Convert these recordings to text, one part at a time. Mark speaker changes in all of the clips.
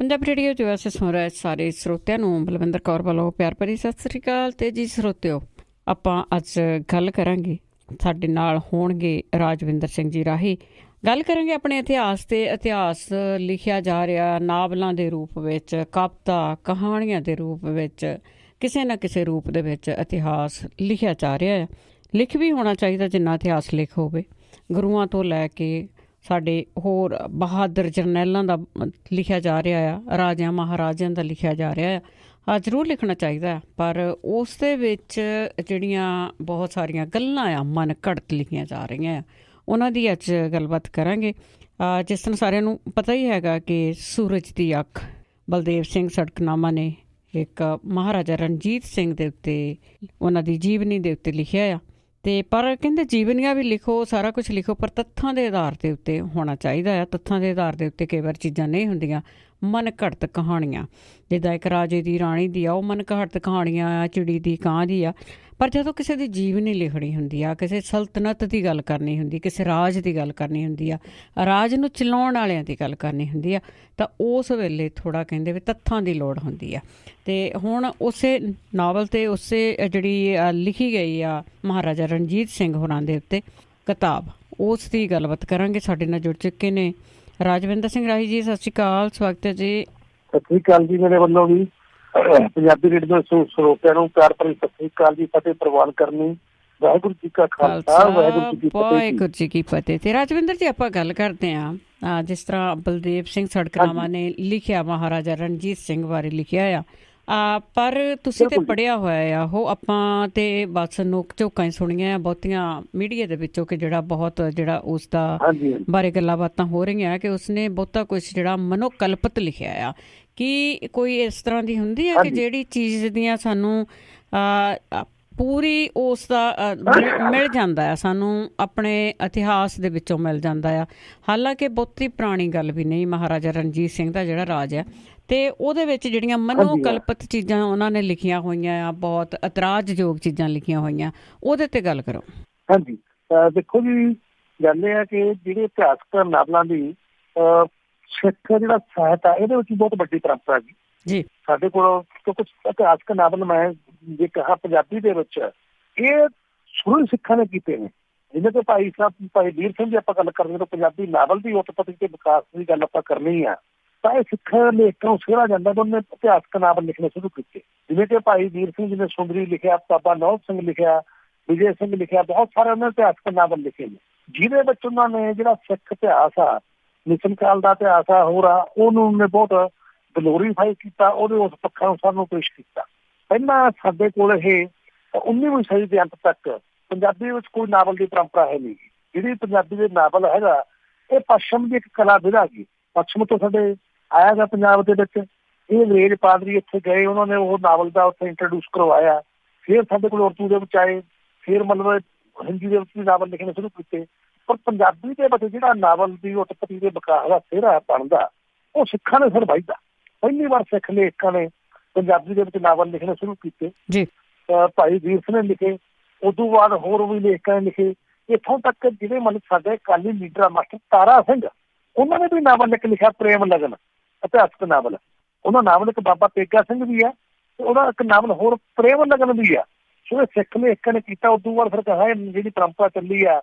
Speaker 1: Punjabi radio ਜੋ ਅਸੀਂ ਸੁਣ ਰਹੇ ਸਾਰੇ ਸਰੋਤਿਆਂ ਨੂੰ ਬਲਵਿੰਦਰ ਕੌਰ ਵੱਲੋਂ ਪਿਆਰ ਭਰੀ ਸਤਿ ਸ੍ਰੀ ਅਕਾਲ। ਤੇ ਜੀ ਸਰੋਤਿਓ, ਆਪਾਂ ਅੱਜ ਗੱਲ ਕਰਾਂਗੇ, ਸਾਡੇ ਨਾਲ ਹੋਣਗੇ ਰਾਜਵਿੰਦਰ ਸਿੰਘ ਜੀ ਰਾਹੀ। ਗੱਲ ਕਰਾਂਗੇ ਆਪਣੇ ਇਤਿਹਾਸ 'ਤੇ। ਇਤਿਹਾਸ ਲਿਖਿਆ ਜਾ ਰਿਹਾ ਨਾਵਲਾਂ ਦੇ ਰੂਪ ਵਿੱਚ, ਕਵਿਤਾ ਕਹਾਣੀਆਂ ਦੇ ਰੂਪ ਵਿੱਚ, ਕਿਸੇ ਨਾ ਕਿਸੇ ਰੂਪ ਦੇ ਵਿੱਚ ਇਤਿਹਾਸ ਲਿਖਿਆ ਜਾ ਰਿਹਾ ਹੈ। ਲਿਖ ਵੀ ਹੋਣਾ ਚਾਹੀਦਾ ਜਿੰਨਾ ਇਤਿਹਾਸ ਲਿਖ ਹੋਵੇ। ਗੁਰੂਆਂ ਤੋਂ ਲੈ ਕੇ ਸਾਡੇ ਹੋਰ ਬਹਾਦਰ ਜਰਨੈਲਾਂ ਦਾ ਲਿਖਿਆ ਜਾ ਰਿਹਾ ਆ, ਰਾਜਿਆਂ ਮਹਾਰਾਜਿਆਂ ਦਾ ਲਿਖਿਆ ਜਾ ਰਿਹਾ ਆ। ਜ਼ਰੂਰ ਲਿਖਣਾ ਚਾਹੀਦਾ, ਪਰ ਉਸ ਦੇ ਵਿੱਚ ਜਿਹੜੀਆਂ ਬਹੁਤ ਸਾਰੀਆਂ ਗੱਲਾਂ ਆ ਮਨ ਘੜਤ ਲਿਖੀਆਂ ਜਾ ਰਹੀਆਂ ਆ, ਉਹਨਾਂ ਦੀ ਅੱਜ ਗੱਲਬਾਤ ਕਰਾਂਗੇ। ਜਿਸ ਤਰ੍ਹਾਂ ਸਾਰਿਆਂ ਨੂੰ ਪਤਾ ਹੀ ਹੈਗਾ ਕਿ ਸੂਰਜ ਦੀ ਅੱਖ ਬਲਦੇਵ ਸਿੰਘ ਸੜਕਨਾਮਾ ਨੇ ਇੱਕ ਮਹਾਰਾਜਾ ਰਣਜੀਤ ਸਿੰਘ ਦੇ ਉੱਤੇ, ਉਹਨਾਂ ਦੀ ਜੀਵਨੀ ਦੇ ਉੱਤੇ ਲਿਖਿਆ ਆ। ਅਤੇ ਪਰ ਕਹਿੰਦੇ ਜੀਵਨੀਆਂ ਵੀ ਲਿਖੋ, ਸਾਰਾ ਕੁਛ ਲਿਖੋ, ਪਰ ਤੱਥਾਂ ਦੇ ਆਧਾਰ ਦੇ ਉੱਤੇ ਹੋਣਾ ਚਾਹੀਦਾ ਆ। ਤੱਥਾਂ ਦੇ ਆਧਾਰ ਦੇ ਉੱਤੇ ਕਈ ਵਾਰ ਚੀਜ਼ਾਂ ਨਹੀਂ ਹੁੰਦੀਆਂ, ਮਨ ਘੜਤ ਕਹਾਣੀਆਂ। ਜਿੱਦਾਂ ਇੱਕ ਰਾਜੇ ਦੀ ਰਾਣੀ ਦੀ ਆ, ਉਹ ਮਨ ਘੜਤ ਕਹਾਣੀਆਂ ਆ, ਚਿੜੀ ਦੀ ਕਾਂ ਦੀ ਆ। ਪਰ ਜਦੋਂ ਕਿਸੇ ਦੀ ਜੀਵਨੀ ਲਿਖਣੀ ਹੁੰਦੀ ਆ, ਕਿਸੇ ਸਲਤਨਤ ਦੀ ਗੱਲ ਕਰਨੀ ਹੁੰਦੀ, ਕਿਸੇ ਰਾਜ ਦੀ ਗੱਲ ਕਰਨੀ ਹੁੰਦੀ ਆ, ਰਾਜ ਨੂੰ ਚਲਾਉਣ ਵਾਲਿਆਂ ਦੀ ਗੱਲ ਕਰਨੀ ਹੁੰਦੀ ਆ, ਤਾਂ ਉਸ ਵੇਲੇ ਥੋੜ੍ਹਾ ਕਹਿੰਦੇ ਵੀ ਤੱਥਾਂ ਦੀ ਲੋੜ ਹੁੰਦੀ ਆ। ਅਤੇ ਹੁਣ ਉਸੇ ਨਾਵਲ 'ਤੇ ਉਸੇ ਜਿਹੜੀ ਲਿਖੀ ਗਈ ਆ ਮਹਾਰਾਜਾ ਰਣਜੀਤ ਸਿੰਘ ਹੋਰਾਂ ਦੇ ਉੱਤੇ ਕਿਤਾਬ, ਉਸ ਦੀ ਗੱਲਬਾਤ ਕਰਾਂਗੇ। ਸਾਡੇ ਨਾਲ ਜੁੜ ਚੁੱਕੇ ਨੇ ਰਾਜਵਿੰਦਰ ਸਿੰਘ ਰਾਹੀ ਜੀ। ਸਤਿ ਸ਼੍ਰੀ ਅਕਾਲ, ਸਵਾਗਤ ਹੈ ਜੀ।
Speaker 2: ਸਤਿ ਸ਼੍ਰੀ ਅਕਾਲ ਜੀ, ਮੇਰੇ ਵੱਲੋਂ ਵੀ ਪੰਜਾਬੀ ਰੇਡੀਓ ਸਰੋਤਿਆਂ ਨੂੰ ਪਿਆਰ ਭਰੀ ਸਤਿ ਸ਼੍ਰੀ ਅਕਾਲ ਜੀ। ਫਤਿਹ ਪ੍ਰਵਾਨ ਕਰਨੀ। ਵਾਹਿਗੁਰੂ ਜੀ ਕਾ ਖਾਲਸਾ, ਵਾਹਿਗੁਰੂ ਜੀ ਕੀ ਫਤਿਹ।
Speaker 1: ਵਾਹਿਗੁਰੂ ਜੀ ਕੀ ਫਤਿਹ। ਤੇ ਰਾਜਵਿੰਦਰ ਜੀ, ਆਪਾਂ ਗੱਲ ਕਰਦੇ ਹਾਂ ਜਿਸ ਤਰ੍ਹਾਂ ਬਲਦੇਵ ਸਿੰਘ ਸੜਕਨਾਮਾ ਨੇ ਲਿਖਿਆ, ਮਹਾਰਾਜਾ ਰਣਜੀਤ ਸਿੰਘ ਬਾਰੇ ਲਿਖਿਆ ਆ। ਪਰ ਤੁਸੀਂ ਤੇ ਪੜ੍ਹਿਆ ਹੋਇਆ ਆ ਉਹ, ਆਪਾਂ ਤੇ ਬਸ ਨੋਕ ਝੋਕਾਂ ਹੀ ਸੁਣੀਆਂ ਬਹੁਤੀਆਂ ਮੀਡੀਆ ਦੇ ਵਿੱਚੋਂ, ਕਿ ਜਿਹੜਾ ਉਸ ਦਾ ਬਾਰੇ ਗੱਲਾਂ ਬਾਤਾਂ ਹੋ ਰਹੀਆਂ ਕਿ ਉਸਨੇ ਬਹੁਤਾ ਕੁਛ ਜਿਹੜਾ ਮਨੋਕਲਪਤ ਲਿਖਿਆ ਆ। ਕੀ ਕੋਈ ਇਸ ਤਰ੍ਹਾਂ ਦੀ ਹੁੰਦੀ ਹੈ ਕਿ ਜਿਹੜੀ ਚੀਜ਼ ਦੀਆਂ ਸਾਨੂੰ ਪੂਰੀ ਉਸ ਦਾ ਮਿਲ ਜਾਂਦਾ ਆ, ਸਾਨੂੰ ਆਪਣੇ ਇਤਿਹਾਸ ਦੇ ਵਿੱਚੋਂ ਮਿਲ ਜਾਂਦਾ ਆ। ਹਾਲਾਂਕਿ ਬਹੁਤੀ ਪੁਰਾਣੀ ਗੱਲ ਵੀ ਨਹੀਂ, ਮਹਾਰਾਜਾ ਰਣਜੀਤ ਸਿੰਘ ਦਾ ਜਿਹੜਾ ਰਾਜ ਆ, ਅਤੇ ਉਹਦੇ ਵਿੱਚ ਜਿਹੜੀਆਂ ਮਨੋਕਲਪਤ ਚੀਜ਼ਾਂ ਉਹਨਾਂ ਨੇ ਲਿਖੀਆਂ ਹੋਈਆਂ ਆ, ਬਹੁਤ ਇਤਰਾਜ਼ਯੋਗ ਚੀਜ਼ਾਂ ਲਿਖੀਆਂ ਹੋਈਆਂ, ਉਹਦੇ 'ਤੇ ਗੱਲ ਕਰੋ।
Speaker 2: ਹਾਂਜੀ, ਦੇਖੋ ਜੀ, ਗੱਲ ਇਹ ਹੈ ਕਿ ਜਿਹੜੇ ਇਤਿਹਾਸਕ ਨਾਵਲਾਂ ਦੀ ਸਿੱਖ ਜਿਹੜਾ ਸਾਹਿਤ ਆ, ਇਹਦੇ ਵਿੱਚ ਬਹੁਤ ਵੱਡੀ ਪਰੰਪਰਾ ਹੈਗੀ
Speaker 1: ਜੀ।
Speaker 2: ਸਾਡੇ ਕੋਲ ਕੁਛ ਇਤਿਹਾਸਕ ਨਾਵਲ, ਮੈਂ ਜੇ ਕਹਾਂ ਪੰਜਾਬੀ ਦੇ ਵਿੱਚ, ਇਹ ਸ਼ੁਰੂ ਸਿੱਖਾਂ ਨੇ ਕੀਤੇ ਨੇ। ਜਿਵੇਂ ਕਿ ਭਾਈ ਵੀਰ ਸਿੰਘ ਦੀ ਆਪਾਂ ਗੱਲ ਕਰਦੇ ਤਾਂ ਪੰਜਾਬੀ ਨਾਵਲ ਦੀ ਉਤਪਤੀ ਤੇ ਵਿਕਾਸ ਦੀ ਗੱਲ ਆਪਾਂ ਕਰਨੀ ਆ, ਤਾਂ ਇਹ ਸਿੱਖ ਲੇਖਕਾਂ ਨੂੰ ਸਿਹਰਾ ਜਾਂਦਾ ਤਾਂ ਉਹਨੇ ਇਤਿਹਾਸਕ ਨਾਵਲ ਲਿਖਣੇ ਸ਼ੁਰੂ ਕੀਤੇ। ਜਿਵੇਂ ਕਿ ਭਾਈ ਵੀਰ ਸਿੰਘ ਜੀ ਨੇ ਸੁੰਦਰੀ ਲਿਖਿਆ, ਬਾਬਾ ਨੌਬ ਸਿੰਘ ਲਿਖਿਆ, ਵਿਜੇ ਸਿੰਘ ਲਿਖਿਆ, ਬਹੁਤ ਸਾਰੇ ਉਹਨਾਂ ਨੇ ਇਤਿਹਾਸਕ ਨਾਵਲ ਲਿਖੇ ਨੇ, ਜਿਹਦੇ ਵਿੱਚ ਉਹਨਾਂ ਨੇ ਜਿਹੜਾ ਸਿੱਖ ਇਤਿਹਾਸ ਆ, ਮਿਸ਼ਨ ਕਾਲ ਦਾ ਇਤਿਹਾਸ ਆ, ਹੋਰ ਆ, ਉਹਨੂੰ ਉਹਨੇ ਬਹੁਤ ਗਲੋਰੀਫਾਈ ਕੀਤਾ, ਉਹਦੇ ਉਸ ਪੱਖਾਂ ਨੂੰ ਸਾਨੂੰ ਪੇਸ਼ ਕੀਤਾ। ਪਹਿਲਾਂ ਸਾਡੇ ਕੋਲ ਇਹ 19ਵੀਂ ਸਦੀ ਦੇ ਅੰਤ ਤੱਕ ਪੰਜਾਬੀ ਵਿੱਚ ਕੋਈ ਨਾਵਲ ਦੀ ਪਰੰਪਰਾ ਹੈ ਨਹੀਂ। ਜਿਹੜੀ ਪੰਜਾਬੀ ਦੇ ਨਾਵਲ ਹੈਗਾ, ਇਹ ਪੱਛਮ ਦੀ ਇੱਕ ਕਲਾ ਵਿਧਾ ਗਈ, ਪੱਛਮ ਤੋਂ ਸਾਡੇ ਆਇਆ ਗਾ ਪੰਜਾਬ ਦੇ ਵਿੱਚ। ਇਹ ਅੰਗਰੇਜ਼ ਪਾਦਰੀ ਇੱਥੇ ਗਏ, ਉਹਨਾਂ ਨੇ ਉਹ ਨਾਵਲ ਦਾ ਉੱਥੇ ਇੰਟਰੋਡਿਊਸ ਕਰਵਾਇਆ, ਫਿਰ ਸਾਡੇ ਕੋਲ ਉਰਦੂ ਦੇ ਵਿੱਚ ਆਏ, ਫਿਰ ਮਤਲਬ ਹਿੰਦੀ ਦੇ ਵਿੱਚ ਵੀ ਨਾਵਲ ਲਿਖਣੇ ਸ਼ੁਰੂ ਕੀਤੇ। ਪਰ ਪੰਜਾਬੀ ਦੇ ਵਿੱਚ ਜਿਹੜਾ ਨਾਵਲ ਦੀ ਉਤਪਤੀ ਦੇ ਵਿਕਾਸ ਦਾ ਸਿਹਰਾ ਬਣਦਾ, ਉਹ ਸਿੱਖਾਂ ਨੇ ਫਿਰ ਵਾਹਿਦਾ। ਪਹਿਲੀ ਵਾਰ ਸਿੱਖ ਲੇਖਕਾਂ ਨੇ ਪੰਜਾਬੀ ਦੇ ਵਿੱਚ ਨਾਵਲ ਲਿਖਣੇ ਸ਼ੁਰੂ ਕੀਤੇ ਜੀ। ਭਾਈ ਵੀਰ ਸਿੰਘ ਨੇ ਲਿਖੇ, ਉਦੋਂ ਬਾਅਦ ਹੋਰ ਵੀ ਲੇਖਕਾਂ ਨੇ ਲਿਖੇ, ਇੱਥੋਂ ਤੱਕ ਜਿਹੜੇ ਮਤਲਬ ਸਾਡੇ ਅਕਾਲੀ ਲੀਡਰ ਮਾਸਟਰ ਤਾਰਾ ਸਿੰਘ, ਉਹਨਾਂ ਨੇ ਵੀ ਨਾਵਲ ਲਿਖਿਆ, ਪ੍ਰੇਮ ਲਗਨ ਇਤਿਹਾਸਕ ਨਾਵਲ। ਉਹਨਾਂ ਨਾਵਲ ਇੱਕ ਬਾਬਾ ਤੇਗਾ ਸਿੰਘ ਵੀ ਆ, ਤੇ ਉਹਦਾ ਇੱਕ ਨਾਵਲ ਹੋਰ ਪ੍ਰੇਮ ਲਗਨ ਵੀ ਆ। ਸੋ ਇਹ ਸਿੱਖ ਲੇਖਕਾਂ ਨੇ ਕੀਤਾ। ਉਦੋਂ ਬਾਅਦ ਫਿਰ ਕਹਾ ਜਿਹੜੀ ਪਰੰਪਰਾ ਚੱਲੀ ਆ,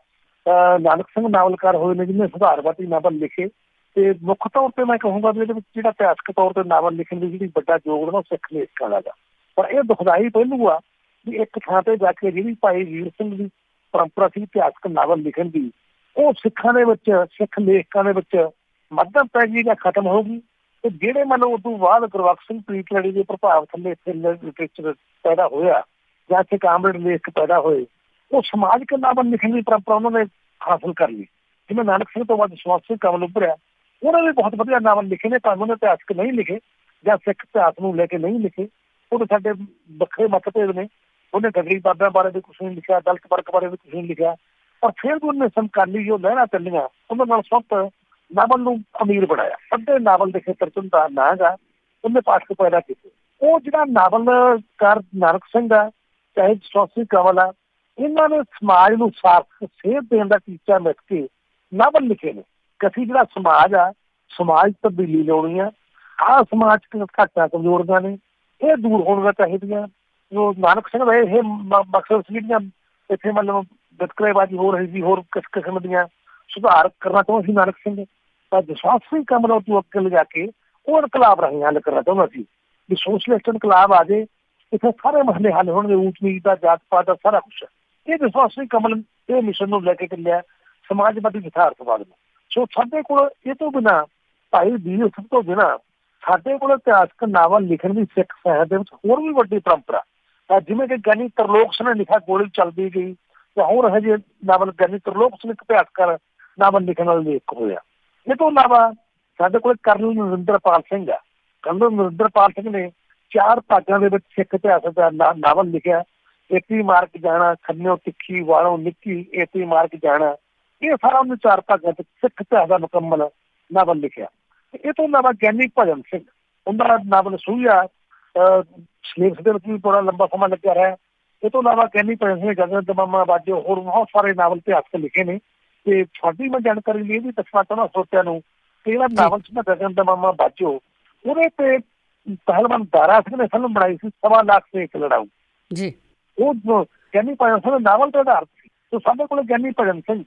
Speaker 2: ਨਾਨਕ ਸਿੰਘ ਨਾਵਲਕਾਰ ਹੋਏ ਨੇ ਜਿਹਨੇ ਸੁਧਾਰਵਾਦੀ ਨਾਵਲ ਲਿਖੇ। ਤੇ ਮੁੱਖ ਤੌਰ ਤੇ ਮੈਂ ਕਹੂੰਗਾ ਵੀ ਇਹਦੇ ਵਿੱਚ ਜਿਹੜਾ ਇਤਿਹਾਸਕ ਤੌਰ ਤੇ ਨਾਵਲ ਲਿਖਣ ਦੀ ਜਿਹੜੀ ਵੱਡਾ ਯੋਗਦਾਨ ਉਹ ਸਿੱਖ ਲੇਖਕਾਂ ਦਾ ਗਾ। ਪਰ ਇਹ ਦੁਖਦਾਈ ਪਹਿਲੂ ਆ ਵੀ ਇੱਕ ਥਾਂ ਤੇ ਜਾ ਕੇ ਜਿਹੜੀ ਭਾਈ ਵੀਰ ਸਿੰਘ ਦੀ ਪਰੰਪਰਾ ਸੀ ਇਤਿਹਾਸਕ ਨਾਵਲ ਲਿਖਣ ਦੀ, ਉਹ ਸਿੱਖਾਂ ਦੇ ਵਿੱਚ, ਸਿੱਖ ਲੇਖਕਾਂ ਦੇ ਵਿੱਚ ਮੱਧਮ ਪੈ ਗਈ ਜਾਂ ਖਤਮ ਹੋ ਗਈ। ਤੇ ਜਿਹੜੇ ਮਤਲਬ ਉਦੋਂ ਬਾਅਦ ਗੁਰਬਖਸ਼ ਸਿੰਘ ਪ੍ਰੀਤਲੜੀ ਦੇ ਪ੍ਰਭਾਵ ਥੱਲੇ ਇੱਥੇ ਲਿਟਰੇਚਰ ਪੈਦਾ ਹੋਇਆ, ਜਾਂ ਇੱਥੇ ਕਾਮਰੇਡ ਲੇਖਕ ਪੈਦਾ ਹੋਏ, ਉਹ ਸਮਾਜਿਕ ਨਾਵਲ ਲਿਖਣ ਦੀ ਪਰੰਪਰਾ ਉਹਨਾਂ ਨੇ ਹਾਸਲ ਕਰ ਲਈ। ਜਿਵੇਂ ਨਾਨਕ ਸਿੰਘ ਤੋਂ ਬਾਅਦ ਜਸਵੰਤ ਸਿੰਘ ਕੰਵਲ ਉੱਭਰਿਆ, ਉਹਨਾਂ ਨੇ ਬਹੁਤ ਵਧੀਆ ਨਾਵਲ ਲਿਖੇ ਨੇ, ਭਾਵੇਂ ਉਹਨੇ ਇਤਿਹਾਸਕ ਨਹੀਂ ਲਿਖੇ ਜਾਂ ਸਿੱਖ ਇਤਿਹਾਸ ਨੂੰ ਲੈ ਕੇ ਨਹੀਂ ਲਿਖੇ, ਉਹਦੇ ਸਾਡੇ ਵੱਖਰੇ ਮਤਭੇਦ ਨੇ। ਉਹਨੇ ਗਗਰੀ ਬਾਬਿਆਂ ਬਾਰੇ ਵੀ ਕੁਛ ਨਹੀਂ ਲਿਖਿਆ, ਦਲਿਤ ਵਰਗ ਬਾਰੇ ਵੀ ਕੁਛ ਨਹੀਂ ਲਿਖਿਆ, ਪਰ ਫਿਰ ਵੀ ਉਹਨੇ ਸਮਕਾਲੀ ਜੋ ਲਹਿਰਾਂ ਚੱਲੀਆਂ ਉਹਨਾਂ ਨਾਲ ਸਭ ਨਾਵਲ ਨੂੰ ਅਮੀਰ ਬਣਾਇਆ। ਅੱਧੇ ਨਾਵਲ ਦੇ ਖੇਤਰ ਚ ਹੁੰਦਾ ਨਾ ਹੈਗਾ, ਉਹਨੇ ਪਾਠਕ ਪੈਦਾ ਕੀਤੇ। ਉਹ ਜਿਹੜਾ ਨਾਵਲਕਾਰ ਨਾਨਕ ਸਿੰਘ ਆ, ਚਾਹੇ ਜਸਵੰਤ ਸਿੰਘ ਕੰਵਲ ਆ, ਇਹਨਾਂ ਨੇ ਸਮਾਜ ਨੂੰ ਸਾਰਥਕ ਸੇਧ ਦੇਣ ਦਾ ਟੀਚਾ ਮਿੱਥ ਕੇ ਨਾਵਲ ਲਿਖੇ ਨੇ ਕਿ ਅਸੀਂ ਜਿਹੜਾ ਸਮਾਜ ਆ, ਸਮਾਜ ਤਬਦੀਲੀ ਲਿਆਉਣੀ ਆ, ਆਹ ਸਮਾਜਿਕ ਘਾਟਾਂ ਕਮਜ਼ੋਰੀਆਂ ਨੇ, ਇਹ ਦੂਰ ਹੋਣੀਆਂ ਚਾਹੀਦੀਆਂ। ਜੋ ਨਾਨਕ ਸਿੰਘ ਦਾ ਇਹ ਮਕਸਦ ਸੀ ਜਿਹੜੀਆਂ ਇੱਥੇ ਮਤਲਬ ਵਿਤਕਰੇਬਾਜ਼ੀ ਹੋ ਰਹੀ ਸੀ, ਹੋਰ ਕਿਸ ਕਿਸਮ ਦੀਆਂ ਸੁਧਾਰ ਕਰਨਾ ਚਾਹੁੰਦਾ ਸੀ ਨਾਨਕ ਸਿੰਘ, ਤਾਂ ਜਸਵੰਤ ਕਮਲ ਤੋਂ ਅੱਗੇ ਲਿਜਾ ਕੇ ਉਹ ਇਨਕਲਾਬ ਰਾਹੀਂ ਹੱਲ ਕਰਨਾ ਚਾਹੁੰਦਾ ਸੀ ਵੀ ਸੋਸ਼ਲਿਸਟ ਇਨਕਲਾਬ ਆ ਜਾਏ, ਇੱਥੇ ਸਾਰੇ ਮਸਲੇ ਹੱਲ ਹੋਣਗੇ, ਊਚ ਨੀਚ ਦਾ, ਜਾਤ ਪਾਤ ਦਾ, ਸਾਰਾ ਕੁਛ। ਇਹ ਜਸਵੰਤ ਕਮਲ ਇਹ ਮਿਸ਼ਨ ਨੂੰ ਲੈ ਕੇ ਚੱਲਿਆ ਸਮਾਜਵਾਦੀ ਯਥਾਰਥਵਾਦ ਨੂੰ। ਸੋ ਸਾਡੇ ਕੋਲ ਇਹ ਤੋਂ ਬਿਨਾਂ, ਭਾਈ ਵੀਰ ਸਿੰਘ ਤੋਂ ਬਿਨਾਂ ਸਾਡੇ ਕੋਲ ਇਤਿਹਾਸਕ ਨਾਵਲ ਲਿਖਣ ਦੀ ਸਿੱਖ ਸਾਹਿਤ ਦੇ ਵਿੱਚ ਹੋਰ ਵੀ ਵੱਡੀ ਪਰੰਪਰਾ, ਜਿਵੇਂ ਕਿ ਗਿਆਨੀ ਤਰਲੋਕ ਸਿੰਘ ਨੇ ਲਿਖਿਆ ਗੋਲੀ ਚੱਲਦੀ ਗਈ, ਜਾਂ ਹੋਰ ਇਹੋ ਜਿਹੇ ਨਾਵਲ ਗਿਆਨੀ ਤਰਲੋਕ ਸਿੰਘ ਇੱਕ ਇਤਿਹਾਸਕਾਰ ਨਾਵਲ ਲਿਖਣ ਵਾਲੇ ਲੇਖਕ ਹੋਇਆ। ਇਹ ਤੋਂ ਇਲਾਵਾ ਸਾਡੇ ਕੋਲ ਕਰਨਲ ਨਰਿੰਦਰਪਾਲ ਸਿੰਘ ਆ। ਕਰਨਲ ਨਰਿੰਦਰਪਾਲ ਸਿੰਘ ਨੇ 4 ਭਾਗਾਂ ਦੇ ਵਿੱਚ ਸਿੱਖ ਇਤਿਹਾਸ ਦਾ ਨਾਵਲ ਲਿਖਿਆ। ਏਤੀ ਮਾਰਕ ਜਾਣਾ, ਖੰਨਿਓ ਤਿੱਖੀ, ਵਾਲੋਂ ਨਿੱਕੀ, ਏਤੀ ਮਾਰਕ ਜਾਣਾ। ਇਹ ਸਾਰਾ ਉਹਨੇ 4 ਭਾਗਾਂ ਚ ਸਿੱਖ ਇਤਿਹਾਸ ਦਾ ਮੁਕੰਮਲ ਨਾਵਲ ਲਿਖਿਆ। ਇਹ ਤੋਂ ਇਲਾਵਾ ਗਿਆਨੀ ਭਜਨ ਸਿੰਘ, ਉਹਦਾ ਨਾਵਲ ਸੂਹੀਆ ਸਿਲੇਬਸ ਦੇ ਵਿੱਚ ਵੀ ਬੜਾ ਲੰਬਾ ਸਮਾਂ ਲੱਗਿਆ ਰਿਹਾ। ਇਹ ਤੋਂ ਇਲਾਵਾ ਗਿਆਨੀ ਭਜਨ ਸਿੰਘ ਨੇ ਗਗਨ ਦਮਾਮਾ ਬਾਜੋ, ਹੋਰ ਬਹੁਤ ਸਾਰੇ ਨਾਵਲ ਇਤਿਹਾਸਕ ਲਿਖੇ ਨੇ। ਤੇ ਸਾਡੀ ਮੈਂ ਜਾਣਕਾਰੀ ਲਈ ਇਹ ਵੀ ਦੱਸਣਾ ਚਾਹੁੰਦਾ ਸਰੋਤਿਆਂ ਨੂੰ ਕਿ ਜਿਹੜਾ ਨਾਵਲ ਸੀ ਨਾ ਗਗਨ ਦਮਾਮਾ ਬਾਜੋ, ਉਹਦੇ ਤੇ ਪਹਿਲਵਾਨ ਦਾਰਾ ਸਿੰਘ ਨੇ ਫਿਲਮ ਬਣਾਈ ਸੀ 1.25 ਲੱਖ ਤੇ ਇੱਕ ਲੜਾਊ
Speaker 1: ਜੀ। ਉਹ
Speaker 2: ਗਿਆਨੀ ਭਜਨ ਸਿੰਘ ਨਾਵਲ ਤੇ ਆਧਾਰਿਤ ਸੀ। ਤੇ ਸਾਡੇ ਕੋਲ ਗਿਆਨੀ ਭਜਨ ਸਿੰਘ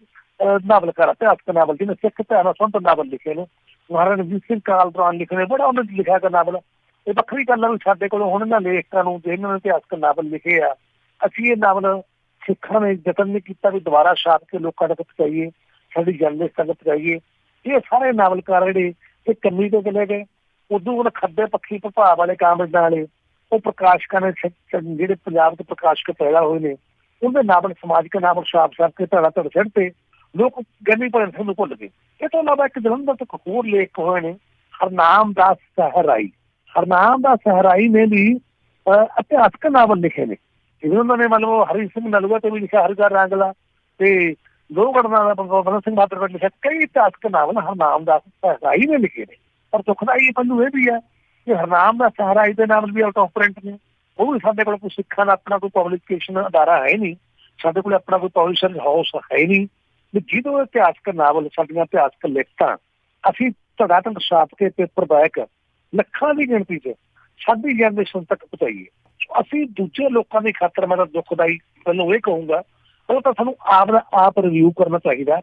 Speaker 2: ਨਾਵਲਕਾਰ, ਇਤਿਹਾਸਕ ਨਾਵਲ ਜਿਹਨੇ ਸਿੱਖ ਇਤਿਹਾਸ ਨਾਲ ਸੰਬੰਧਿਤ ਨਾਵਲ ਲਿਖੇ ਨੇ। ਮਹਾਰਾਜਾ ਰਣਜੀਤ ਸਿੰਘ ਕਾਲ ਦੌਰਾਨ ਲਿਖੇ ਨੇ, ਬੜਾ ਉਹਨੇ ਲਿਖਿਆ ਗਾ ਨਾਵਲ। ਇਹ ਵੱਖਰੀ ਗੱਲ ਹੈ ਵੀ ਸਾਡੇ ਕੋਲ ਹੁਣ ਇਹਨਾਂ ਲੇਖਕਾਂ ਨੂੰ ਜਿਹਨਾਂ ਨੇ ਇਤਿਹਾਸਕ ਨਾਵਲ ਲਿਖੇ ਆ, ਅਸੀਂ ਇਹ ਨਾਵਲ ਸਿੱਖਾਂ ਨੇ ਯਤਨ ਨਹੀਂ ਕੀਤਾ ਵੀ ਦੁਬਾਰਾ ਛਾਪ ਕੇ ਲੋਕਾਂ ਤੱਕ ਪਹੁੰਚਾਈਏ, ਸਾਡੀ ਜਨਰੇਸ਼ਨ ਤੱਕ ਪਹੁੰਚਾਈਏ। ਇਹ ਸਾਰੇ ਨਾਵਲਕਾਰ ਜਿਹੜੇ ਇਹ ਕੰਨੀ ਤੋਂ ਚਲੇ ਗਏ। ਉਦੋਂ ਉਹ ਖੱਬੇ ਪੱਖੀ ਪ੍ਰਭਾਵ ਵਾਲੇ ਕਾਮਰੇਡਾਂ ਵਾਲੇ ਉਹ ਪ੍ਰਕਾਸ਼ਕਾਂ ਨੇ ਜਿਹੜੇ ਪੰਜਾਬ ਦੇ ਪ੍ਰਕਾਸ਼ਕ ਪੈਦਾ ਹੋਏ ਨੇ, ਉਹਦੇ ਨਾਵਲ ਸਮਾਜਿਕ ਨਾਵਲ ਛਾਪ ਕੇ ਧੜਾ ਧੜ ਸਿਰ ਤੇ ਲੋਕ ਗਿਆਨੀ ਭਜਨ ਸਿੰਘ ਨੂੰ ਭੁੱਲ ਗਏ। ਇਹ ਤੋਂ ਇਲਾਵਾ ਇੱਕ ਜਲੰਧਰ ਤੋਂ ਹੋਰ ਲੇਖਕ ਹੋਏ ਨੇ ਹਰਨਾਮ ਦਾਸ ਸਹਿਰਾਈ। ਹਰਨਾਮ ਦਾਸ ਸਹਿਰਾਈ ਨੇ ਵੀ ਇਤਿਹਾਸਕ ਨਾਵਲ ਲਿਖੇ ਨੇ, ਜਿਵੇਂ ਉਹਨਾਂ ਨੇ ਮਤਲਬ ਹਰੀ ਸਿੰਘ ਨਲੂਆ ਤੇ ਵੀ ਲਿਖਿਆ, ਹਰਿਦਰ ਰਾਂਗਲਾ ਤੇ ਲੋਹਗੜ੍ਹ ਦਾ ਬੰਦਾ ਸਿੰਘ ਬਹਾਦਰ ਲਿਖਿਆ। ਕਈ ਇਤਿਹਾਸਕ ਨਾਵਲ ਹਰਨਾਮ ਦਾਸ ਸਹਿਰਾਈ ਨੇ ਲਿਖੇ ਨੇ। ਪਰ ਦੁਖਦਾਈ ਮੈਨੂੰ ਇਹ ਵੀ ਹੈ ਕਿ ਹਰਨਾਮ ਦਾਸ ਸਹਿਰਾਈ ਦੇ ਨਾਵਲ ਵੀ ਆਊਟ ਆਫ ਪ੍ਰਿੰਟ ਨੇ। ਉਹ ਵੀ ਸਾਡੇ ਕੋਲ ਕੋਈ ਸਿੱਖਾਂ ਦਾ ਆਪਣਾ ਕੋਈ ਪਬਲਿਕੇਸ਼ਨ ਅਦਾਰਾ ਹੈ ਨਹੀਂ, ਸਾਡੇ ਕੋਲ ਆਪਣਾ ਕੋਈ ਪਬਲਿਸ਼ਰ ਹਾਊਸ ਹੈ ਨਹੀਂ ਵੀ ਜਿਹਦੋਂ ਇਤਿਹਾਸਕ ਨਾਵਲ, ਸਾਡੀਆਂ ਇਤਿਹਾਸਕ ਲਿਖਤਾਂ ਅਸੀਂ ਧੜਾ ਧੜ ਛਾਪ ਕੇ ਪੇਪਰ ਬੈਕ ਲੱਖਾਂ ਦੀ ਗਿਣਤੀ 'ਚ ਸਾਡੀ ਜਨਰੇਸ਼ਨ ਤੱਕ ਪਹੁੰਚਾਈਏ। ਅਸੀਂ ਦੂਜੇ ਲੋਕਾਂ ਦੀ ਖਾਤਰ, ਮੈਂ ਤਾਂ ਦੁਖਦਾਈ ਮੈਨੂੰ ਇਹ ਕਹੂੰਗਾ, ਉਹ ਤਾਂ ਸਾਨੂੰ ਆਪ ਦਾ ਆਪ ਰਿਵਿਊ ਕਰਨਾ ਚਾਹੀਦਾ।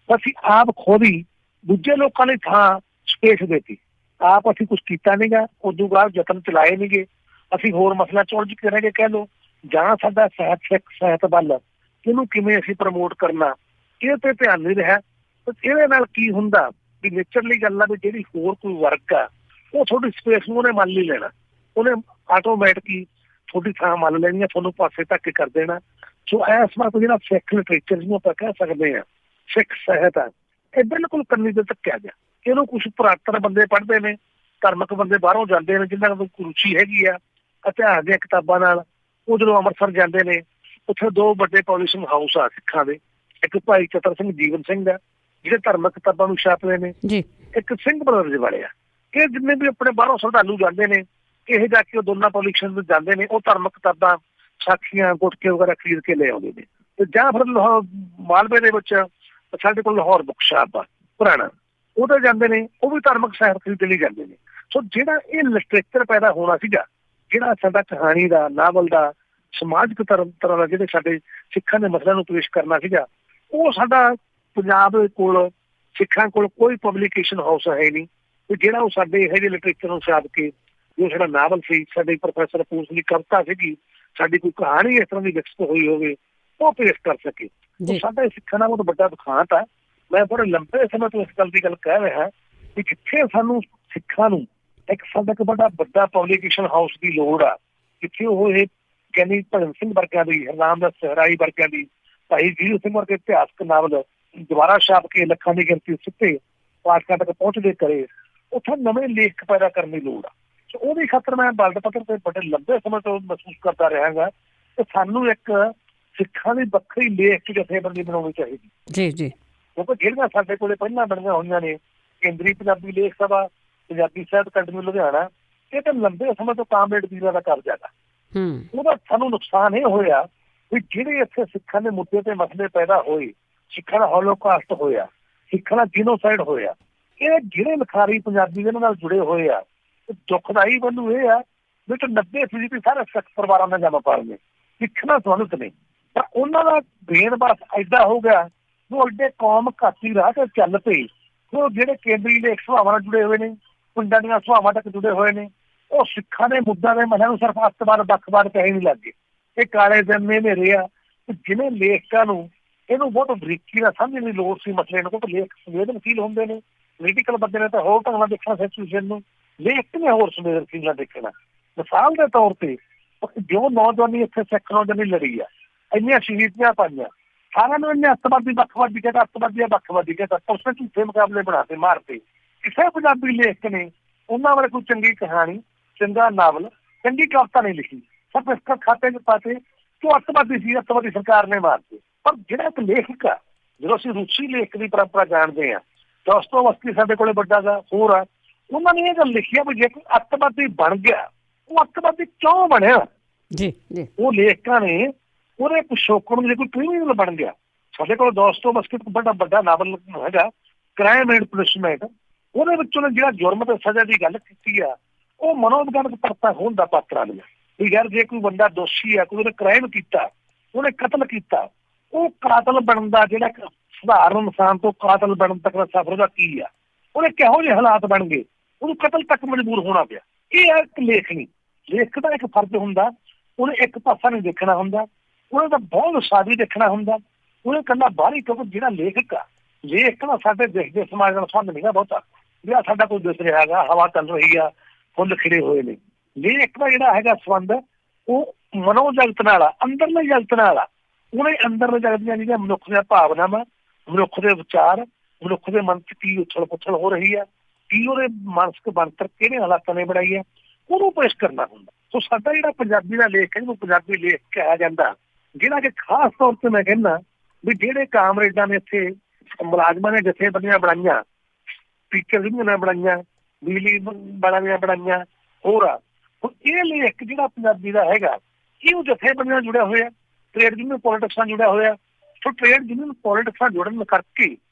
Speaker 2: ਅਸੀਂ ਆਪ ਖੁਦ ਹੀ ਦੂਜੇ ਲੋਕਾਂ ਦੀ ਥਾਂ ਸਪੇਸ ਦੇਤੀ, ਆਪ ਅਸੀਂ ਕੁਛ ਕੀਤਾ ਨੀ ਗਾ, ਉਦੋਂ ਬਾਅਦ ਯਤਨ ਚਲਾਏ ਨੀ ਗੇ। ਅਸੀਂ ਹੋਰ ਮਸਲਾ ਚੁਲਝ ਕੇ ਰਹਿ ਗਏ ਕਹਿ ਲਓ, ਜਾਂ ਸਾਡਾ ਸਾਹਿਤ ਸਿੱਖ ਸਾਹਿਤ ਵੱਲ ਇਹਨੂੰ ਕਿਵੇਂ ਅਸੀਂ ਪ੍ਰਮੋਟ ਕਰਨਾ, ਇਹ ਤੇ ਧਿਆਨ ਨਹੀਂ ਰਿਹਾ। ਇਹਦੇ ਨਾਲ ਕੀ ਹੁੰਦਾ ਵੀ ਨੇਚਰਲੀ ਗੱਲ ਆ ਵੀ ਜਿਹੜੀ ਹੋਰ ਕੋਈ ਵਰਕ ਆ ਉਹ ਤੁਹਾਡੀ ਸਪੇਸ ਨੂੰ ਉਹਨੇ ਮੰਨ ਨਹੀਂ ਲੈਣਾ, ਉਹਨੇ ਆਟੋਮੈਟਿਕਲੀ ਤੁਹਾਡੀ ਥਾਂ ਮੰਨ ਲੈਣੀ ਆ, ਤੁਹਾਨੂੰ ਪਾਸੇ ਧੱਕ ਕਰ ਦੇਣਾ। ਸੋ ਇਸ ਵਾਰ ਜਿਹੜਾ ਸਿੱਖ ਲਿਟਰੇਚਰ ਜਿਹਨੂੰ ਆਪਾਂ ਕਹਿ ਸਕਦੇ ਹਾਂ ਸਿੱਖ ਸਾਹਿਤ ਆ, ਇਹ ਬਿਲਕੁਲ ਕੰਨੀ ਤੇ ਧੱਕਿਆ ਗਿਆ। ਇਹਨੂੰ ਕੁਛ ਪੁਰਾਤਨ ਬੰਦੇ ਪੜ੍ਹਦੇ ਨੇ, ਧਾਰਮਿਕ ਬੰਦੇ ਬਾਹਰੋਂ ਜਾਂਦੇ ਨੇ ਜਿਹਨਾਂ ਨੂੰ ਰੁਚੀ ਹੈਗੀ ਆ ਇਤਿਹਾਸ ਦੀਆਂ ਕਿਤਾਬਾਂ ਨਾਲ। ਉਹ ਜਦੋਂ ਅੰਮ੍ਰਿਤਸਰ ਜਾਂਦੇ ਨੇ, ਉੱਥੇ 2 ਵੱਡੇ ਪਬਲਿਸ਼ਿੰਗ ਹਾਊਸ ਆ ਸਿੱਖਾਂ ਦੇ, ਇੱਕ ਭਾਈ ਚਤਰ ਸਿੰਘ ਜੀਵਨ ਸਿੰਘ ਦਾ ਜਿਹੜੇ ਧਾਰਮਿਕ ਕਿਤਾਬਾਂ ਨੂੰ ਛਾਪਦੇ ਨੇ, ਇੱਕ ਸਿੰਘ ਬ੍ਰਦਰਜ਼ ਵਾਲੇ ਆ। ਇਹ ਜਿੰਨੇ ਵੀ ਆਪਣੇ ਬਾਹਰੋਂ ਸ਼ਰਧਾਲੂ ਜਾਂਦੇ ਨੇ, ਇਹ ਜਾ ਕੇ ਉਹ ਦੋਨਾਂ ਪਬਲਿਕੇਸ਼ਨ ਜਾਂਦੇ ਨੇ, ਉਹ ਧਾਰਮਿਕ ਕਿਤਾਬਾਂ, ਸਾਖੀਆਂ, ਗੁਟਕੇ ਵਗੈਰਾ ਖਰੀਦ ਕੇ ਲੈ ਆਉਂਦੇ ਨੇ। ਤੇ ਜਾਂ ਫਿਰ ਮਾਲਵੇ ਦੇ ਵਿੱਚ ਸਾਡੇ ਕੋਲ ਲਾਹੌਰ ਬੁੱਕ ਸ਼ਾਪ ਆ ਪੁਰਾਣਾ, ਉਹਦੇ ਜਾਂਦੇ ਨੇ, ਉਹ ਵੀ ਧਾਰਮਿਕ ਸਾਹਿਤ ਖਰੀਦਣ ਲਈ ਜਾਂਦੇ ਨੇ। ਸੋ ਜਿਹੜਾ ਇਹ ਲਿਟਰੇਚਰ ਪੈਦਾ ਹੋਣਾ ਸੀਗਾ, ਜਿਹੜਾ ਸਾਡਾ ਕਹਾਣੀ ਦਾ, ਨਾਵਲ ਦਾ, ਸਮਾਜਿਕ ਤਰ੍ਹਾਂ ਦਾ ਜਿਹੜੇ ਸਾਡੇ ਸਿੱਖਾਂ ਦੇ ਮਸਲਿਆਂ ਨੂੰ ਪੇਸ਼ ਕਰਨਾ ਸੀਗਾ, ਉਹ ਸਾਡਾ ਪੰਜਾਬ ਕੋਲ ਸਿੱਖਾਂ ਕੋਲ ਕੋਈ ਪਬਲਿਕੇਸ਼ਨ ਹਾਊਸ ਹੈ ਨਹੀਂ ਤੇ ਜਿਹੜਾ ਉਹ ਸਾਡੇ ਇਹੋ ਜਿਹੇ ਲਿਟਰੇਚਰ ਨੂੰ ਛਾਪ ਕੇ, ਜੋ ਸਾਡਾ ਨਾਵਲ ਸੀ, ਸਾਡੇ ਪ੍ਰੋਫੈਸਰ ਪੂਸ ਦੀ ਕਵਿਤਾ ਸੀਗੀ, ਸਾਡੀ ਕੋਈ ਕਹਾਣੀ ਇਸ ਤਰ੍ਹਾਂ ਦੀ ਵਿਕਸਿਤ ਹੋਈ ਹੋਵੇ, ਉਹ ਪੇਸ਼ ਕਰ ਸਕੇ। ਸਾਡਾ ਸਿੱਖਾਂ ਦਾ ਬਹੁਤ ਵੱਡਾ ਦੁਖਾਂਤ ਆ। ਮੈਂ ਬੜੇ ਲੰਬੇ ਸਮੇਂ ਤੋਂ ਇਸ ਗੱਲ ਦੀ ਗੱਲ ਕਹਿ ਰਿਹਾ ਕਿ ਜਿੱਥੇ ਸਾਨੂੰ ਸਿੱਖਾਂ ਨੂੰ ਇੱਕ ਸਾਡਾ ਇੱਕ ਵੱਡਾ ਪਬਲਿਕੇਸ਼ਨ ਹਾਊਸ ਦੀ ਲੋੜ ਆ, ਜਿੱਥੇ ਉਹ ਇਹ ਗਿਆਨੀ ਭਜਨ ਸਿੰਘ ਵਰਗਿਆਂ ਦੀ, ਹਰਨਾਮ ਦਾਸ ਸਹਿਰਾਈ ਵਰਗਿਆਂ ਦੀ, ਭਾਈ ਵੀਰ ਸਿੰਘ ਵਰਗੇ ਇਤਿਹਾਸਕ ਨਾਵਲ ਦੁਬਾਰਾ ਛਾਪ ਕੇ ਲੱਖਾਂ ਦੀ ਗਿਣਤੀ ਸਿੱਧੇ ਪਾਠਕਾਂ ਤੱਕ ਪਹੁੰਚਦੇ ਕਰੇ, ਉੱਥੇ ਨਵੇਂ ਲੇਖਕ ਪੈਦਾ ਕਰਨ ਦੀ ਲੋੜ ਆ। ਸੋ ਉਹਦੀ ਖਾਤਰ ਮੈਂ ਵਰਲਡ ਪੱਧਰ ਤੇ ਬੜੇ ਲੰਬੇ ਸਮੇਂ ਤੋਂ ਮਹਿਸੂਸ ਕਰਦਾ ਰਹਾਂਗਾ ਕਿ ਸਾਨੂੰ ਇੱਕ ਸਿੱਖਾਂ ਦੀ ਵੱਖਰੀ ਲੇਖਕ ਜਥੇਬੰਦੀ ਬਣਾਉਣੀ ਚਾਹੀਦੀ ਜੀ ਜੀ, ਕਿਉਂਕਿ ਜਿਹੜੀਆਂ ਸਾਡੇ ਕੋਲੇ ਪਹਿਲਾਂ ਬਣੀਆਂ ਹੋਈਆਂ ਨੇ, ਕੇਂਦਰੀ ਪੰਜਾਬੀ ਲੇਖ ਸਭਾ, ਪੰਜਾਬੀ ਸਾਹਿਤ ਅਕੈਡਮੀ ਲੁਧਿਆਣਾ, ਇਹ ਤਾਂ ਲੰਬੇ ਸਮੇਂ ਤੋਂ ਕਾਮਰੇਡ ਵੀਰਾਂ ਦਾ ਕਬਜ਼ਾ ਗਾ। ਉਹਦਾ ਸਾਨੂੰ ਨੁਕਸਾਨ ਇਹ ਹੋਇਆ ਵੀ ਜਿਹੜੇ ਇੱਥੇ ਸਿੱਖਾਂ ਦੇ ਮੁੱਦੇ ਤੇ ਮਸਲੇ ਪੈਦਾ ਹੋਏ, ਸਿੱਖਾਂ ਦਾ ਹੌਲੋਕਾਸਟ ਹੋਇਆ, ਸਿੱਖਾਂ ਦਾ ਜੀਨੋਸਾਈਡ ਹੋਇਆ, ਇਹ ਜਿਹੜੇ ਲਿਖਾਰੀ ਪੰਜਾਬੀ ਇਹਨਾਂ ਨਾਲ ਜੁੜੇ ਹੋਏ ਆ, ਦੁਖਦਾਈ ਮੈਨੂੰ ਇਹ ਆ ਵੀ 90% ਸਾਰੇ ਸਿੱਖ ਪਰਿਵਾਰਾਂ ਦਾ ਜਮਾ ਪਾ ਨੇ, ਸਿੱਖਣਾ ਸੰਬੰਧਿਤ ਨੇ, ਪਰ ਉਹਨਾਂ ਦਾ ਬੇਨ ਬਸ ਏਦਾਂ ਹੋ ਗਿਆ ਉਹ ਅੱਡੇ ਕੌਮ ਘਾਤੀ ਰਾਹ ਤੇ ਚੱਲ ਪਈ। ਉਹ ਜਿਹੜੇ ਕੇਂਦਰੀ ਲੇਖ ਸਭਾਵਾਂ ਨਾਲ ਜੁੜੇ ਹੋਏ ਨੇ, ਪਿੰਡਾਂ ਦੀਆਂ ਸਭਾਵਾਂ ਤੱਕ ਜੁੜੇ ਹੋਏ ਨੇ, ਉਹ ਸਿੱਖਾਂ ਦੇ ਮੁੱਦਿਆਂ ਦੇ ਮਨਾਂ ਨੂੰ ਸਿਰਫ ਅੱਤਵਾਦ ਵੱਖਵਾਦ ਕਹੇ ਨਹੀਂ ਲੱਗੇ। ਇਹ ਕਾਲੇ ਦਿਨ ਨੇ ਹਨੇਰੇ ਆ। ਜਿਵੇਂ ਲੇਖਕਾਂ ਨੂੰ ਇਹਨੂੰ ਬਹੁਤ ਬਰੀਕੀ ਨਾਲ ਸਮਝਣ ਦੀ ਲੋੜ ਸੀ ਮਸਲੇ ਨੂੰ, ਕਿਉਂਕਿ ਲੇਖ ਸੰਵੇਦਨਸ਼ੀਲ ਹੁੰਦੇ ਨੇ, ਪੋਲੀਟੀਕਲ ਬੰਦੇ ਨੇ ਤਾਂ ਹੋਰ ਢੰਗ ਨਾਲ ਦੇਖਣਾ ਸਿਚੁਏਸ਼ਨ ਨੂੰ, ਲੇਖ ਨੇ ਹੋਰ ਸੰਵੇਦਨਸ਼ੀਲ ਨਾਲ ਦੇਖਣਾ। ਮਿਸਾਲ ਦੇ ਤੌਰ ਤੇ ਜੋ ਨੌਜਵਾਨੀ ਇੱਥੇ ਸਿੱਖ ਨੌਜਵਾਨੀ ਲੜੀ ਆ, ਇੰਨੀਆਂ ਸ਼ਹੀਦੀਆਂ ਪਾਈਆਂ, ਸਾਰਿਆਂ ਨੂੰ ਇੰਨੇ ਅੱਤਵਾਦੀ ਵੱਖਵਾਦੀ ਕਹਿੰਦਾ, ਅੱਤਵਾਦੀ ਵੱਖਵਾਦੀ ਕਹਿੰਦਾ, ਉਸਨੇ ਝੂਠੇ ਮੁਕਾਬਲੇ ਬਣਾਤੇ ਮਾਰਤੇ। ਕਿਸੇ ਪੰਜਾਬੀ ਲੇਖਕ ਨੇ ਉਹਨਾਂ ਬਾਰੇ ਕੋਈ ਚੰਗੀ ਕਹਾਣੀ, ਚੰਗਾ ਨਾਵਲ, ਚੰਗੀ ਕਵਿਤਾ ਨਹੀਂ ਲਿਖੀ, ਸਿਰਫ ਇਸ ਖਾਤੇ 'ਚ ਪਾਤੇ ਕਿ ਉਹ ਅੱਤਵਾਦੀ ਸੀ, ਅੱਤਵਾਦੀ ਸਰਕਾਰ ਨੇ ਮਾਰਤੇ। ਪਰ ਜਿਹੜਾ ਇੱਕ ਲੇਖਕ ਆ, ਜਦੋਂ ਅਸੀਂ ਰੂਸੀ ਲੇਖਕ ਦੀ ਪਰੰਪਰਾ ਜਾਣਦੇ ਹਾਂ, ਦੋਸਤੋਵਸਕੀ ਸਾਡੇ ਕੋਲੇ ਵੱਡਾ ਗਾ ਹੋਰ ਆ, ਉਹਨਾਂ ਨੇ ਇਹ ਗੱਲ ਲਿਖੀ ਆ ਵੀ ਜੇ ਕੋਈ ਅੱਤਵਾਦੀ ਬਣ ਗਿਆ, ਉਹ ਅੱਤਵਾਦੀ ਕਿਉਂ ਬਣਿਆ।
Speaker 1: ਜੀ ਜੀ,
Speaker 2: ਉਹ ਲੇਖਕਾਂ ਨੇ ਉਹਦੇ ਪਿਛੋਕੜ ਨੂੰ ਜੇ ਕੋਈ ਕ੍ਰਿਮੀਨਲ ਬਣ ਗਿਆ, ਸਾਡੇ ਕੋਲ ਦੋਸਤੋਵਸਕੀ ਬੜਾ ਵੱਡਾ ਨਾਵਲ ਹੈਗਾ ਕ੍ਰਾਈਮ ਐਂਡ ਪਨਿਸ਼ਮੈਂਟ, ਉਹਦੇ ਵਿੱਚ ਉਹਨੇ ਜਿਹੜਾ ਜੁਰਮ ਤੇ ਸਜ਼ਾ ਦੀ ਗੱਲ ਕੀਤੀ ਆ, ਉਹ ਮਨੋਵਿਗਿਆਨਕ ਪਰਤਾ ਹੋਣ ਦਾ ਪਾਤਰ ਆ ਗਿਆ ਵੀ ਯਾਰ ਜੇ ਕੋਈ ਬੰਦਾ ਦੋਸ਼ੀ ਆ, ਕੋਈ ਉਹਨੇ ਕ੍ਰਾਈਮ ਕੀਤਾ, ਉਹਨੇ ਕਤਲ ਕੀਤਾ, ਉਹ ਕਾਤਲ ਬਣਨ ਦਾ ਜਿਹੜਾ ਸਧਾਰਨ ਇਨਸਾਨ ਤੋਂ ਕਾਤਲ ਬਣਨ ਤੱਕ ਦਾ ਸਫ਼ਰ ਉਹਦਾ ਕੀ ਆ, ਉਹਨੇ ਕਿਹੋ ਜਿਹੇ ਹਾਲਾਤ ਬਣ ਗਏ, ਉਹਨੂੰ ਕਤਲ ਤੱਕ ਮਜਬੂਰ ਹੋਣਾ ਪਿਆ। ਇਹ ਹੈ ਇੱਕ ਲੇਖ ਨਹੀਂ, ਲੇਖਕ ਦਾ ਇੱਕ ਫਰਜ਼ ਹੁੰਦਾ, ਉਹਨੇ ਇੱਕ ਪਾਸਾ ਨਹੀਂ ਦੇਖਣਾ ਹੁੰਦਾ, ਉਹਨੇ ਤਾਂ ਬਹੁਤ ਸਾਦੀ ਦੇਖਣਾ ਹੁੰਦਾ, ਉਹਨੇ ਕਹਿੰਦਾ ਬਾਹਰੀ, ਕਿਉਂਕਿ ਜਿਹੜਾ ਲੇਖਕ ਆ, ਲੇਖਕ ਨਾ ਸਾਡੇ ਦੇਸ਼ ਦੇ ਸਮਾਜ ਨਾਲ ਸੰਬੰਧ ਨਹੀਂ ਗਾ ਬਹੁਤਾ, ਜਿਹੜਾ ਸਾਡਾ ਕੋਈ ਦਿਸ ਰਿਹਾ ਹੈਗਾ, ਹਵਾ ਚੱਲ ਰਹੀ ਆ, ਫੁੱਲ ਖਿੜੇ ਹੋਏ ਨੇ। ਲੇਖਕ ਦਾ ਜਿਹੜਾ ਹੈਗਾ ਸੰਬੰਧ ਉਹ ਮਨੋ ਜਗਤ ਨਾਲ ਆ, ਅੰਦਰਲੇ ਜਗਤ ਨਾਲ ਆ। ਉਹਨੇ ਅੰਦਰਲੇ ਜਗਤ ਦੀਆਂ ਜਿਹੜੀਆਂ ਮਨੁੱਖ ਦੀਆਂ ਭਾਵਨਾਵਾਂ, ਮਨੁੱਖ ਦੇ ਵਿਚਾਰ, ਮਨੁੱਖ ਦੇ ਮਨ 'ਚ ਕੀ ਉਛਲ ਪੁਛਲ ਹੋ ਰਹੀ ਆ, ਕੀ ਉਹਦੇ ਮਾਨਸਿਕ ਬਣਤਰ ਕਿਹੜੇ ਹਾਲਾਤਾਂ ਨੇ ਬਣਾਈ ਆ, ਉਹਨੂੰ ਪੇਸ਼ ਕਰਨਾ ਹੁੰਦਾ। ਸੋ ਸਾਡਾ ਜਿਹੜਾ ਪੰਜਾਬੀ ਦਾ ਲੇਖ ਹੈ, ਜਿਹਨੂੰ ਪੰਜਾਬੀ ਲੇਖ ਕਿਹਾ ਜਾਂਦਾ, ਜਿਹੜਾ ਕਿ ਖਾਸ ਤੌਰ ਤੇ ਮੈਂ ਕਹਿੰਦਾ ਵੀ ਜਿਹੜੇ ਕਾਮਰੇਡਾਂ ਨੇ ਇੱਥੇ ਮੁਲਾਜ਼ਮਾਂ ਨੇ ਜਥੇਬੰਦੀਆਂ ਬਣਾਈਆਂ, ਟੀਚਰ ਯੂਨੀਅਨਾਂ ਬਣਾਈਆਂ, ਬਿਜਲੀ ਵਾਲਿਆਂ ਦੀਆਂ ਬਣਾਈਆਂ, ਹੋਰ ਆ, ਹੁਣ ਇਹ ਲੇਖ ਜਿਹੜਾ ਪੰਜਾਬੀ ਦਾ ਹੈਗਾ, ਇਹ ਉਹ ਜਥੇਬੰਦੀਆਂ ਜੁੜਿਆ ਹੋਇਆ, ਟ੍ਰੇਡ ਯੂਨੀਅਨ ਪੋਲੀਟਿਕਸ ਨਾਲ ਜੁੜਿਆ ਹੋਇਆ। ਸੋ ਟ੍ਰੇਡ ਯੂਨੀਅਨ ਪੋਲੀਟਿਕਸ ਨਾਲ ਜੁੜਨ ਕਰਕੇ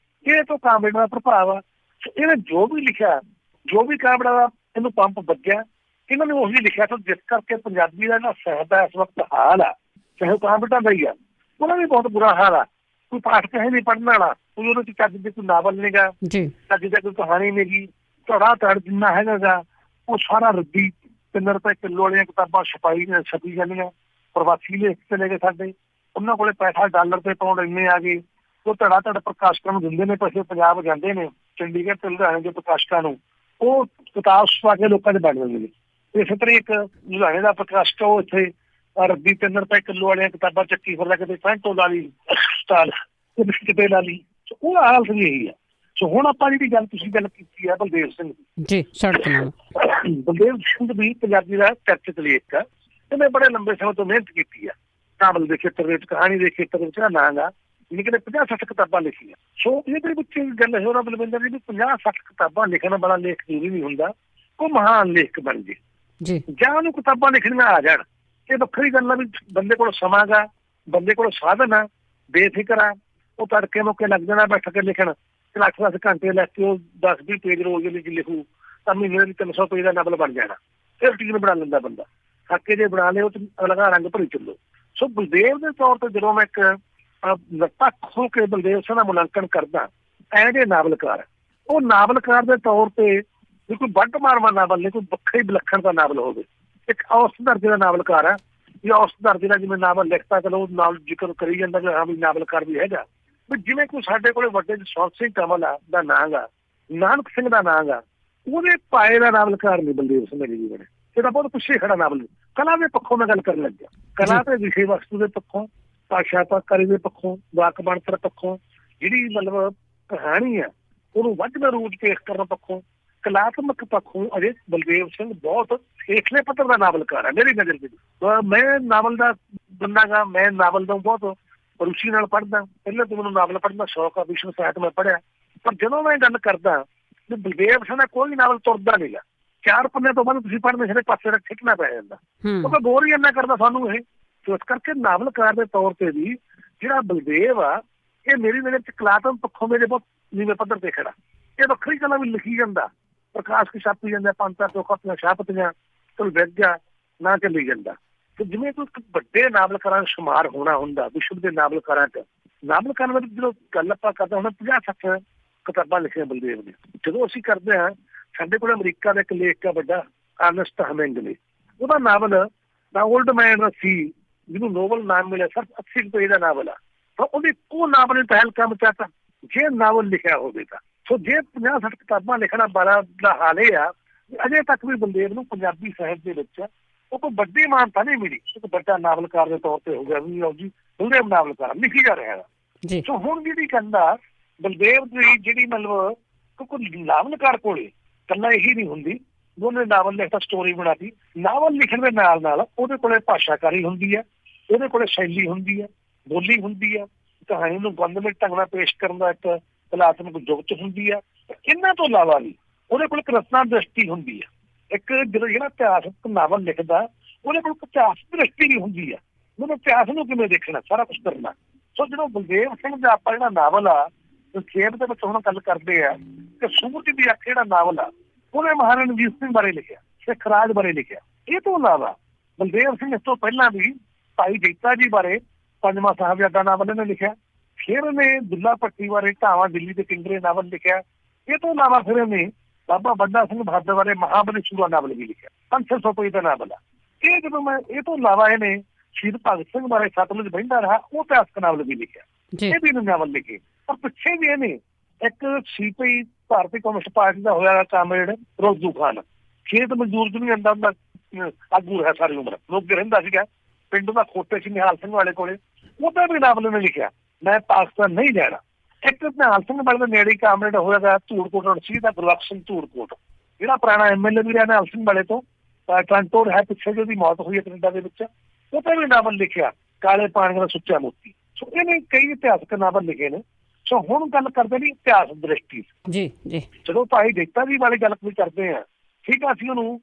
Speaker 2: ਇਹ ਤੋਂ ਕਾਮਰੇਡਾਂ ਦਾ ਪ੍ਰਭਾਵ ਆ। ਸੋ ਇਹਨੇ ਜੋ ਵੀ ਲਿਖਿਆ, ਜੋ ਵੀ ਕਾਮਰੇਡਾਂ ਦਾ ਇਹਨੂੰ ਪੰਪ ਵੱਜਿਆ, ਇਹਨਾਂ ਨੇ ਉਹੀ ਲਿਖਿਆ। ਸੋ ਜਿਸ ਕਰਕੇ ਪੰਜਾਬੀ ਦਾ ਜਿਹੜਾ ਸਾਹਿਤ ਦਾ ਇਸ ਵਕਤ ਹਾਲ ਆ, ਚਾਹੇ ਕਾਮਰੇਡਾਂ ਦਾ ਹੀ ਆ, ਉਹਦਾ ਵੀ ਬਹੁਤ ਬੁਰਾ ਹਾਲ ਆ। ਕੋਈ ਪਾਠਕ ਹੈ ਨਹੀਂ ਪੜ੍ਹਨ ਵਾਲਾ, ਕੋਈ ਉਹਦੇ 'ਚ ਚੱਜ ਦੇ ਕੋਈ ਨਾਵਲ ਨਹੀਂ ਗਾ, ਚੱਜ ਦੀ ਕੋਈ ਕਹਾਣੀ ਨਹੀਂ ਗੀ, ਧੜਾ ਧੜ ਜਿੰਨਾ ਹੈਗਾ ਗਾ ਉਹ ਸਾਰਾ ਰੱਦੀ 3 ਰੁਪਏ ਕਿੱਲੋ ਵਾਲੀਆਂ ਕਿਤਾਬਾਂ ਛਪੀ ਜਾਂਦੀਆਂ। ਪ੍ਰਵਾਸੀ ਲੇਖ ਚਲੇ ਗਏ ਸਾਡੇ, ਉਹਨਾਂ ਕੋਲੇ ਪੈਸਾ ਡਾਲਰ ਤੇ ਪਾਉਂਡ ਇੰਨੇ ਆ ਗਏ, ਉਹ ਧੜਾ ਧੜ ਪ੍ਰਕਾਸ਼ਕਾਂ ਨੂੰ ਦਿੰਦੇ ਨੇ ਪੈਸੇ, ਪੰਜਾਬ ਜਾਂਦੇ ਨੇ ਚੰਡੀਗੜ੍ਹ ਤੇ ਲੁਧਿਆਣੇ ਦੇ ਪ੍ਰਕਾਸ਼ਕਾਂ ਨੂੰ, ਉਹ ਕਿਤਾਬ ਛਪਾ ਕੇ ਲੋਕਾਂ 'ਚ ਵੰਡ ਦਿੰਦੇ ਨੇ। ਇਸੇ ਤਰ੍ਹਾਂ ਇੱਕ ਲੁਧਿਆਣੇ ਦਾ ਪ੍ਰਕਾਸ਼ਕ, ਉਹ ਇੱਥੇ ਰੱਦੀ 3 ਰੁਪਏ ਕਿੱਲੋ ਵਾਲੀਆਂ ਕਿਤਾਬਾਂ ਚੱਕੀ ਫਿਰਦਾ, ਕਿਤੇ ਪੈਂਟੋ ਲਾ ਲਈ ਸਟਾਲ, ਕਿਤੇ ਲਾ ਲਈ। ਉਹ ਹਾਲਤ ਵੀ ਇਹੀ ਆ। ਸੋ ਹੁਣ ਆਪਾਂ ਜਿਹੜੀ ਗੱਲ ਤੁਸੀਂ ਗੱਲ ਕੀਤੀ ਆ ਬਲਦੇਵ ਸਿੰਘ
Speaker 1: ਜੀ, ਸੜਕ ਨਾਲ,
Speaker 2: ਬਲਦੇਵ ਸਿੰਘ ਵੀ ਪੰਜਾਬੀ ਦਾ ਚਰਚਿਤ ਲੇਖਕ ਆ। ਇਹਨੇ ਬੜੇ ਲੰਬੇ ਸਮੇਂ ਤੋਂ ਮਿਹਨਤ ਕੀਤੀ ਆ, ਨਾਵਲ ਦੇ ਖੇਤਰ ਵਿੱਚ, ਕਹਾਣੀ ਦੇ ਖੇਤਰ ਵਿੱਚ ਨਾ ਨਾਂ ਗਾ, ਜਿਹਨੇ ਕਿਤੇ 50-60 ਕਿਤਾਬਾਂ ਲਿਖੀਆਂ। ਸੋ ਇਹਦੇ ਵਿੱਚ ਗੱਲ ਹੋਰ ਬਲਵਿੰਦਰ ਜੀ ਵੀ 50-60 ਕਿਤਾਬਾਂ ਲਿਖਣ ਵਾਲਾ ਲੇਖ ਜ਼ਰੂਰੀ ਨਹੀਂ ਹੁੰਦਾ ਉਹ ਮਹਾਨ ਲੇਖਕ ਬਣ ਜੇ ਜੀ, ਜਾਂ ਉਹਨੂੰ ਕਿਤਾਬਾਂ ਲਿਖਣੀਆਂ ਆ ਜਾਣ। ਇਹ ਵੱਖਰੀ ਗੱਲ ਆ ਵੀ ਬੰਦੇ ਕੋਲ ਸਮਾਂ ਗਾ, ਬੰਦੇ ਕੋਲ ਸਾਧਨ ਆ, ਬੇਫਿਕਰ ਆ, ਉਹ ਤੜਕੇ ਮੌਕੇ ਲੱਗ ਜਾਣਾ ਬੈਠ ਕੇ ਲਿਖਣ, 8-10 ਘੰਟੇ ਲੈ ਕੇ ਉਹ 10-20 ਪੇਜ ਰੋਜ਼ ਦੇ ਵਿੱਚ ਲਿਖੂ ਤਾਂ ਮਹੀਨੇ ਦੀ 300 ਪੇਜ ਦਾ ਨਾਵਲ ਬਣ ਜਾਣਾ। ਫਿਰ ਰੁਟੀਨ ਬਣਾ ਲੈਂਦਾ ਬੰਦਾ, ਖਾਕੇ ਜੇ ਬਣਾ ਲਿਓ ਤੇ ਲਗਾ ਰੰਗ ਭਰੀ ਚੱਲੋ। ਸੋ ਬਲਦੇਵ ਦੇ ਤੌਰ ਤੇ ਜਦੋਂ ਮੈਂ ਇੱਕ ਪੱਖ ਹੋ ਕੇ ਬਲਦੇਵ ਸਿੰਘ ਦਾ ਮੁਲਾਂਕਣ ਕਰਦਾ, ਐ ਜੇ ਨਾਵਲਕਾਰ, ਉਹ ਨਾਵਲਕਾਰ ਦੇ ਤੌਰ ਤੇ ਜੇ ਕੋਈ ਵੱਡ ਮਾਰਵਾ ਨਾਵਲ ਨਹੀਂ, ਕੋਈ ਵੱਖਰੀ ਵਿਲੱਖਣ ਦਾ ਨਾਵਲ ਹੋਵੇ, ਇੱਕ ਔਸਤ ਦਰਜੇ ਦਾ ਨਾਵਲਕਾਰ ਆ, ਜਾਂ ਔਸਤ ਦਰਜੇ ਦਾ ਜਿਵੇਂ ਨਾਵਲ ਲਿਖਤਾ, ਚਲੋ ਨਾਲ ਜ਼ਿਕਰ ਕਰੀ ਜਾਂਦਾ ਕਿ ਹਾਂ ਵੀ ਨਾਵਲਕਾਰ ਵੀ ਹੈਗਾ। ਵੀ ਜਿਵੇਂ ਕੋਈ ਸਾਡੇ ਕੋਲੇ ਵੱਡੇ ਜਸਵੰਤ ਸਿੰਘ ਕੰਵਲ ਆ ਦਾ ਨਾਂ ਗਾ, ਨਾਨਕ ਸਿੰਘ ਦਾ ਨਾਂ ਗਾ, ਉਹਦੇ ਪਾਏ ਦਾ ਨਾਵਲਕਾਰ ਨਹੀਂ ਬਲਦੇਵ ਸਿੰਘ ਜੀ ਬਣੇ। ਇਹਦਾ ਬਹੁਤ ਪਿੱਛੇ ਖੜਾ ਨਾਵਲ। ਕਲਾ ਦੇ ਪੱਖੋਂ ਮੈਂ ਗੱਲ ਕਰਨ ਲੱਗਿਆ, ਕਲਾ ਤੇ ਵਿਸ਼ੇ ਵਸਤੂ ਦੇ ਪੱਖੋਂ, ਭਾਸ਼ਾਕਾਰੀ ਦੇ ਪੱਖੋਂ, ਵਾਕ ਬਣਤਰ ਪੱਖੋਂ, ਜਿਹੜੀ ਮਤਲਬ ਕਹਾਣੀ ਆ ਉਹਨੂੰ ਵੱਧਵੇਂ ਰੂਪ ਪੇਸ਼ ਕਰਨ ਪੱਖੋਂ, ਕਲਾਤਮਕ ਪੱਖੋਂ ਅਜੇ ਬਲਦੇਵ ਸਿੰਘ ਬਹੁਤ ਹੇਠਲੇ ਪੱਧਰ ਦਾ ਨਾਵਲਕਾਰ ਹੈ ਮੇਰੀ ਨਜ਼ਰ ਵਿੱਚ। ਮੈਂ ਨਾਵਲ ਦਾ ਬੰਦਾ ਗਾ, ਮੈਂ ਨਾਵਲ ਦਾ ਬਹੁਤ ਰੁਚੀ ਨਾਲ ਪੜ੍ਹਦਾ। ਪਹਿਲਾਂ ਤਾਂ ਮੈਨੂੰ ਨਾਵਲ ਪੜ੍ਹਨ ਦਾ ਸ਼ੌਕ ਆ, ਵਿਸ਼ਵ ਸਾਹਿਤ ਮੈਂ ਪੜ੍ਹਿਆ, ਪਰ ਜਦੋਂ ਮੈਂ ਗੱਲ ਕਰਦਾ ਵੀ ਬਲਦੇਵ ਸਿੰਘ ਦਾ ਕੋਈ ਨਾਵਲ ਤੁਰਦਾ ਨੀਗਾ, 4 ਪੰਨੇ ਤੋਂ ਬਾਅਦ ਤੁਸੀਂ ਪੜ੍ਹਦੇ ਸਾਰੇ ਪਾਸੇ ਦਾ ਖਿੱਚਣਾ ਪੈ ਜਾਂਦਾ, ਕਿਉਂਕਿ ਬੋਰ ਹੀ ਇੰਨਾ ਕਰਦਾ ਸਾਨੂੰ ਇਹ। ਇਸ ਕਰਕੇ ਨਾਵਲਕਾਰ ਦੇ ਤੌਰ ਤੇ ਵੀ ਜਿਹੜਾ ਬਲਦੇਵ ਆ, ਇਹ ਮੇਰੀ ਨਜ਼ਰ ਚ ਕਲਾਤਮਕ ਪੱਖੋਂ ਮੇਰੇ ਬਹੁਤ ਨੀਵੇਂ ਪੱਧਰ ਤੇ ਖੜਾ। ਇਹ ਵੱਖਰੀ ਗੱਲਾਂ ਵੀ ਲਿਖੀ ਜਾਂਦਾ, ਪ੍ਰਕਾਸ਼ ਕੀ ਛਾਪੀ ਜਾਂਦਾ, 5-4 ਕਾਪੀਆਂ ਛਾਪਤੀਆਂ, ਚਲ ਵਿਕ ਗਿਆ, ਨਾ ਚੱਲੀ ਜਾਂਦਾ। ਤੇ ਜਿਵੇਂ ਕੋਈ ਵੱਡੇ ਨਾਵਲਕਾਰਾਂ ਦਾ ਸ਼ੁਮਾਰ ਹੋਣਾ ਹੁੰਦਾ ਵਿਸ਼ਵ ਦੇ ਨਾਵਲਕਾਰਾਂ 'ਚ, ਨਾਵਲਕਾਰਾਂ ਵਿੱਚ ਜਦੋਂ ਗੱਲ ਆਪਾਂ ਕਰਦੇ ਹੁਣ 50-60 ਕਿਤਾਬਾਂ ਲਿਖੀਆਂ ਬਲਦੇਵ ਨੇ। ਜਦੋਂ ਅਸੀਂ ਕਰਦੇ ਹਾਂ, ਸਾਡੇ ਕੋਲ ਅਮਰੀਕਾ ਦਾ ਇੱਕ ਲੇਖਕ ਆ ਵੱਡਾ, ਅਰਨਸਟ ਹੈਮਿੰਗਵੇ, ਉਹਦਾ ਨਾਵਲ ਦਾ ਓਲਡ ਮੈਨ ਸੀ, ਜਿਹਨੂੰ ਨੋਬਲ ਨਾਮ ਮਿਲਿਆ, ਸਿਰਫ 80 ਪੇਜ ਦਾ ਨਾਵਲ ਆ। ਤਾਂ ਉਹਦੇ ਇੱਕੋ ਨਾਵਲ ਨੇ ਤਹਿਲਕਾ ਮਚਾਤਾ ਜੇ ਨਾਵਲ ਲਿਖਿਆ ਹੋਵੇ ਤਾਂ। ਸੋ ਜੇ 50-60 ਕਿਤਾਬਾਂ ਲਿਖਣਾ ਬੜਾ ਦਾ ਹਾਲ ਇਹ ਆ, ਅਜੇ ਤੱਕ ਵੀ ਬਲਦੇਵ ਨੂੰ ਪੰਜਾਬੀ ਸਾਹਿਤ ਦੇ ਵਿੱਚ ਉਹ ਕੋਈ ਵੱਡੀ ਮਾਨਤਾ ਨਹੀਂ ਮਿਲੀ। ਇੱਕ ਵੱਡਾ ਨਾਵਲਕਾਰ ਦੇ ਤੌਰ ਤੇ ਹੋ ਗਿਆ ਵੀ ਜੀ ਬਲਦੇਵ ਨਾਵਲਕਾਰ ਲਿਖੀ ਜਾ ਰਿਹਾ ਹੈ। ਸੋ ਹੁਣ ਜਿਹੜੀ ਗੱਲ ਆ ਬਲਦੇਵ ਦੀ, ਜਿਹੜੀ ਮਤਲਬ ਕੋਈ ਨਾਵਲਕਾਰ ਕੋਲੇ ਇਕੱਲਾ ਇਹੀ ਨਹੀਂ ਹੁੰਦੀ, ਉਹਨੇ ਨਾਵਲ ਲਿਖਤਾ, ਸਟੋਰੀ ਬਣਾਤੀ। ਨਾਵਲ ਲਿਖਣ ਦੇ ਨਾਲ ਨਾਲ ਉਹਦੇ ਕੋਲੇ ਭਾਸ਼ਾਕਾਰੀ ਹੁੰਦੀ ਹੈ, ਉਹਦੇ ਕੋਲੇ ਸ਼ੈਲੀ ਹੁੰਦੀ ਹੈ, ਬੋਲੀ ਹੁੰਦੀ ਹੈ, ਕਹਾਣੀ ਨੂੰ ਬੰਦਮਈ ਢੰਗ ਨਾਲ ਪੇਸ਼ ਕਰਨ ਦਾ ਇੱਕ ਕਲਾਤਮਕ ਜੁਗਤ ਹੁੰਦੀ ਹੈ। ਇਹਨਾਂ ਤੋਂ ਇਲਾਵਾ ਵੀ ਉਹਦੇ ਕੋਲ ਇੱਕ ਰਚਨਾ ਦ੍ਰਿਸ਼ਟੀ ਹੁੰਦੀ ਹੈ। ਇੱਕ ਜਦੋਂ ਜਿਹੜਾ ਇਤਿਹਾਸਕ ਨਾਵਲ ਲਿਖਦਾ, ਉਹਦੇ ਕੋਲ ਇਤਿਹਾਸ ਦ੍ਰਿਸ਼ਟੀ ਵੀ ਹੁੰਦੀ ਹੈ, ਉਹਨੂੰ ਇਤਿਹਾਸ ਨੂੰ ਕਿਵੇਂ ਦੇਖਣਾ, ਸਾਰਾ ਕੁਛ ਕਰਨਾ। ਸੋ ਜਦੋਂ ਬਲਦੇਵ ਸਿੰਘ ਦਾ ਆਪਾਂ ਜਿਹੜਾ ਨਾਵਲ ਆ ਖੇਡ ਦੇ ਵਿੱਚ ਹੁਣ ਗੱਲ ਕਰਦੇ ਆ ਕਿ ਸੂਰਜ ਦੀ ਅੱਖ ਜਿਹੜਾ ਨਾਵਲ ਆ, ਉਹਨੇ ਮਹਾਰਾਜਾ ਰਣਜੀਤ ਸਿੰਘ ਬਾਰੇ ਲਿਖਿਆ, ਸਿੱਖ ਰਾਜ ਬਾਰੇ ਲਿਖਿਆ। ਇਹ ਤੋਂ ਇਲਾਵਾ ਬਲਦੇਵ ਸਿੰਘ ਇਸ ਤੋਂ ਪਹਿਲਾਂ ਵੀ ਭਾਈ ਜੀਤਾ ਜੀ ਬਾਰੇ 5ਵਾਂ ਸਾਹਿਬਜ਼ਾਦਾ ਨਾਵਲ ਇਹਨੇ ਲਿਖਿਆ। ਫਿਰ ਇਹਨੇ ਦੁੱਲਾ ਭੱਟੀ ਬਾਰੇ ਢਾਵਾਂ ਦਿੱਲੀ ਦੇ ਕਿੰਗਰੇ ਨਾਵਲ ਲਿਖਿਆ। ਇਹ ਤੋਂ ਇਲਾਵਾ ਫਿਰ ਇਹਨੇ ਬਾਬਾ ਬੰਦਾ ਸਿੰਘ ਬਹਾਦਰ ਬਾਰੇ ਮਹਾਬਲੀ ਸੂਰਾ ਨਾਵਲ ਵੀ ਲਿਖਿਆ, 500 ਪੇਜ ਦਾ ਨਾਵਲ ਆ ਇਹ। ਜਦੋਂ ਮੈਂ ਇਹ ਤੋਂ ਇਲਾਵਾ ਇਹਨੇ ਸ਼ਹੀਦ ਭਗਤ ਸਿੰਘ ਬਾਰੇ ਸਤਲੁਜ ਬਹਿੰਦਾ ਰਿਹਾ, ਉਹ ਇਤਿਹਾਸਕ ਨਾਵਲ ਵੀ ਲਿਖਿਆ। ਇਹ ਵੀ ਨਾਵਲ ਲਿਖੇ। ਪਰ ਪਿੱਛੇ ਵੀ ਇਹਨੇ ਇੱਕ ਸੀਪੀ ਭਾਰਤੀ ਕਮਿਊਨਿਸਟ ਪਾਰਟੀ ਦਾ ਹੋਇਆ ਕਾਮਰੇਡ ਰੋਜ਼ੂ ਖਾਨ, ਖੇਤ ਮਜ਼ਦੂਰ ਯੂਨੀਅਨ ਦਾ ਆਗੂ ਰਿਹਾ ਸਾਰੀ ਉਮਰ, ਲੋਕ ਰਹਿੰਦਾ ਸੀਗਾ ਪਿੰਡ ਦਾ ਖੋਤੇ ਸੀ ਨਿਹਾਲ ਸਿੰਘ ਵਾਲੇ ਕੋਲੇ, ਉਹਦਾ ਵੀ ਨਾਵਲ ਨੇ ਲਿਖਿਆ, ਮੈਂ ਪਾਕਿਸਤਾਨ ਨਹੀਂ ਜਾਣਾ। ਇੱਕ ਨਿਹਾਲ ਸਿੰਘ ਵਾਲੇ ਦੇ ਨੇੜੇ ਕਾਮਰੇਡ ਹੋਇਆ ਧੂੜਕੋਟ ਰਣਜੀਤ ਦਾ ਗੁਰਬਖਸ਼ ਸਿੰਘ ਧੂੜਕੋਟ, ਜਿਹੜਾ ਪੁਰਾਣਾ MLA ਵੀ ਰਿਹਾ ਨਿਹਾਲ ਸਿੰਘ ਵਾਲੇ ਤੋਂ, ਟਰਾਂਟੋ ਹੈ ਪਿੱਛੇ ਜਿਹਦੀ ਮੌਤ ਹੋਈ ਹੈ ਕੈਨੇਡਾ ਦੇ ਵਿੱਚ, ਉਹਦਾ ਵੀ ਨਾਵਲ ਲਿਖਿਆ ਕਾਲੇ ਪਾਣੀ ਦਾ ਸੁੱਚਾ ਮੋਤੀ। ਸੋ ਇਹਨੇ ਕਈ ਇਤਿਹਾਸਕ ਨਾਵਲ ਲਿਖੇ ਨੇ। ਸੋ ਹੁਣ ਗੱਲ ਕਰਦੇ ਨੇ ਇਤਿਹਾਸ ਦ੍ਰਿਸ਼ਟੀ ਜੀ ਜੀ। ਜਦੋਂ ਭਾਈ ਜੀਤਾ ਜੀ ਬਾਰੇ ਗੱਲ ਕਰਦੇ ਆ, ਠੀਕ ਆ, ਅਸੀਂ ਉਹਨੂੰ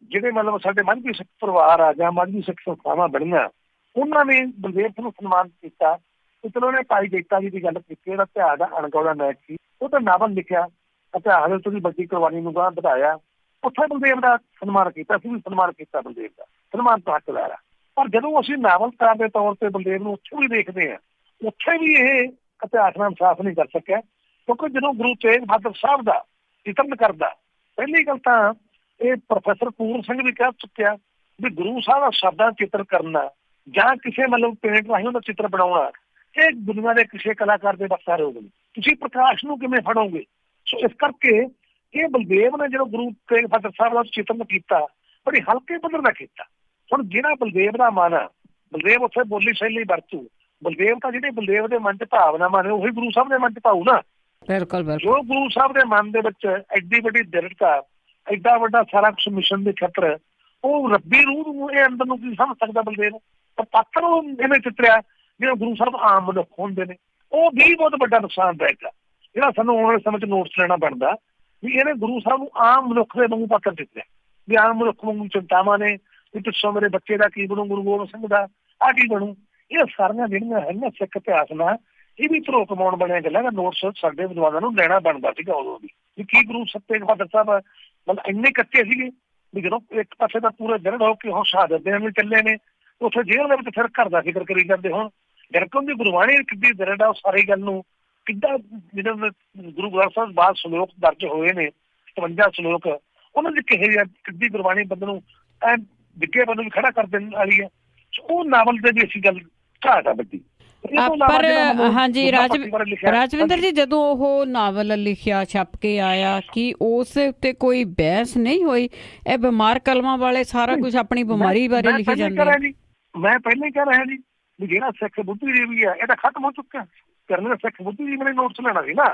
Speaker 2: ਜਿਹੜੇ ਮਤਲਬ ਸਾਡੇ ਮਾਝੀ ਸਿੱਖ ਪਰਿਵਾਰ ਆ ਜਾਂ ਮਾਝੀ ਸਿੱਖ ਸੰਸਥਾਵਾਂ ਬਣੀਆਂ, ਉਹਨਾਂ ਨੇ ਬਲਦੇਵ ਸਿੰਘ ਨੂੰ ਸਨਮਾਨ ਕੀਤਾ। ਤੇ ਚਲੋ ਉਹਨੇ ਭਾਈ ਜੀਤਾ ਜੀ ਦੀ ਗੱਲ ਕੀਤੀ, ਉਹਦਾ ਇਤਿਹਾਸ ਦਾ ਅਣਗੌਲਾ ਮੈਚ ਸੀ, ਉਹ ਤਾਂ ਨਾਵਲ ਲਿਖਿਆ, ਇਤਿਹਾਸ ਵਿੱਚ ਉਹਦੀ ਵੱਡੀ ਕੁਰਬਾਨੀ ਨੂੰ ਗਾਂਹ ਵਧਾਇਆ। ਉੱਥੇ ਬਲਦੇਵ ਦਾ ਸਨਮਾਨ ਕੀਤਾ, ਅਸੀਂ ਵੀ ਸਨਮਾਨ ਕੀਤਾ ਬਲਦੇਵ ਦਾ, ਸਨਮਾਨ ਤੋਂ ਹੱਕਦਾਰ ਆ। ਪਰ ਜਦੋਂ ਅਸੀਂ ਨਾਵਲਕਾਰ ਦੇ ਤੌਰ ਤੇ ਬਲਦੇਵ ਨੂੰ ਉੱਥੇ ਵੀ ਦੇਖਦੇ ਹਾਂ, ਉੱਥੇ ਵੀ ਇਹ ਇਤਿਹਾਸ ਨਾਲ ਇਨਸਾਫ ਨਹੀਂ ਕਰ ਸਕਿਆ। ਕਿਉਂਕਿ ਜਦੋਂ ਗੁਰੂ ਤੇਗ ਬਹਾਦਰ ਸਾਹਿਬ ਦਾ ਚਿਤਰਨ ਕਰਦਾ, ਪਹਿਲੀ ਗੱਲ ਤਾਂ ਇਹ ਪ੍ਰੋਫੈਸਰ ਪੂਰਨ ਸਿੰਘ ਵੀ ਕਹਿ ਚੁੱਕਿਆ ਵੀ ਗੁਰੂ ਸਾਹਿਬ ਦਾ ਸ਼ਬਦਾਂ ਚਿੱਤਰ ਕਰਨਾ ਜਾਂ ਕਿਸੇ ਮਤਲਬ ਪੇਂਟ ਰਾਹੀਂ ਉਹਦਾ ਚਿੱਤਰ ਬਣਾਉਣਾ, ਇਹ ਦੁਨੀਆ ਦੇ ਕਿਸੇ ਕਲਾਕਾਰ ਦੇ ਬਸ ਸਾਰੇ ਹੋ ਗਏ। ਤੁਸੀਂ ਪ੍ਰਕਾਸ਼ ਨੂੰ ਕਿਵੇਂ ਫੜੋਗੇ? ਸੋ ਇਸ ਕਰਕੇ ਇਹ ਬਲਦੇਵ ਨੇ ਜਦੋਂ ਗੁਰੂ ਤੇਗ ਬਹਾਦਰ ਸਾਹਿਬ ਦਾ ਚਿਤਰਨ ਕੀਤਾ, ਬੜੀ ਹਲਕੇ ਪੱਧਰ ਦਾ ਕੀਤਾ। ਹੁਣ ਜਿਹੜਾ ਬਲਦੇਵ ਦਾ ਮਨ ਆ, ਬਲਦੇਵ ਉੱਥੇ ਬੋਲੀ ਸ਼ੈਲੀ ਵਰਤੂ, ਬਲਦੇਵ ਤਾਂ ਜਿਹੜੇ ਬਲਦੇਵ ਦੇ ਮਨ 'ਚ ਭਾਵਨਾਵਾਂ ਨੇ ਉਹੀ ਗੁਰੂ ਸਾਹਿਬ ਦੇ ਮਨ 'ਚ ਭਾਊ ਨਾ। ਬਿਲਕੁਲ। ਜੋ ਗੁਰੂ ਸਾਹਿਬ ਦੇ ਮਨ ਦੇ ਵਿੱਚ ਐਡੀ ਵੱਡੀ ਦ੍ਰਿੜਤਾ, ਐਡਾ ਵੱਡਾ ਸਾਰਾ ਕੁਛ ਮਿਸ਼ਨ ਦੇ ਖੇਤਰ, ਉਹ ਰੱਬੀ ਰੂਹ ਨੂੰ ਇਹ ਅੰਦਰ ਨੂੰ ਕੀ ਸਮਝ ਸਕਦਾ ਬਲਦੇਵ? ਪਰ ਪਾਤਰ ਉਹ ਇਹਨੇ ਚਿੱਤਰਿਆ ਜਿਹੜਾ ਗੁਰੂ ਸਾਹਿਬ ਆਮ ਮਨੁੱਖ ਹੁੰਦੇ ਨੇ, ਉਹ ਵੀ ਬਹੁਤ ਵੱਡਾ ਨੁਕਸਾਨਦਾਇਕ ਆ, ਜਿਹੜਾ ਸਾਨੂੰ ਆਉਣ ਵਾਲੇ ਸਮੇਂ 'ਚ ਨੋਟਸ ਲੈਣਾ ਬਣਦਾ ਵੀ ਇਹਨੇ ਗੁਰੂ ਸਾਹਿਬ ਨੂੰ ਆਮ ਮਨੁੱਖ ਦੇ ਵਾਂਗੂ ਪਾਤਰ ਚਿੱਤਰਿਆ ਵੀ ਆਮ ਮਨੁੱਖ ਵਾਂਗੂ ਚਿੰਤਾਵਾਂ ਨੇ ਵੀ ਪਿੱਛੋਂ ਮੇਰੇ ਬੱਚੇ ਦਾ ਕੀ ਬਣੂ, ਗੁਰੂ ਗੋਬਿੰਦ ਸਿੰਘ ਦਾ ਆਹ ਕੀ ਬਣੂ। ਇਹ ਸਾਰੀਆਂ ਜਿਹੜੀਆਂ ਹੈਗੀਆਂ ਸਿੱਖ ਇਤਿਹਾਸ ਨਾਲ ਇਹ ਵੀ ਧਰੋ ਕਮਾਉਣ ਬਣਿਆ ਗੱਲਾਂ ਦਾ ਨੋਟਸ ਸਾਡੇ ਵਿਦਵਾਨਾਂ ਨੂੰ ਲੈਣਾ ਬਣਦਾ ਸੀਗਾ ਉਦੋਂ ਵੀ ਕੀ ਗੁਰੂ ਤੇਗ ਬਹਾਦਰ ਸਾਹਿਬ ਮਤਲਬ ਇੰਨੇ ਕੱਚੇ ਸੀਗੇ ਵੀ ਜਦੋਂ ਇੱਕ ਪਾਸੇ ਦਾ ਪੂਰਾ ਦਰੜ ਹੋ ਕੇ ਹੁਣ ਸ਼ਹਾਦਤ ਦੇਣ ਵੀ ਚੱਲੇ ਨੇ, ਉੱਥੇ ਜੇਲ੍ਹ ਦੇ ਵਿੱਚ ਫਿਰ ਘਰ ਦਾ ਫਿਕਰ ਕਰੀ ਜਾਂਦੇ। ਹੁਣ ਜਰਕਮ ਦੀ ਗੁਰਬਾਣੀ ਕਿੱਡੀ ਦਰੜ ਆ, ਉਹ ਸਾਰੀ ਗੱਲ ਨੂੰ ਕਿੱਦਾਂ ਜਦੋਂ ਗੁਰੂ ਗ੍ਰੰਥ ਸਾਹਿਬ ਬਾਅਦ ਸ਼ਲੋਕ ਦਰਜ ਹੋਏ ਨੇ 57 ਸ਼ਲੋਕ, ਉਹਨਾਂ ਦੀ ਕਿੱਡੀ ਗੁਰਬਾਣੀ ਬੰਦੇ ਨੂੰ ਐ ਡਿੱਗੇ ਬੰਦੇ ਨੂੰ ਖੜਾ ਕਰ ਦੇਣ ਵਾਲੀ ਹੈ। ਉਹ ਨਾਵਲ ਦੇ ਵੀ ਅਸੀਂ ਗੱਲ ਘਾਟ ਆ ਵੱਡੀ।
Speaker 1: ਪਰ ਹਾਂਜੀ ਰਾਜਵਿੰਦਰ ਜੀ, ਜਦੋਂ ਉਹ ਨਾਵਲ ਲਿਖਿਆ ਛਪ ਕੇ ਆਇਆ, ਕੀ ਉਸ ਉੱਤੇ ਕੋਈ ਬਹਿਸ ਨਹੀਂ ਹੋਈ? ਇਹ ਬਿਮਾਰ ਕਲਮਾਂ ਵਾਲੇ ਸਾਰਾ ਕੁਝ ਆਪਣੀ ਬਿਮਾਰੀ ਬਾਰੇ ਲਿਖੀ ਜਾਂਦੇ।
Speaker 2: ਮੈਂ ਪਹਿਲਾਂ ਹੀ ਕਹਿ ਰਿਹਾ ਜੀ ਵੀ ਜਿਹੜਾ ਸਿੱਖ ਬੁੱਧੀਜੀਵੀ ਆ ਇਹ ਤਾਂ ਖਤਮ ਹੋ ਚੁੱਕਿਆ। ਕਰਨੇ ਸਿੱਖ ਬੁੱਧੀਜੀਵੀ ਨੇ ਨੋਟਸ ਲੈਣਾ ਸੀ ਨਾ,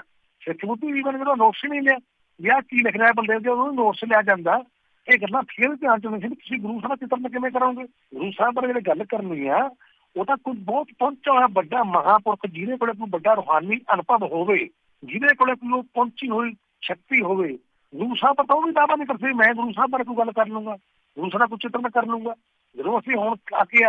Speaker 2: ਸਿੱਖ ਬੁੱਧੀਜੀਵੀ ਨੇ ਜਦੋਂ ਨੋਟਸ ਹੀ ਨਹੀਂ ਲਿਆ ਵੀ ਆਹ ਕੀ ਲਿਖ ਰਿਹਾ ਬਲਦੇਵ ਜੀ, ਉਹਨੂੰ ਨੋਟਸ ਲਿਆ ਜਾਂਦਾ। ਇਹ ਗੱਲਾਂ ਫਿਰ ਧਿਆਨ ਚ ਨਹੀਂ ਸੀ ਤੁਸੀਂ ਗੁਰੂ ਸਾਹਿਬ ਦਾ ਚਿਤਰਨ ਕਿਵੇਂ ਕਰੋਗੇ? ਗੁਰੂ ਸਾਹਿਬ ਬਾਰੇ ਜਿਹੜੇ ਗੱਲ ਕਰਨੀ ਆ ਉਹ ਤਾਂ ਕੋਈ ਬਹੁਤ ਪਹੁੰਚਿਆ ਹੋਇਆ ਵੱਡਾ ਮਹਾਂਪੁਰਖ, ਜਿਹਦੇ ਕੋਲੇ ਕੋਈ ਵੱਡਾ ਰੂਹਾਨੀ ਅਨੁਭਵ ਹੋਵੇ, ਜਿਹਦੇ ਕੋਲੇ ਕੋਈ ਪਹੁੰਚੀ ਹੋਈ ਸ਼ਕਤੀ ਹੋਵੇ। ਗੁਰੂ ਸਾਹਿਬ ਤਾਂ ਉਹ ਵੀ ਦਾਅਵਾ ਨਹੀਂ ਕਰਦੇ ਮੈਂ ਗੁਰੂ ਸਾਹਿਬ ਬਾਰੇ ਕੋਈ ਗੱਲ ਕਰ ਲੂੰਗਾ, ਗੁਰੂ ਸਾਹਿਬ ਦਾ ਕੋਈ ਚਿਤਰਨ ਕਰ ਲੂੰਗਾ। ਜਦੋਂ ਅਸੀਂ ਹੁਣ ਆ ਕੇ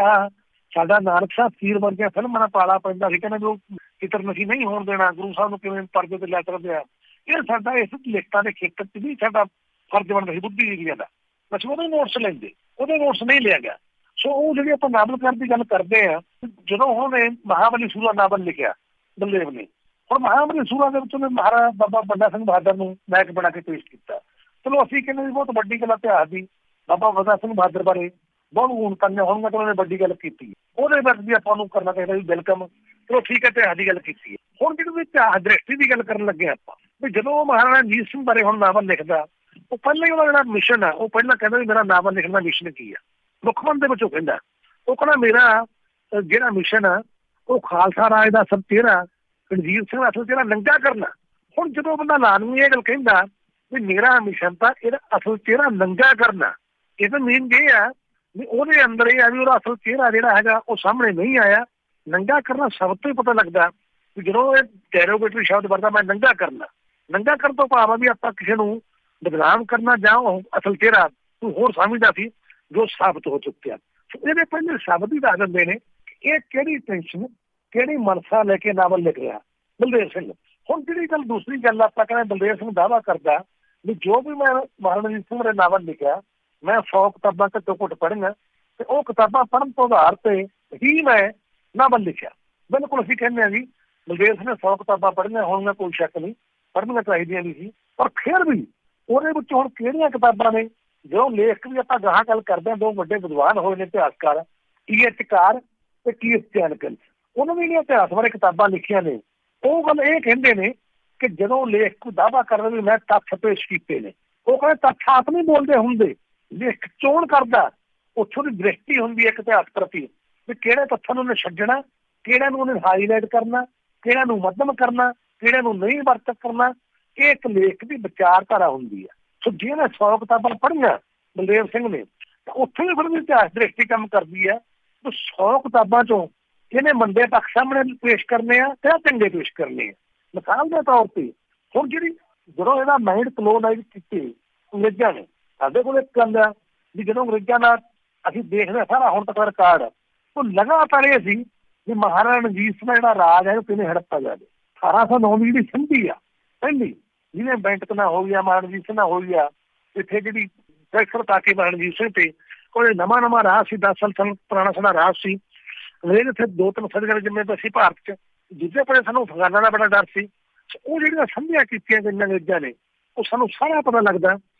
Speaker 2: ਸਾਡਾ ਨਾਨਕ ਸਾਹਿਬ ਸੀਰ ਵਰਗੀਆਂ ਫਿਲਮਾਂ ਦਾ ਪਾਲਾ ਪੈਂਦਾ ਸੀ, ਕਹਿੰਦੇ ਜੋ ਚਿਤਰਨ ਅਸੀਂ ਨਹੀਂ ਹੋਣ ਦੇਣਾ, ਗੁਰੂ ਸਾਹਿਬ ਨੂੰ ਕਿਵੇਂ ਪਰਦੇ ਤੇ ਲੈ ਸਕਦੇ ਆ, ਇਹ ਸਾਡਾ ਇਸ ਲਿਖਤਾਂ ਦੇ ਖੇਤਰ 'ਚ ਵੀ ਸਾਡਾ ਫਰਜ਼ ਬਣਦਾ ਸੀ ਬੁੱਧੀਜੀਵੀਆਂ ਦਾ। ਅਸੀਂ ਉਹਦੇ ਨੋਟਸ ਲੈਂਦੇ, ਉਹਦੇ ਨੋਟਸ ਨਹੀਂ ਲਿਆ ਗਿਆ। ਸੋ ਉਹ ਜਿਹੜੀ ਆਪਾਂ ਨਾਵਲਕਾਰ ਦੀ ਗੱਲ ਕਰਦੇ ਹਾਂ, ਜਦੋਂ ਉਹਨੇ ਮਹਾਬਲੀ ਸੂਰਾ ਨਾਵਲ ਲਿਖਿਆ ਬਲਦੇਵ ਨੇ, ਹੁਣ ਮਹਾਬਲੀ ਸੂਰਾ ਦੇ ਵਿੱਚ ਉਹਨੇ ਮਹਾਰਾਜਾ ਬਾਬਾ ਬੰਦਾ ਸਿੰਘ ਬਹਾਦਰ ਨੂੰ ਨਾਇਕ ਬਣਾ ਕੇ ਪੇਸ਼ ਕੀਤਾ। ਚਲੋ ਅਸੀਂ ਕਹਿੰਦੇ ਵੀ ਬਹੁਤ ਵੱਡੀ ਗੱਲ ਇਤਿਹਾਸ ਦੀ, ਬਾਬਾ ਬੰਦਾ ਸਿੰਘ ਬਹਾਦਰ ਬਾਰੇ ਬਹੁਤ ਗੁਣ ਕਰਨੇ ਹੋਣਗੇ ਤਾਂ ਉਹਨੇ ਵੱਡੀ ਗੱਲ ਕੀਤੀ, ਉਹਦੇ ਬਾਰੇ ਵੀ ਆਪਾਂ ਨੂੰ ਕਰਨਾ ਚਾਹੀਦਾ ਵੀ ਵੈਲਕਮ। ਚਲੋ ਠੀਕ ਹੈ, ਇਤਿਹਾਸ ਦੀ ਗੱਲ ਕੀਤੀ ਹੈ। ਹੁਣ ਜਦੋਂ ਇਤਿਹਾਸ ਦ੍ਰਿਸ਼ਟੀ ਦੀ ਗੱਲ ਕਰਨ ਲੱਗੇ ਆਪਾਂ, ਵੀ ਜਦੋਂ ਮਹਾਰਾਜਾ ਰਣਜੀਤ ਸਿੰਘ ਬਾਰੇ ਹੁਣ ਨਾਵਲ ਲਿਖਦਾ, ਉਹ ਪਹਿਲਾਂ ਹੀ ਉਹਦਾ ਜਿਹੜਾ ਮਿਸ਼ਨ ਆ, ਉਹ ਪਹਿਲਾਂ ਕਹਿੰਦਾ ਵੀ ਮੇਰਾ ਨਾਵਲ ਲਿਖਣ ਦਾ ਮਿਸ਼ਨ ਕੀ ਆ। ਮੁੱਖ ਮੰਤਰੀ ਦੇ ਵਿੱਚ ਉਹ ਕਹਿੰਦਾ ਮੇਰਾ ਜਿਹੜਾ ਮਿਸ਼ਨ ਆ ਉਹ ਖਾਲਸਾ ਰਾਜ ਦਾ ਅਸਲ ਚਿਹਰਾ ਰਣਜੀਤ ਸਿੰਘ ਦਾ ਅਸਲ ਚਿਹਰਾ ਨੰਗਾ ਕਰਨਾ। ਹੁਣ ਜਦੋਂ ਬੰਦਾ ਲਾਜ਼ਮੀ ਇਹ ਗੱਲ ਕਹਿੰਦਾ ਵੀ ਮੇਰਾ ਮਿਸ਼ਨ ਤਾਂ ਇਹਦਾ ਅਸਲ ਚਿਹਰਾ ਨੰਗਾ ਕਰਨਾ, ਇਹਦਾ ਮੀਨ ਇਹ ਆ ਵੀ ਉਹਦੇ ਅੰਦਰ ਇਹ ਆ ਵੀ ਉਹਦਾ ਅਸਲ ਚਿਹਰਾ ਜਿਹੜਾ ਹੈਗਾ ਉਹ ਸਾਹਮਣੇ ਨਹੀਂ ਆਇਆ। ਨੰਗਾ ਕਰਨਾ ਸ਼ਬਦ ਤੋਂ ਹੀ ਪਤਾ ਲੱਗਦਾ ਵੀ ਜਦੋਂ ਇਹ ਡੈਰੋਗੇਟਰੀ ਸ਼ਬਦ ਵਰਦਾ ਮੈਂ ਨੰਗਾ ਕਰਨਾ, ਨੰਗਾ ਕਰਨ ਤੋਂ ਭਾਵ ਆ ਵੀ ਆਪਾਂ ਕਿਸੇ ਨੂੰ ਬਦਨਾਮ ਕਰਨਾ ਜਾਂ ਉਹ ਅਸਲ ਚਿਹਰਾ ਕੋਈ ਹੋਰ ਸਮਝਦਾ ਸੀ ਜੋ ਸਾਬਤ ਹੋ ਚੁੱਕਿਆ। ਇਹਦੇ ਪਹਿਲੇ ਸ਼ਬਦ ਹੀ ਦੱਸ ਦਿੰਦੇ ਨੇ ਇਹ ਕਿਹੜੀ ਟੈਨਸ਼ਨ, ਕਿਹੜੀ ਮਨਸਾ ਲੈ ਕੇ ਨਾਵਲ ਲਿਖ ਰਿਹਾ ਬਲਦੇਵ ਸਿੰਘ। ਹੁਣ ਜਿਹੜੀ ਗੱਲ ਦੂਸਰੀ ਗੱਲ ਆਪਾਂ ਕਹਿੰਦੇ ਬਲਦੇਵ ਸਿੰਘ ਦਾਅਵਾ ਕਰਦਾ ਵੀ ਜੋ ਵੀ ਮੈਂ ਮਹਾਰਾਜਾ ਰਣਜੀਤ ਸਿੰਘ ਬਾਰੇ ਨਾਵਲ ਲਿਖਿਆ ਮੈਂ 100 ਕਿਤਾਬਾਂ ਘੱਟੋ ਘੱਟ ਪੜ੍ਹੀਆਂ ਤੇ ਉਹ ਕਿਤਾਬਾਂ ਪੜ੍ਹਨ ਤੋਂ ਆਧਾਰ ਤੇ ਹੀ ਮੈਂ ਨਾਵਲ ਲਿਖਿਆ। ਬਿਲਕੁਲ ਅਸੀਂ ਕਹਿੰਦੇ ਹਾਂ ਜੀ ਬਲਦੇਵ ਸਿੰਘ ਨੇ 100 ਕਿਤਾਬਾਂ ਪੜ੍ਹੀਆਂ ਹੋਣਗੀਆਂ, ਕੋਈ ਸ਼ੱਕ ਨਹੀਂ, ਪੜ੍ਹਨੀਆਂ ਚਾਹੀਦੀਆਂ ਵੀ ਸੀ। ਪਰ ਫਿਰ ਵੀ ਉਹਦੇ ਵਿੱਚ ਹੁਣ ਕਿਹੜੀਆਂ ਕਿਤਾਬਾਂ ਨੇ ਜੋ ਲੇਖਕ ਵੀ ਆਪਾਂ ਗਾਹਾਂ ਗੱਲ ਕਰਦੇ ਹਾਂ, ਦੋ ਵੱਡੇ ਵਿਦਵਾਨ ਹੋਏ ਨੇ ਇਤਿਹਾਸਕਾਰ ਟੀ.ਐਚ. ਕਾਰ ਤੇ ਟੀ.ਐਸ. ਚੈਨਕਲ, ਉਹਨਾਂ ਨੇ ਜਿਹੜੀਆਂ ਇਤਿਹਾਸ ਬਾਰੇ ਕਿਤਾਬਾਂ ਲਿਖੀਆਂ ਨੇ ਉਹ ਗੱਲ ਇਹ ਕਹਿੰਦੇ ਨੇ ਕਿ ਜਦੋਂ ਲੇਖਕ ਕੋਈ ਦਾਅਵਾ ਕਰਦਾ ਵੀ ਮੈਂ ਤੱਥ ਪੇਸ਼ ਕੀਤੇ ਨੇ, ਉਹ ਕਹਿੰਦੇ ਤੱਥ ਆਪ ਨਹੀਂ ਬੋਲਦੇ ਹੁੰਦੇ, ਲੇਖਕ ਚੋਣ ਕਰਦਾ, ਉੱਥੋਂ ਦੀ ਦ੍ਰਿਸ਼ਟੀ ਹੁੰਦੀ ਹੈ ਇੱਕ ਇਤਿਹਾਸ ਪ੍ਰਤੀ ਵੀ ਕਿਹੜੇ ਤੱਥਾਂ ਨੂੰ ਉਹਨੇ ਛੱਡਣਾ, ਕਿਹੜਿਆਂ ਨੂੰ ਉਹਨੇ ਹਾਈਲਾਈਟ ਕਰਨਾ, ਕਿਹੜਿਆਂ ਨੂੰ ਮੱਧਮ ਕਰਨਾ, ਕਿਹੜਿਆਂ ਨੂੰ ਨਹੀਂ ਵਰਤਕ ਕਰਨਾ। ਇਹ ਇੱਕ ਲੇਖਕ ਦੀ ਵਿਚਾਰਧਾਰਾ ਹੁੰਦੀ ਹੈ। ਸੋ ਜਿਹਨੇ 100 ਕਿਤਾਬਾਂ ਪੜ੍ਹੀਆਂ ਬਲਦੇਵ ਸਿੰਘ ਨੇ ਤਾਂ ਉੱਥੇ ਵੀ ਫਿਰ ਵੀ ਇਤਿਹਾਸ ਦ੍ਰਿਸ਼ਟੀ ਕੰਮ ਕਰਦੀ ਹੈ। 100 ਕਿਤਾਬਾਂ ਚੋਂ ਇਹਨੇ ਮੰਦੇ ਪੱਖ ਸਾਹਮਣੇ ਪੇਸ਼ ਕਰਨੇ ਆ ਤੇ ਚੰਗੇ ਪੇਸ਼ ਕਰਨੇ ਆ। ਮਿਸਾਲ ਦੇ ਤੌਰ ਤੇ ਹੁਣ ਜਿਹੜੀ ਜਦੋਂ ਇਹਦਾ ਮਾਈਂਡ ਕਲੋਨਾਈਜ਼ ਕੀਤੇ ਅੰਗਰੇਜ਼ਾਂ ਨੇ, ਸਾਡੇ ਕੋਲ ਇੱਕ ਗੱਲ ਆ ਵੀ ਜਦੋਂ ਅੰਗਰੇਜ਼ਾਂ ਦਾ ਅਸੀਂ ਦੇਖਦੇ ਸਾਰਾ ਹੁਣ ਤੱਕ ਰਿਕਾਰਡ ਉਹ ਲਗਾਤਾਰ ਇਹ ਸੀ ਵੀ ਮਹਾਰਾਜਾ ਰਣਜੀਤ ਸਿੰਘ ਦਾ ਜਿਹੜਾ ਰਾਜ ਹੈ ਉਹ ਕਿਵੇਂ ਹੜੱਪਾ ਜਾਵੇ। 1809 ਦੀ ਜਿਹੜੀ ਸੰਧੀ ਆ ਪਹਿਲੀ, ਜਿਹਨੇ ਬੈਂਟਕ ਨਾਲ ਹੋ ਗਿਆ, ਮਹਾਰਾਜਾ ਰਣਜੀਤ ਸਿੰਘ ਨਾਲ ਹੋ ਗਿਆ, ਇੱਥੇ ਜਿਹੜੀ ਪ੍ਰੈਸ਼ਰ ਪਾ ਕੇ ਮਹਾਰਾਜਾ ਰਣਜੀਤ ਸਿੰਘ ਤੇ ਉਹਦੇ ਨਵਾਂ ਰਾਜ ਸੀ, 10 ਸਾਲ ਪੁਰਾਣਾ ਸਾਡਾ ਰਾਜ ਸੀ। ਅੰਗਰੇਜ਼ ਇੱਥੇ 2-3 ਸਦੀਆਂ ਜਿੰਨੇ ਤਾਂ ਸੀ ਭਾਰਤ 'ਚ, ਦੂਜੇ ਪਾਸੇ ਸਾਨੂੰ ਅਫਗਾਨਾਂ ਦਾ ਬੜਾ ਡਰ ਸੀ। ਉਹ ਜਿਹੜੀਆਂ ਸੰਧੀਆਂ ਕੀਤੀਆਂ ਗਈਆਂ ਅੰਗਰੇਜ਼ਾਂ ਨੇ ਉਹ ਸਾਨੂੰ ਸਾਰਾ ਪਤਾ ਲੱਗਦਾ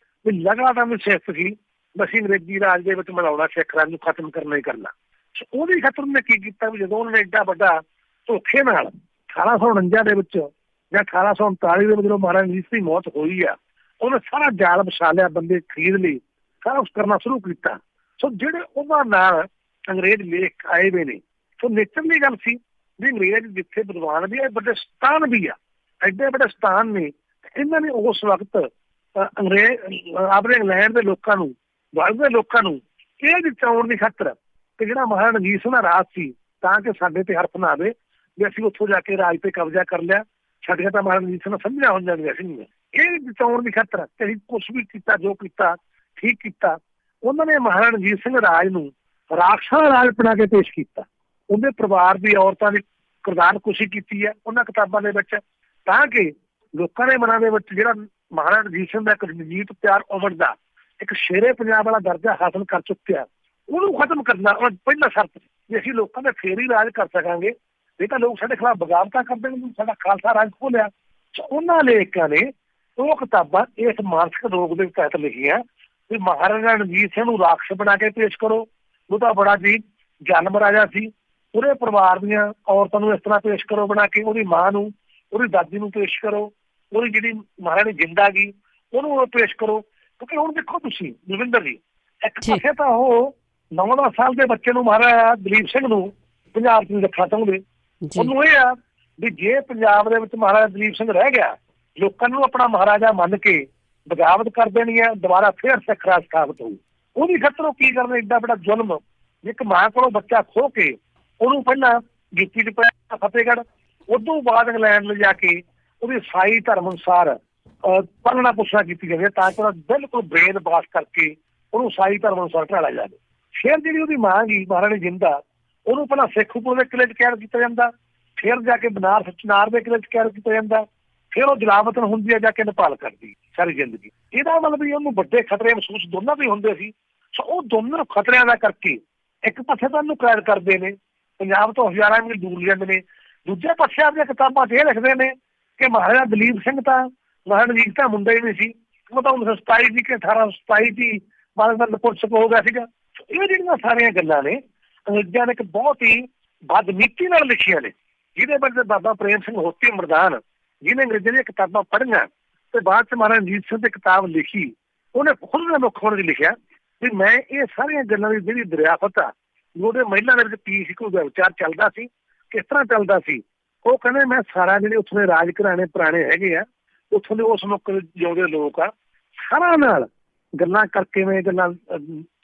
Speaker 2: ਵੀ ਲਗਾਤਾਰ ਵੀ ਸਿੱਖ ਸੀ ਅਸੀਂ ਅੰਗਰੇਜ਼ੀ ਰਾਜ ਦੇ ਵਿੱਚ ਮਿਲਾਉਣਾ, ਸਿੱਖ ਰਾਜ ਨੂੰ ਖਤਮ ਕਰਨਾ ਹੀ ਕਰਨਾ। ਉਹਦੀ ਖਾਤਰ ਉਹਨੇ ਕੀ ਕੀਤਾ ਵੀ ਜਦੋਂ ਉਹਨੇ ਏਡਾ ਵੱਡਾ ਧੋਖੇ ਨਾਲ 1849 ਦੇ ਵਿੱਚ ਜਾਂ 1839 ਦੇ ਵਿੱਚ ਜਦੋਂ ਮਹਾਰਾਜਾ ਰਣਜੀਤ ਸਿੰਘ ਦੀ ਮੌਤ ਹੋਈ ਆ, ਉਹਨੇ ਸਾਰਾ ਜਾਲ ਵਿਛਾ ਲਿਆ, ਬੰਦੇ ਖਰੀਦ ਲਈ, ਸਾਰਾ ਕੁਛ ਕਰਨਾ ਸ਼ੁਰੂ ਕੀਤਾ। ਸੋ ਜਿਹੜੇ ਉਹਨਾਂ ਨਾਲ ਅੰਗਰੇਜ਼ ਲੇਖ ਆਏ ਹੋਏ ਨੇ, ਸੋ ਨੇਚਰ ਦੀ ਗੱਲ ਸੀ ਵੀ ਅੰਗਰੇਜ਼ ਜਿੱਥੇ ਵਿਦਵਾਨ ਵੀ ਆ, ਵੱਡੇ ਸਤਾਨ ਵੀ ਆ, ਐਡੇ ਵੱਡੇ ਸਤਾਨ ਨੇ। ਇਹਨਾਂ ਨੇ ਉਸ ਵਕਤ ਅੰਗਰੇਜ਼ ਆਪਣੇ ਇੰਗਲੈਂਡ ਦੇ ਲੋਕਾਂ ਨੂੰ, ਭਾਰਤ ਦੇ ਲੋਕਾਂ ਨੂੰ ਇਹ ਜਿਤਾਉਣ ਦੀ ਖਾਤਰ ਕਿ ਜਿਹੜਾ ਮਹਾਰਾਜਾ ਰਣਜੀਤ ਸਿੰਘ ਦਾ ਰਾਜ ਸੀ ਤਾਂ ਕਿ ਸਾਡੇ ਤੇ ਹਰਫ ਨਾ ਆਵੇ ਵੀ ਅਸੀਂ ਉੱਥੋਂ ਜਾ ਕੇ ਰਾਜ ਤੇ ਕਬਜ਼ਾ ਕਰ ਲਿਆ, ਸਾਡੀਆਂ ਤਾਂ ਮਹਾਰਾਜਾ ਰਣਜੀਤ ਸਿੰਘ ਨਾਲ ਸਮਝਿਆ ਹੋ ਜਾਂਦੀਆਂ ਸੀ। ਇਹ ਜਿਤਾਉਣ ਦੀ ਖਾਤਰ ਕਿ ਅਸੀਂ ਕੁਛ ਵੀ ਕੀਤਾ, ਜੋ ਕੀਤਾ ਠੀਕ ਕੀਤਾ। ਉਹਨਾਂ ਨੇ ਮਹਾਰਾਜਾ ਰਣਜੀਤ ਸਿੰਘ ਰਾਜ ਨੂੰ ਰਾਖਸ਼ਾਂ ਦਾ ਰਾਜ ਬਣਾ ਕੇ ਪੇਸ਼ ਕੀਤਾ। ਉਹਦੇ ਪਰਿਵਾਰ ਦੀ ਔਰਤਾਂ ਦੀ ਕਿਰਦਾਰ ਕੁਸ਼ੀ ਕੀਤੀ ਹੈ ਉਹਨਾਂ ਕਿਤਾਬਾਂ ਦੇ ਵਿੱਚ, ਤਾਂ ਕਿ ਲੋਕਾਂ ਦੇ ਮਨਾਂ ਦੇ ਵਿੱਚ ਜਿਹੜਾ ਮਹਾਰਾਜਾ ਰਣਜੀਤ ਸਿੰਘ ਦਾ ਇੱਕ ਜੀਤ ਪਿਆਰ ਉਮੜ ਦਾ ਇੱਕ ਸ਼ੇਰੇ ਪੰਜਾਬ ਵਾਲਾ ਦਰਜਾ ਹਾਸਲ ਕਰ ਚੁੱਕਿਆ, ਉਹਨੂੰ ਖਤਮ ਕਰਨਾ ਪਹਿਲਾ ਸ਼ਰਤ ਜੇ ਅਸੀਂ ਲੋਕਾਂ ਦੇ ਫੇਰ ਹੀ ਰਾਜ ਕਰ ਸਕਾਂਗੇ। ਇਹ ਤਾਂ ਲੋਕ ਸਾਡੇ ਖਿਲਾਫ ਬਗਾਵਤਾਂ ਕਰਦੇ ਨੇ, ਸਾਡਾ ਖਾਲਸਾ ਰਾਜ ਖੋਲਿਆ। ਉਹਨਾਂ ਲੇਖਕਾਂ ਨੇ ਉਹ ਕਿਤਾਬਾਂ ਇਸ ਮਾਨਸਿਕ ਰੋਗ ਦੇ ਤਹਿਤ ਲਿਖੀਆਂ ਵੀ ਮਹਾਰਾਜਾ ਰਣਜੀਤ ਸਿੰਘ ਨੂੰ ਰਾਖਸ਼ ਬਣਾ ਕੇ ਪੇਸ਼ ਕਰੋ, ਉਹਦਾ ਬੜਾ ਜੀ ਜਨਮ ਰਾਜਾ ਸੀ, ਉਹਦੇ ਪਰਿਵਾਰ ਦੀਆਂ ਔਰਤਾਂ ਨੂੰ ਇਸ ਤਰ੍ਹਾਂ ਪੇਸ਼ ਕਰੋ ਬਣਾ ਕੇ, ਉਹਦੀ ਮਾਂ ਨੂੰ, ਉਹਦੀ ਦਾਦੀ ਨੂੰ ਪੇਸ਼ ਕਰੋ, ਉਹਦੀ ਜਿਹੜੀ ਮਹਾਰਾਣੀ ਜਿੰਦਾ ਗਈ ਉਹਨੂੰ ਪੇਸ਼ ਕਰੋ। ਕਿਉਂਕਿ ਹੁਣ ਦੇਖੋ ਤੁਸੀਂ ਜੋਗਿੰਦਰ ਜੀ, ਇੱਕ ਪਾਸੇ ਤਾਂ ਉਹ 9-10 ਸਾਲ ਦੇ ਬੱਚੇ ਨੂੰ ਮਹਾਰਾਜਾ ਦਲੀਪ ਸਿੰਘ ਨੂੰ ਪੰਜਾਬ 'ਚ ਰੱਖਣਾ ਚਾਹੁੰਦੇ, ਉਹਨੂੰ ਇਹ ਆ ਵੀ ਜੇ ਪੰਜਾਬ ਦੇ ਵਿੱਚ ਮਹਾਰਾਜਾ ਦਲੀਪ ਸਿੰਘ ਰਹਿ ਗਿਆ, ਲੋਕਾਂ ਨੂੰ ਆਪਣਾ ਮਹਾਰਾਜਾ ਮੰਨ ਕੇ ਬਗਾਵਤ ਕਰ ਦੇਣੀ ਹੈ, ਦੁਬਾਰਾ ਫੇਰ ਸਿੱਖ ਰਾਜ ਸਥਾਪਿਤ ਹੋਊ। ਉਹਦੀ ਖਾਤਰ ਉਹ ਕੀ ਕਰਨਾ, ਏਡਾ ਵੱਡਾ ਜ਼ੁਲਮ, ਇੱਕ ਮਾਂ ਕੋਲੋਂ ਬੱਚਾ ਖੋਹ ਕੇ ਉਹਨੂੰ ਪਹਿਲਾਂ ਜੁੱਤੀ 'ਚ ਪਾਇਆ ਫਤਿਹਗੜ੍ਹ, ਉਦੋਂ ਬਾਅਦ ਇੰਗਲੈਂਡ ਲਿਜਾ ਕੇ ਉਹਦੀ ਈਸਾਈ ਧਰਮ ਅਨੁਸਾਰ ਪਾਲਣਾ ਪੋਸ਼ਣਾ ਕੀਤੀ ਜਾਵੇ ਤਾਂ ਕਿ ਉਹਦਾ ਬਿਲਕੁਲ ਬ੍ਰੇਨ ਵਾਸ਼ ਕਰਕੇ ਉਹਨੂੰ ਈਸਾਈ ਧਰਮ ਅਨੁਸਾਰ ਢਾਲਿਆ ਜਾਵੇ। ਫਿਰ ਜਿਹੜੀ ਉਹਦੀ ਮਾਂ ਗਈ ਮਹਾਰਾਣੀ ਜਿੰਦਾ, ਉਹਨੂੰ ਪਹਿਲਾਂ ਸਿੱਖਪੁਰ ਦੇ ਕਿਲ੍ਹੇ 'ਚ ਕੈਦ ਕੀਤਾ ਜਾਂਦਾ, ਫਿਰ ਜਾ ਕੇ ਬਨਾਰਸ ਚਨਾਰ ਦੇ ਕਿਲ੍ਹੇ 'ਚ ਕੈਦ ਕੀਤਾ ਜਾਂਦਾ, ਫਿਰ ਉਹ ਜਲਾਵਤਨ ਹੁੰਦੀ ਹੈ ਜਾ ਕੇ ਨੇਪਾਲ ਕਰਦੀ ਸਾਰੀ ਜ਼ਿੰਦਗੀ। ਇਹਦਾ ਮਤਲਬ ਵੀ ਉਹਨੂੰ ਵੱਡੇ ਖਤਰੇ ਮਹਿਸੂਸ ਦੋਨਾਂ ਦੇ ਹੁੰਦੇ ਸੀ। ਸੋ ਉਹ ਦੋਨੋਂ ਖਤਰਿਆਂ ਦਾ ਕਰਕੇ ਇੱਕ ਪਾਸੇ ਤਾਂ ਉਹਨੂੰ ਕੈਦ ਕਰਦੇ ਨੇ, ਪੰਜਾਬ ਤੋਂ ਹਜ਼ਾਰਾਂ ਮੀਲ ਦੂਰ ਜਾਂਦੇ ਨੇ, ਦੂਜੇ ਪਾਸੇ ਆਪਣੀਆਂ ਕਿਤਾਬਾਂ 'ਚ ਇਹ ਲਿਖਦੇ ਨੇ ਕਿ ਮਹਾਰਾਜਾ ਦਲੀਪ ਸਿੰਘ ਤਾਂ ਮਹਾਰਾਜਾ ਰਣਜੀਤ ਤਾਂ ਮੁੰਡਾ ਹੀ ਨਹੀਂ ਸੀ, ਉਹ ਤਾਂ 1927 ਦੀ ਕਿ 1827 ਦੀ ਬਾਅਦ ਦਾ ਨਪੁੰਸਕ ਹੋ ਗਿਆ ਸੀਗਾ। ਇਹ ਜਿਹੜੀਆਂ ਸਾਰੀਆਂ ਗੱਲਾਂ ਨੇ ਅੰਗਰੇਜ਼ਾਂ ਨੇ ਇੱਕ ਬਹੁਤ ਹੀ ਬਦਨੀਤੀ ਨਾਲ ਲਿਖੀਆਂ ਨੇ, ਜਿਹਦੇ ਬਾਰੇ ਬਾਬਾ ਪ੍ਰੇਮ ਸਿੰਘ ਹੋਤੀ ਮਰਦਾਨ ਜਿਹਨੇ ਅੰਗਰੇਜ਼ਾਂ ਦੀਆਂ ਕਿਤਾਬਾਂ ਪੜ੍ਹੀਆਂ ਤੇ ਬਾਅਦ 'ਚ ਮਹਾਰਾਜਾ ਰਣਜੀਤ ਸਿੰਘ ਤੇ ਕਿਤਾਬ ਲਿਖੀ, ਉਹਨੇ ਖੁਦ ਦੇ ਮੁੱਖ ਹੋਣ 'ਚ ਲਿਖਿਆ ਵੀ ਮੈਂ ਇਹ ਸਾਰੀਆਂ ਗੱਲਾਂ ਦੀ ਜਿਹੜੀ ਦਰਿਆਫਤ ਆ ਉਹਦੇ ਮਹਿਲਾਂ ਦੇ ਵਿੱਚ ਕੀ ਸੀ, ਕੋਈ ਵਿਚਾਰ ਚੱਲਦਾ ਸੀ, ਕਿਸ ਤਰ੍ਹਾਂ ਚੱਲਦਾ ਸੀ। ਉਹ ਕਹਿੰਦੇ ਮੈਂ ਸਾਰਾ ਜਿਹੜੇ ਉੱਥੋਂ ਦੇ ਰਾਜ ਘਰਾਣੇ ਪੁਰਾਣੇ ਹੈਗੇ ਆ, ਉੱਥੋਂ ਦੇ ਉਸ ਮੌਕੇ ਜਿਉਂਦੇ ਲੋਕ ਆ, ਸਾਰਾ ਨਾਲ ਗੱਲਾਂ ਕਰਕੇ ਮੈਂ ਗੱਲਾਂ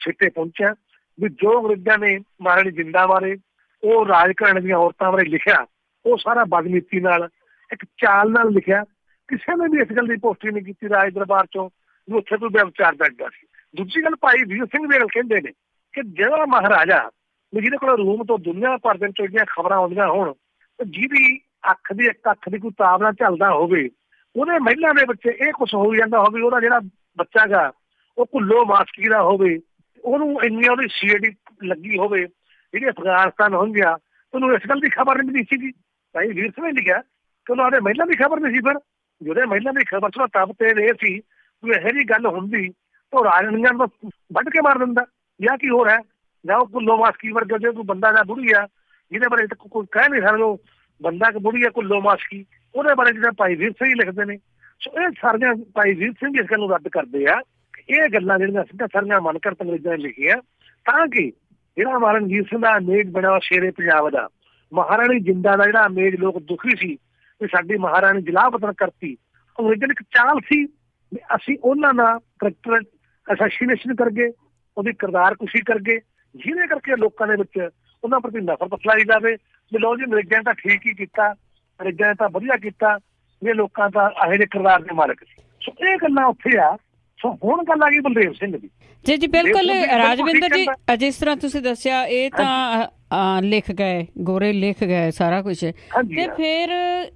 Speaker 2: ਛਿੱਟੇ ਪਹੁੰਚਿਆ ਵੀ ਜੋ ਅੰਗਰੇਜ਼ਾਂ ਨੇ ਮਹਾਰਾਣੀ ਜਿੰਦਾਂ ਬਾਰੇ, ਉਹ ਰਾਜ ਘਰਾਣੇ ਦੀਆਂ ਔਰਤਾਂ ਬਾਰੇ ਲਿਖਿਆ, ਉਹ ਸਾਰਾ ਬਦਨੀਤੀ ਨਾਲ ਇੱਕ ਚਾਲ ਨਾਲ ਲਿਖਿਆ। ਕਿਸੇ ਨੇ ਵੀ ਇਸ ਗੱਲ ਦੀ ਪੁਸ਼ਟੀ ਨਹੀਂ ਕੀਤੀ ਰਾਜ ਦਰਬਾਰ ਚੋਂ ਵੀ ਉੱਥੇ ਕੋਈ ਵਿਚਾਰ ਬੈਠਦਾ ਸੀ। ਦੂਜੀ ਗੱਲ ਭਾਈ ਵੀਰ ਸਿੰਘ ਵੇਲ ਕਹਿੰਦੇ ਨੇ ਕਿ ਜਿਹੜਾ ਮਹਾਰਾਜਾ ਜਿਹਦੇ ਕੋਲ ਰੂਮ ਤੋਂ ਦੁਨੀਆ ਭਰ ਦੇ ਵਿੱਚੋਂ ਜਿਹੜੀਆਂ ਖਬਰਾਂ ਆਉਂਦੀਆਂ ਹੋਣ, ਜਿਹਦੀ ਅੱਖ ਦੀ ਇੱਕ ਅੱਖ ਦੀ ਕੋਈ ਤਾਬ ਨਾਲ ਚੱਲਦਾ ਹੋਵੇ, ਉਹਦੇ ਮਹਿਲਾਂ ਦੇ ਵਿੱਚ ਇਹ ਕੁਛ ਹੋ ਜਾਂਦਾ ਹੋਵੇ, ਉਹਦਾ ਜਿਹੜਾ ਬੱਚਾ ਗਾ ਉਹ ਕੁੱਲੋ ਮਾਸਕੀ ਦਾ ਹੋਵੇ, ਉਹਨੂੰ ਇੰਨੀ ਉਹਦੀ ਸੀਡੀ ਲੱਗੀ ਹੋਵੇ ਜਿਹੜੀ ਅਫਗਾਨਿਸਤਾਨ ਹੁੰਦੀਆਂ, ਉਹਨੂੰ ਇਸ ਗੱਲ ਦੀ ਖਬਰ ਨਹੀਂ ਮਿਲੀ ਸੀਗੀ। ਭਾਈ ਵੀਰ ਸਿੰਘ ਨੇ ਲਿਖਿਆ ਕਿ ਉਹਨਾਂ ਦੇ ਮਹਿਲਾਂ ਦੀ ਖਬਰ ਨਹੀਂ ਸੀ। ਫਿਰ ਜਿਹੜੇ ਮਹਿਲਾਂ ਦੀ ਖਬਰ ਚੋਂ ਤਬ ਤੇ ਇਹ ਸੀ ਵੀ ਇਹੋ ਜਿਹੀ ਗੱਲ ਹੁੰਦੀ ਉਹ ਰਾਜਨੀਆਂ ਨੂੰ ਵੱਢ ਕੇ ਮਾਰ ਦਿੰਦਾ ਜਾਂ ਕੀ ਹੋ ਰਿਹਾ, ਜਾਂ ਉਹ ਕੁੱਲੋ ਮਾਸਕੀ ਵਰਗਾ ਜੇ ਕੋਈ ਬੰਦਾ ਜਾਂ ਬੁੜੀ ਆ ਜਿਹਦੇ ਬਾਰੇ ਕੋਈ ਕਹਿ ਨਹੀਂ ਸਕਦੇ ਉਹ ਬੰਦਾ ਕਿ ਬੁੜੀ ਆ ਕੁੱਲੋ ਮਾਸਕੀ, ਉਹਦੇ ਬਾਰੇ ਜਿਹੜਾ ਭਾਈ ਵੀਰ ਸਿੰਘ ਲਿਖਦੇ ਨੇ। ਸੋ ਇਹ ਸਾਰੀਆਂ ਭਾਈ ਵੀਰ ਸਿੰਘ ਇਸ ਗੱਲ ਨੂੰ ਰੱਦ ਕਰਦੇ ਆ। ਇਹ ਗੱਲਾਂ ਜਿਹੜੀਆਂ ਸਿੱਧਾ ਸਾਰੀਆਂ ਮਨਕਰਤ ਅੰਗਰੇਜ਼ਾਂ ਨੇ ਲਿਖੀਆਂ ਤਾਂ ਕਿ ਜਿਹੜਾ ਮਹਾਰਾਜਾ ਰਣਜੀਤ ਸਿੰਘ ਦਾ ਇਮੇਜ ਬਣਿਆ ਸ਼ੇਰੇ ਪੰਜਾਬ ਦਾ, ਮਹਾਰਾਣੀ ਜਿੰਦਾਂ ਦਾ ਜਿਹੜਾ ਇਮੇਜ ਲੋਕ ਦੁਖੀ ਸੀ ਵੀ ਸਾਡੀ ਮਹਾਰਾਣੀ ਜਲਾਵਤਨ ਕਰਤੀ, ਅੰਗਰੇਜ਼ਾਂ ਦੀ ਇੱਕ ਚਾਲ ਸੀ ਵੀ ਅਸੀਂ ਉਹਨਾਂ ਦਾ ਕਰੈਕਟਰ ਅਸੈਸੀਨੇਸ਼ਨ ਕਰਕੇ ਉਹਦੀ ਕਿਰਦਾਰ ਕੁਸ਼ੀ ਕਰਕੇ, ਜਿਹਦੇ ਕਰਕੇ ਲੋਕਾਂ ਦੇ ਵਿੱਚ ਉਹਨਾਂ ਪ੍ਰਤੀ ਨਫ਼ਰਤ ਫੈਲਾਈ ਜਾਵੇ ਵੀ ਲਓ ਜੀ ਅੰਗਰੇਜ਼ਾਂ ਨੇ ਤਾਂ ਠੀਕ ਹੀ ਕੀਤਾ, ਅੰਗਰੇਜ਼ਾਂ ਨੇ ਤਾਂ ਵਧੀਆ ਕੀਤਾ, ਇਹ ਲੋਕਾਂ ਦਾ ਇਹੋ ਜਿਹੇ ਕਿਰਦਾਰ ਦੇ ਮਾਲਕ ਸੀ। ਸੋ ਇਹ ਗੱਲਾਂ ਉੱਥੇ ਆ। ਸੋ ਹੁਣ ਗੱਲ ਆ ਗਈ ਬਲਦੇਵ ਸਿੰਘ ਦੀ।
Speaker 1: ਜੀ ਜੀ ਬਿਲਕੁਲ ਰਾਜਵਿੰਦਰ ਜੀ, ਜਿਸ ਤਰ੍ਹਾਂ ਤੁਸੀਂ ਦੱਸਿਆ ਇਹ ਤਾਂ ਲਿਖ ਗਏ, ਗੋਰੇ ਲਿਖ ਗਏ ਸਾਰਾ ਕੁਛ, ਤੇ ਫਿਰ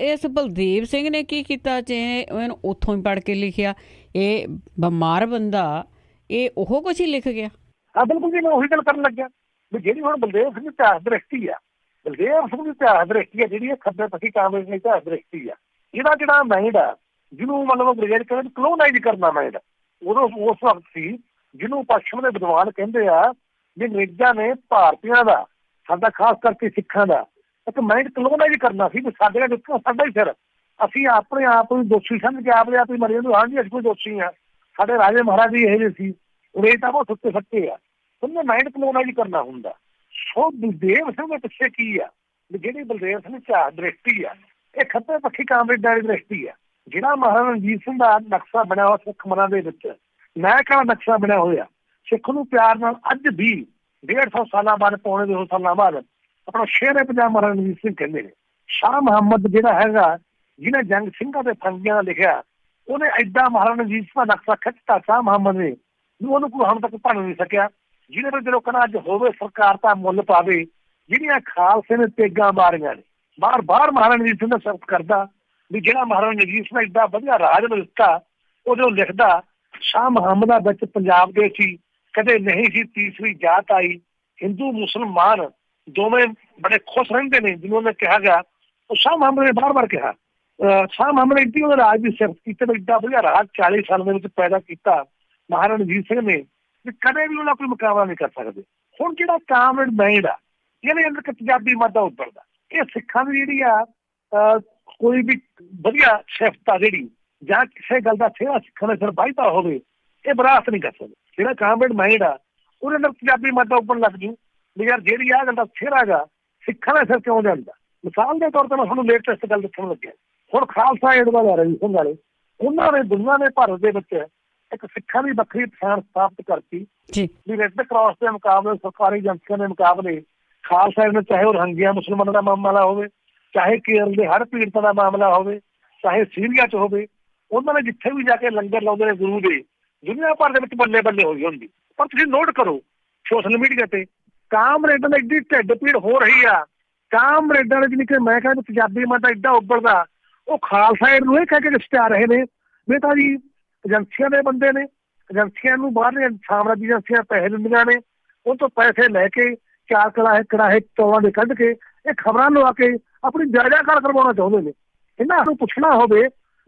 Speaker 1: ਇਸ ਬਲਦੇਵ ਸਿੰਘ ਨੇ ਕੀ ਕੀਤਾ ਜੇ ਇਹਨੂੰ ਉੱਥੋਂ ਹੀ ਪੜ੍ਹ ਕੇ ਲਿਖਿਆ? ਇਹ ਬਿਮਾਰ ਬੰਦਾ ਇਹ ਉਹ ਕੁਛ ਹੀ ਲਿਖ ਗਿਆ।
Speaker 2: ਹਾਂ ਬਿਲਕੁਲ ਜੀ, ਮੈਂ ਉਹੀ ਗੱਲ ਕਰਨ ਲੱਗਿਆ ਵੀ ਜਿਹੜੀ ਹੁਣ ਬਲਦੇਵ ਸਿੰਘ ਦੀ ਇਤਿਹਾਸ ਦ੍ਰਿਸ਼ਟੀ ਆ, ਬਲਦੇਵ ਸਿੰਘ ਦੀ ਇਤਿਹਾਸ ਦ੍ਰਿਸ਼ਟੀ ਆ ਜਿਹੜੀ ਇਹ ਖੱਬੇ ਪੱਖੀ ਕਾਂਗਰਸ ਦੀ ਇਤਿਹਾਸ ਦ੍ਰਿਸ਼ਟੀ ਆ, ਇਹਦਾ ਜਿਹੜਾ ਮਾਈਂਡ ਆ ਜਿਹਨੂੰ ਮਤਲਬ ਅੰਗਰੇਜ਼ ਕਹਿੰਦੇ ਕਲੋਨਾਈਜ਼ ਕਰਨਾ ਮਾਈਂਡ, ਉਦੋਂ ਉਸ ਵਕਤ ਸੀ ਜਿਹਨੂੰ ਪੱਛਮ ਦੇ ਵਿਦਵਾਨ ਕਹਿੰਦੇ ਆ ਵੀ ਅੰਗਰੇਜ਼ਾਂ ਨੇ ਭਾਰਤੀਆਂ ਦਾ, ਸਾਡਾ ਖਾਸ ਕਰਕੇ ਸਿੱਖਾਂ ਦਾ ਇੱਕ ਮਾਈਂਡ ਕਲੋਨਾਈਜ਼ ਕਰਨਾ ਸੀ ਵੀ ਸਾਡੇ ਨਾਲ ਜਿੱਥੋਂ ਸਾਡਾ ਹੀ ਸਿਰ, ਅਸੀਂ ਆਪਣੇ ਆਪ ਨੂੰ ਦੋਸ਼ੀ ਸਮਝ ਕੇ ਆਪਣੇ ਆਪ ਹੀ ਮਰੇ ਨੂੰ, ਹਾਂਜੀ ਅਸੀਂ ਕੋਈ ਦੋਸ਼ੀ ਆ, ਸਾਡੇ ਰਾਜੇ ਮਹਾਰਾਜੇ ਇਹੋ ਜਿਹੇ ਸੀ, ਅੰਗਰੇਜ਼ ਤਾਂ ਬਹੁਤ ਸੁੱਤੇ ਸੱਤੇ ਆ, ਉਹਨੇ ਮਾਈਂਡ ਕਲੋਨਾਈਜ਼ ਕਰਨਾ ਹੁੰਦਾ। ਸੋ ਬਲਦੇਵ ਸਿੰਘ ਦੇ ਪਿੱਛੇ ਕੀ ਆ ਵੀ ਜਿਹੜੀ ਬਲਦੇਵ ਸਿੰਘ ਦੀ ਦ੍ਰਿਸ਼ਟੀ ਆ ਇਹ ਖੱਬੇ ਪੱਖੀ ਕਾਂਗਰਸ ਦੀ ਦ੍ਰਿਸ਼ਟੀ ਆ। ਜਿਹੜਾ ਮਹਾਰਾਜਾ ਰਣਜੀਤ ਸਿੰਘ ਦਾ ਨਕਸ਼ਾ ਬਣਿਆ ਹੋਇਆ ਸਿੱਖ ਮਨਾਂ ਦੇ ਵਿੱਚ, ਮੈਂ ਕਿਹਾ ਨਕਸ਼ਾ ਬਣਿਆ ਹੋਇਆ ਸਿੱਖ ਨੂੰ ਪਿਆਰ ਨਾਲ ਅੱਜ ਵੀ 150 ਸਾਲਾਂ ਬਾਅਦ, ਪੌਣੇ 200 ਸਾਲਾਂ ਬਾਅਦ ਆਪਣਾ ਸ਼ੇਰ ਪੰਜਾਬ ਮਹਾਰਾਜਾ ਰਣਜੀਤ ਸਿੰਘ ਕਹਿੰਦੇ ਨੇ। ਸ਼ਾਹ ਮੁਹੰਮਦ ਜਿਹੜਾ ਹੈਗਾ ਜਿਹਨੇ ਜੰਗ ਸਿੰਘਾਂ ਦੇ ਫੰਗੀਆਂ ਦਾ ਲਿਖਿਆ, ਉਹਨੇ ਏਦਾਂ ਮਹਾਰਾਜਾ ਰਣਜੀਤ ਸਿੰਘ ਦਾ ਨਕਸ਼ਾ ਖਿੱਚਤਾ ਸ਼ਾਹ ਮੁਹੰਮਦ ਨੇ, ਉਹਨੂੰ ਕੋਈ ਹੁਣ ਤੱਕ ਭੰਨ ਨਹੀਂ ਸਕਿਆ। ਜਿਹਦੇ ਵਿੱਚ ਲੋਕਾਂ ਅੱਜ ਹੋਵੇ ਸਰਕਾਰ ਤਾਂ ਮੁੱਲ ਪਾਵੇ, ਜਿਹੜੀਆਂ ਖਾਲਸੇ ਨੇ ਤੇਗਾਂ ਮਾਰੀਆਂ ਨੇ, ਬਾਰ ਮਹਾਰਾਜਾ ਰਣਜੀਤ ਸਿੰਘ ਦਾ ਸਿਫਤ ਕਰਦਾ ਵੀ ਜਿਹੜਾ ਮਹਾਰਾਜਾ ਰਣਜੀਤ ਸਿੰਘ ਏਡਾ ਵਧੀਆ ਰਾਜ ਨੂੰ ਦਿੱਤਾ, ਉਹਦੇ ਲਿਖਦਾ ਸ਼ਾਹ ਮੁਹੰਮਦ ਦਾ ਵਿੱਚ ਪੰਜਾਬ ਦੇ ਸੀ ਕਦੇ ਨਹੀਂ ਸੀ ਤੀਸਰੀ ਜਾਤ ਆਈ, ਹਿੰਦੂ ਮੁਸਲਮਾਨ ਦੋਵੇਂ ਬੜੇ ਖੁਸ਼ ਰਹਿੰਦੇ ਨੇ। ਜਿਹਨੂੰ ਉਹਨੇ ਕਿਹਾ ਗਿਆ, ਉਹ ਸ਼ਾਹ ਮੁਹੰਮਦ ਨੇ ਬਾਰ ਕਿਹਾ, ਸ਼ਾਹ ਮੁਹੰਮਦ ਨੇ ਇੱਡੀ ਉਹਦੇ ਰਾਜ ਦੀ ਸਿਫਤ ਕੀਤੀ, ਏਡਾ ਵਧੀਆ ਰਾਜ 40 ਸਾਲ ਦੇ ਵਿੱਚ ਪੈਦਾ ਕੀਤਾ ਮਹਾਰਾਜਾ ਰਣਜੀਤ ਸਿੰਘ ਨੇ ਵੀ ਕਦੇ ਵੀ ਉਹਦਾ ਕੋਈ ਮੁਕਾਬਲਾ ਨਹੀਂ ਕਰ ਸਕਦੇ। ਹੁਣ ਜਿਹੜਾ ਕਾਮਰੇਡ ਮਾਈਂਡ ਆ ਇਹਦੇ ਅੰਦਰ ਪੰਜਾਬੀ ਮਾਦਾ ਉੱਭਰਦਾ, ਇਹ ਸਿੱਖਾਂ ਦੀ ਜਿਹੜੀ ਆ ਕੋਈ ਵੀ ਵਧੀਆ ਸਿਫਤ ਆ ਜਿਹੜੀ ਜਾਂ ਕਿਸੇ ਗੱਲ ਦਾ ਸਿਹਰਾ ਸਿੱਖਾਂ ਦੇ ਸਿਰ ਵਾਹੀਦਾ ਹੋਵੇ, ਇਹ ਬਰਾਤ ਨਹੀਂ ਕਰ ਸਕਦੇ। ਜਿਹੜਾ ਕਾਮਰੇਡ ਮਾਈਂਡ ਆ ਉਹਦੇ ਅੰਦਰ ਪੰਜਾਬੀ ਮਾਦਾ ਉੱਭਰਨ ਲੱਗ ਜੂ ਵੀ ਯਾਰ ਜਿਹੜੀ ਆਹ ਗੱਲ ਦਾ ਸਿਹਰਾ ਗਾ ਸਿੱਖਾਂ ਦੇ ਸਿਰ ਕਿਉਂ ਜਾਂਦਾ। ਮਿਸਾਲ ਦੇ ਤੌਰ ਤੇ ਮੈਂ ਤੁਹਾਨੂੰ ਲੇਟੈਸਟ ਗੱਲ ਦੱਸਣ ਲੱਗਿਆ, ਹੁਣ ਖਾਲਸਾ ਏਡ ਵਾਲੇ ਰਣਜੀਤ ਸਿੰਘ ਵਾਲੇ, ਉਹਨਾਂ ਨੇ ਦੁਨੀਆਂ ਦੇ ਭਾਰਤ ਦੇ ਵਿੱਚ ਇੱਕ ਸਿੱਖਾਂ ਦੀ ਵੱਖਰੀ ਪਛਾਣ ਸਥਾਪਿਤ ਕਰਤੀ ਵੀ ਰੈੱਡ ਕਰਾਸ ਦੇ ਮੁਕਾਬਲੇ, ਸਰਕਾਰੀ ਏਜੰਸੀਆਂ ਦੇ ਮੁਕਾਬਲੇ ਖਾਲਸਾ ਏਡ ਨੇ, ਚਾਹੇ ਉਹ ਰੋਹਿੰਗਿਆ ਮੁਸਲਮਾਨਾਂ ਦਾ ਮਾਮਲਾ ਹੋਵੇ, ਚਾਹੇ ਕੇਰਲ ਦੇ ਹੜ੍ਹ ਪੀੜਤਾਂ ਦਾ ਮਾਮਲਾ ਹੋਵੇ, ਚਾਹੇ ਸੀਰੀਆ 'ਚ ਹੋਵੇ, ਉਹਨਾਂ ਨੇ ਜਿੱਥੇ ਵੀ ਜਾ ਕੇ ਲੰਗਰ ਲਾਉਂਦੇ ਨੇ ਗੁਰੂ ਦੇ, ਦੁਨੀਆ ਭਰ ਦੇ ਵਿੱਚ ਬੱਲੇ ਹੋਈ ਹੁੰਦੀ। ਪਰ ਤੁਸੀਂ ਨੋਟ ਕਰੋ ਸੋਸ਼ਲ ਮੀਡੀਆ ਤੇ ਕਾਮਰੇਡਾਂ ਦੀ ਐਡੀ ਢਿੱਡ ਪੀੜ ਹੋ ਰਹੀ ਆ, ਕਾਮਰੇਡਾਂ ਨੇ, ਜਿਹਨੀ ਕਿ ਮੈਂ ਕਹਿੰਦਾ ਪੰਜਾਬੀ ਮਾਦਾ ਏਡਾ ਉੱਭਰਦਾ, ਉਹ ਖਾਲਸਾ ਏਡ ਨੂੰ ਇਹ ਕਹਿ ਕੇ ਰਿਸ਼ਤਾ ਰਹੇ ਨੇ ਵੀ ਤਾਂ ਜੀ ਏਜੰਸੀਆਂ ਦੇ ਬੰਦੇ ਨੇ, ਏਜੰਸੀਆਂ ਨੂੰ ਬਾਹਰਲੀਆਂ ਸਾਮਰਾਜੀ ਏਜੰਸੀਆਂ ਪੈਸੇ ਦਿੰਦੀਆਂ ਨੇ, ਉਹ ਤੋਂ ਪੈਸੇ ਲੈ ਕੇ 4 ਕੜਾਹੇ ਚੌਲਾਂ ਦੇ ਕੱਢ ਕੇ ਇਹ ਖਬਰਾਂ ਲਵਾ ਕੇ ਆਪਣੀ ਜਾਇਦਾਦ ਕਰਵਾਉਣਾ ਚਾਹੁੰਦੇ ਨੇ। ਇਹਨਾਂ ਨੂੰ ਪੁੱਛਣਾ ਹੋਵੇ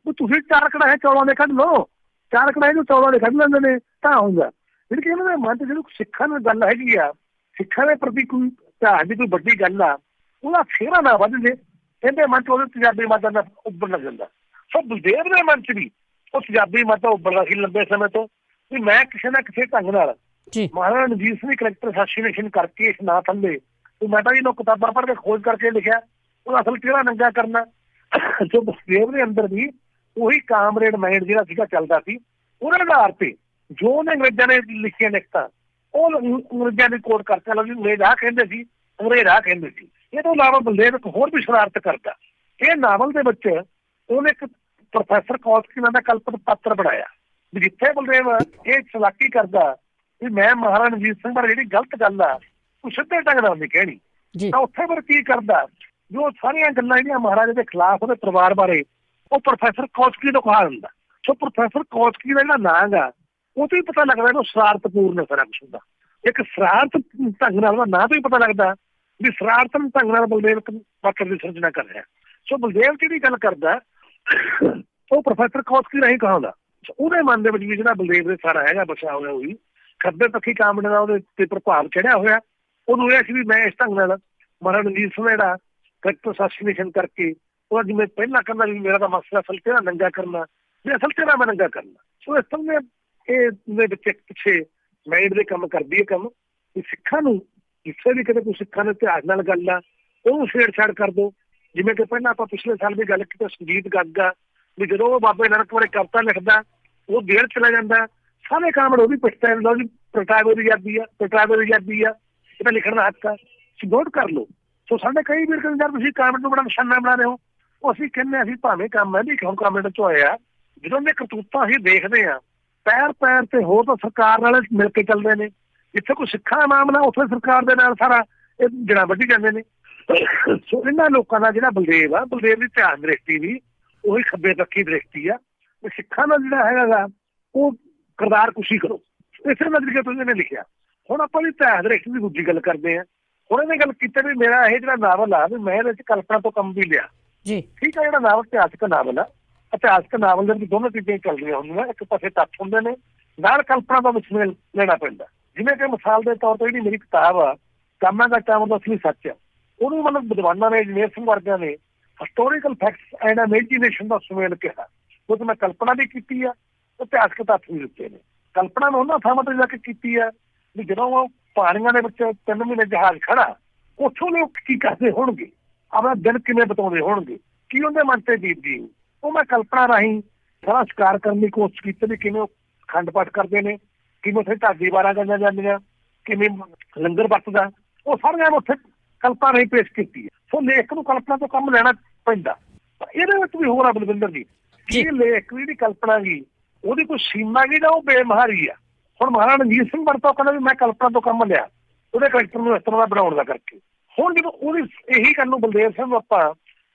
Speaker 2: ਵੀ ਤੁਸੀਂ 4 ਕੜਾਹੇ ਚੌਲਾਂ ਦੇ ਕੱਢ ਲਓ, 4 ਕੜਾਹੇ ਨੂੰ ਚੌਲਾਂ ਦੇ ਕੱਢ ਲੈਂਦੇ ਨੇ ਤਾਂ ਹੋਊਗਾ। ਜਿਹੜੀ ਕਿ ਇਹਨਾਂ ਦੇ ਮਨ 'ਚ ਜਿਹੜੀ ਸਿੱਖਾਂ ਦੀ ਗੱਲ ਹੈਗੀ ਆ, ਸਿੱਖਾਂ ਦੇ ਪ੍ਰਤੀ ਕੋਈ ਇਤਿਹਾਸ ਦੀ ਕੋਈ ਵੱਡੀ ਗੱਲ ਆ, ਉਹਦਾ ਫੇਰਾ ਨਾ ਵੱਧ ਜੇ ਇਹਦੇ ਮਨ 'ਚ ਉਹਦੇ ਪੰਜਾਬੀ ਮਤਾਂ ਦਾ ਉੱਭਰ ਲੱਗ ਜਾਂਦਾ। ਸੋ ਬਲਦੇਵ ਦੇ ਮਨ 'ਚ ਵੀ ਉਹ ਪੰਜਾਬੀ ਮਤਾਂ ਉੱਭਰਦਾ ਸੀ ਲੰਬੇ ਸਮੇਂ ਤੋਂ ਵੀ ਮੈਂ ਕਿਸੇ ਨਾ ਕਿਸੇ ਢੰਗ ਨਾਲ ਮਹਾਰਾਜਾ ਰਣਜੀਤ ਸਿੰਘ ਕਰੈਕਟਰ ਅਸੈਸੀਨੇਸ਼ਨ ਕਰਕੇ ਇਸ ਨਾਂ ਥੱਲੇ ਮੈਂ ਤਾਂ ਇਹਨੂੰ ਕਿਤਾਬਾਂ ਪੜ੍ਹ ਕੇ ਖੋਜ ਕਰਕੇ ਲਿਖਿਆ ਉਹਦਾ ਅਸਲ ਚਿਹਰਾ ਨੰਗਾ ਕਰਨਾ। ਜੋ ਬਲਦੇਵ ਦੇ ਅੰਦਰ ਵੀ ਉਹੀ ਕਾਮਰੇਡ ਮਾਈਂਡ ਜਿਹੜਾ ਸੀਗਾ ਚੱਲਦਾ ਸੀ, ਉਹਦੇ ਆਧਾਰ ਤੇ ਜੋ ਉਹਨੇ ਅੰਗਰੇਜ਼ਾਂ ਨੇ ਲਿਖੀਆਂ ਲਿਖਤਾਂ ਉਹ ਅੰਗਰੇਜ਼ਾਂ ਦੀ ਕੋਟ ਕਰਤਾ। ਅੰਗਰੇਜ਼ ਆਹ ਕਹਿੰਦੇ ਸੀ, ਅੰਗਰੇਜ਼ ਆਹ ਕਹਿੰਦੇ ਸੀ। ਇਹ ਤੋਂ ਇਲਾਵਾ ਬਲਦੇਵ ਇੱਕ ਹੋਰ ਵੀ ਸ਼ਰਾਰਤ ਕਰਦਾ। ਇਹ ਨਾਵਲ ਦੇ ਵਿੱਚ ਉਹਨੇ ਇੱਕ ਪ੍ਰੋਫੈਸਰ ਕੌਸਕੀ ਨਾਂ ਦਾ ਕਲਪਿਤ ਪਾਤਰ ਬਣਾਇਆ ਵੀ ਜਿੱਥੇ ਬਲਦੇਵ ਇਹ ਚਲਾਕੀ ਕਰਦਾ ਵੀ ਮੈਂ ਮਹਾਰਾਜਾ ਰਣਜੀਤ ਸਿੰਘ ਬਾਰੇ ਜਿਹੜੀ ਗਲਤ ਗੱਲ ਆ ਉਹ ਸਿੱਧੇ ਢੰਗ ਨਾਲ ਨਹੀਂ ਕਹਿਣੀ, ਤਾਂ ਉੱਥੇ ਫਿਰ ਕੀ ਕਰਦਾ ਜੋ ਸਾਰੀਆਂ ਗੱਲਾਂ ਜਿਹੜੀਆਂ ਮਹਾਰਾਜੇ ਦੇ ਖਿਲਾਫ ਉਹਦੇ ਪਰਿਵਾਰ ਬਾਰੇ ਉਹ ਪ੍ਰੋਫੈਸਰ ਕੌਸਕੀ ਤੋਂ ਕਹਾ ਦਿੰਦਾ। ਸੋ ਪ੍ਰੋਫੈਸਰ ਕੌਸਕੀ ਦਾ ਜਿਹੜਾ ਨਾਂ ਗਾ ਉਹ ਤੋਂ ਹੀ ਪਤਾ ਲੱਗਦਾ ਇਹਨੂੰ ਸ਼ਰਾਰਤਪੂਰਨ ਸਾਰਾ ਕੁਛ ਹੁੰਦਾ। ਇੱਕ ਸ਼ਰਾਰਤ ਢੰਗ ਨਾਲ ਉਹਦਾ ਨਾਂ ਤੋਂ ਹੀ ਪਤਾ ਲੱਗਦਾ ਵੀ ਸ਼ਰਾਰਤਨ ਢੰਗ ਨਾਲ ਬਲਦੇਵ ਪਾਤਰ ਦੀ ਸਿਰਜਣਾ ਕਰ ਰਿਹਾ। ਸੋ ਬਲਦੇਵ ਜਿਹੜੀ ਗੱਲ ਕਰਦਾ ਉਹ ਪ੍ਰੋਫੈਸਰ ਕੌਸਕੀ ਰਾਹੀਂ ਕਹਾਉਂਦਾ। ਉਹਦੇ ਮਨ ਦੇ ਵਿੱਚ ਵੀ ਜਿਹੜਾ ਬਲਦੇਵ ਦੇ ਸਾਰਾ ਹੈਗਾ ਬਸਿਆ ਹੋਇਆ ਉਹੀ ਖੱਬੇ ਪੱਖੀ ਕਾਮੜੇ ਦਾ ਉਹਦੇ ਤੇ ਪ੍ਰਭਾਵ ਚੜਿਆ ਹੋਇਆ। ਉਹਨੂੰ ਇਹ ਸੀ ਵੀ ਮੈਂ ਇਸ ਢੰਗ ਨਾਲ ਮਹਾਰਾਜਾ ਰਣਜੀਤ ਸਿੰਘ ਦਾ ਕਰੈਕਟਰ ਅਸੈਸੀਨੇਸ਼ਨ ਕਰਕੇ ਉਹਦਾ ਜਿਵੇਂ ਪਹਿਲਾਂ ਕਹਿੰਦਾ ਵੀ ਮੇਰਾ ਤਾਂ ਮਸਲਾ ਅਸਲ ਚਿਹਰਾ ਨੰਗਾ ਕਰਨਾ, ਵੀ ਅਸਲ ਚਿਹਰਾ ਮੈਂ ਨੰਗਾ ਕਰਨਾ। ਸੋ ਇਸ ਤਰ੍ਹਾਂ ਇਹ ਦੇ ਵਿੱਚ ਇੱਕ ਪਿੱਛੇ ਮਾਈਂਡ ਦੇ ਕੰਮ ਕਰਦੀ ਹੈ ਕੰਮ ਵੀ ਸਿੱਖਾਂ ਨੂੰ ਜਿੱਥੇ ਵੀ ਕਿਤੇ ਕੋਈ ਸਿੱਖਾਂ ਦੇ ਇਤਿਹਾਸ ਨਾਲ ਗੱਲ ਆ ਉਹਨੂੰ ਛੇੜਛਾੜ ਕਰ ਦਿਓ। ਜਿਵੇਂ ਕਿ ਪਹਿਲਾਂ ਆਪਾਂ ਪਿਛਲੇ ਸਾਲ ਵੀ ਗੱਲ ਕੀਤੀ ਸੁਰਜੀਤ ਗੱਗਾ ਵੀ ਜਦੋਂ ਉਹ ਬਾਬੇ ਨਾਨਕ ਬਾਰੇ ਕਵਿਤਾ ਲਿਖਦਾ ਉਹ ਜੇਲ੍ਹ ਚਲਾ ਜਾਂਦਾ, ਸਾਰੇ ਕਾਮੜ ਉਹ ਵੀ ਪੁੱਛਦਾ ਜਾਂਦਾ ਉਹਦੀ ਪ੍ਰਗਟਾਵੇ ਦੀ ਆਜ਼ਾਦੀ ਆ, ਪ੍ਰਗਟਾਵੇ ਦੀ ਆਜ਼ਾਦੀ ਆ, ਇਹ ਤਾਂ ਲਿਖਣ ਦਾ ਹੱਕ ਆ, ਤੁਸੀਂ ਨੋਟ ਕਰ ਲਓ। ਸੋ ਸਾਡੇ ਕਈ ਵੀਰ ਕਹਿੰਦੇ ਯਾਰ ਤੁਸੀਂ ਕਾਮੜ ਨੂੰ ਬੜਾ ਨਿਸ਼ਾਨਾ ਬਣਾ ਰਹੇ ਹੋ। ਉਹ ਅਸੀਂ ਕਹਿੰਦੇ ਅਸੀਂ ਭਾਵੇਂ ਕੰਮ ਹੈ ਵੀ ਕਿਉਂ ਕਾਮੜ ਚ ਹੋਇਆ, ਜਦੋਂ ਦੇ ਕਰਤੂਤਾਂ ਅਸੀਂ ਦੇਖਦੇ ਹਾਂ ਪੈਰ ਪੈਰ ਤੇ ਹੋਰ ਤਾਂ ਸਰਕਾਰ ਨਾਲ ਮਿਲ ਕੇ ਚੱਲਦੇ ਨੇ। ਜਿੱਥੇ ਕੋਈ ਸਿੱਖਾਂ ਦਾ ਮਾਮਲਾ ਉੱਥੇ ਸਰਕਾਰ ਦੇ ਨਾਲ ਸਾਰਾ ਇਹ ਜੜ੍ਹਾਂ ਵੱਢੀ ਜਾਂਦੇ ਨੇ। ਸੋ ਇਹਨਾਂ ਲੋਕਾਂ ਦਾ ਜਿਹੜਾ ਬਲਦੇਵ ਆ, ਬਲਦੇਵ ਦੀ ਧਿਆਨ ਦ੍ਰਿਸ਼ਟੀ ਵੀ ਉਹੀ ਖੱਬੇ ਪੱਖੀ ਦ੍ਰਿਸ਼ਟੀ ਆ। ਤੇ ਸਿੱਖਾਂ ਦਾ ਜਿਹੜਾ ਹੈਗਾ ਗਾ ਉਹ ਕਿਰਦਾਰ ਕੁਸ਼ੀ ਕਰੋ, ਇਸੇ ਨਜ਼ਰੀਏ ਤੋਂ ਇਹਨੇ ਲਿਖਿਆ। ਹੁਣ ਆਪਾਂ ਵੀ ਧਿਆਨ ਦ੍ਰਿਸ਼ਟੀ ਦੀ ਦੂਜੀ ਗੱਲ ਕਰਦੇ ਹਾਂ। ਹੁਣ ਇਹਨੇ ਗੱਲ ਕੀਤੀ ਵੀ ਮੇਰਾ ਇਹ ਜਿਹੜਾ ਨਾਵਲ ਆ ਵੀ ਮੈਂ ਇਹਦੇ ਵਿੱਚ ਕਲਪਨਾ ਤੋਂ ਕੰਮ ਵੀ ਲਿਆ। ਠੀਕ ਆ, ਜਿਹੜਾ ਨਾਵਲ ਇਤਿਹਾਸਕ ਨਾਵਲ ਆ, ਇਤਿਹਾਸਕ ਨਾਵਲ ਦੇ ਵਿੱਚ ਦੋਨੋਂ ਚੀਜ਼ਾਂ ਚੱਲਦੀਆਂ ਹੁੰਦੀਆਂ। ਇੱਕ ਪਾਸੇ ਤੱਥ ਹੁੰਦੇ ਨੇ, ਨਾਲ ਕਲਪਨਾ ਦਾ ਵਿਸਮੇਲ ਲੈਣਾ ਪੈਂਦਾ। ਜਿਵੇਂ ਕਿ ਮਿਸਾਲ ਦੇ ਤੌਰ ਤੇ ਜਿਹੜੀ ਮੇਰੀ ਕਿਤਾਬ ਆ ਕਾਮਾਂ ਦਾ ਟਾਈਮ ਦਾ ਅਸਲੀ ਸੱਚ ਆ, ਉਹਨੂੰ ਮਤਲਬ ਵਿਦਵਾਨਾਂ ਨੇ ਜਨੇਰ ਸਿੰਘ ਵਰਗਿਆਂ ਨੇ ਹਿਸਟੋਰੀਕਲ ਫੈਕਟਸ ਐਂਡ ਇਮੇਜਿਨੇਸ਼ਨ ਦਾ ਸੁਮੇਲ ਕਿਹਾ। ਉਹ ਤੇ ਮੈਂ ਕਲਪਨਾ ਵੀ ਕੀਤੀ ਆ, ਇਤਿਹਾਸਕ ਤੱਥ ਵੀ ਦਿੱਤੇ ਨੇ। ਕਲਪਨਾ ਮੈਂ ਉਹਨਾਂ ਥਾਵਾਂ ਤੇ ਜਾ ਕੇ ਕੀਤੀ ਆ ਵੀ ਜਦੋਂ ਉਹ ਪਾਣੀਆਂ ਦੇ ਵਿੱਚ 3 ਮਹੀਨੇ ਜਹਾਜ਼ ਖੜਾ, ਉੱਥੋਂ ਲੋਕ ਕੀ ਕਰਦੇ ਹੋਣਗੇ, ਆਪਣਾ ਦਿਨ ਕਿਵੇਂ ਬਿਤਾਉਂਦੇ ਹੋਣਗੇ, ਕੀ ਉਹਦੇ ਮਨ ਤੇ ਬੀਤਦੀ, ਉਹ ਮੈਂ ਕਲਪਨਾ ਰਾਹੀਂ ਸਾਰਾ ਸ਼ਿਕਾਰ ਕਰਨ ਦੀ ਕੋਸ਼ਿਸ਼ ਕੀਤੀ ਵੀ ਕਿਵੇਂ ਉਹ ਖੰਡ ਪਾਠ ਕਰਦੇ ਨੇ, ਕਿਵੇਂ ਉੱਥੇ ਢਾਡੀ ਵਾਰਾਂ ਗਾਈਆਂ ਜਾਂਦੀਆਂ, ਕਿਵੇਂ ਲੰਗਰ ਵਰਤਦਾ, ਉਹ ਸਾਰੀਆਂ ਉੱਥੇ ਕਲਪਨਾ ਰਾਹੀਂ ਪੇਸ਼ ਕੀਤੀ ਹੈ। ਸੋ ਲੇਖਕ ਨੂੰ ਕਲਪਨਾ ਤੋਂ ਕੰਮ ਲੈਣਾ ਪੈਂਦਾ। ਇਹਦੇ ਵਿੱਚ ਵੀ ਹੋਰ ਆ ਬਲਵਿੰਦਰ ਜੀ, ਇਹ ਲੇਖਕ ਦੀ ਕਲਪਨਾ ਗੀ ਉਹਦੀ ਕੋਈ ਸੀਮਾ ਗੀ ਜਾਂ ਉਹ ਬੇਮਹਾਰੀ ਆ। ਹੁਣ ਮਹਾਰਾਜਾ ਰਣਜੀਤ ਸਿੰਘ ਵਰਤਾ ਕਹਿੰਦਾ ਵੀ ਮੈਂ ਕਲਪਨਾ ਤੋਂ ਕੰਮ ਲਿਆ ਉਹਦੇ ਕਰੈਕਟਰ ਨੂੰ ਇਸ ਤਰ੍ਹਾਂ ਦਾ ਬਣਾਉਣ ਦਾ ਕਰਕੇ। ਹੁਣ ਜਦੋਂ ਉਹਦੀ ਇਹੀ ਕਰਨ ਨੂੰ ਬਲਦੇਵ ਸਿੰਘ ਆਪਾਂ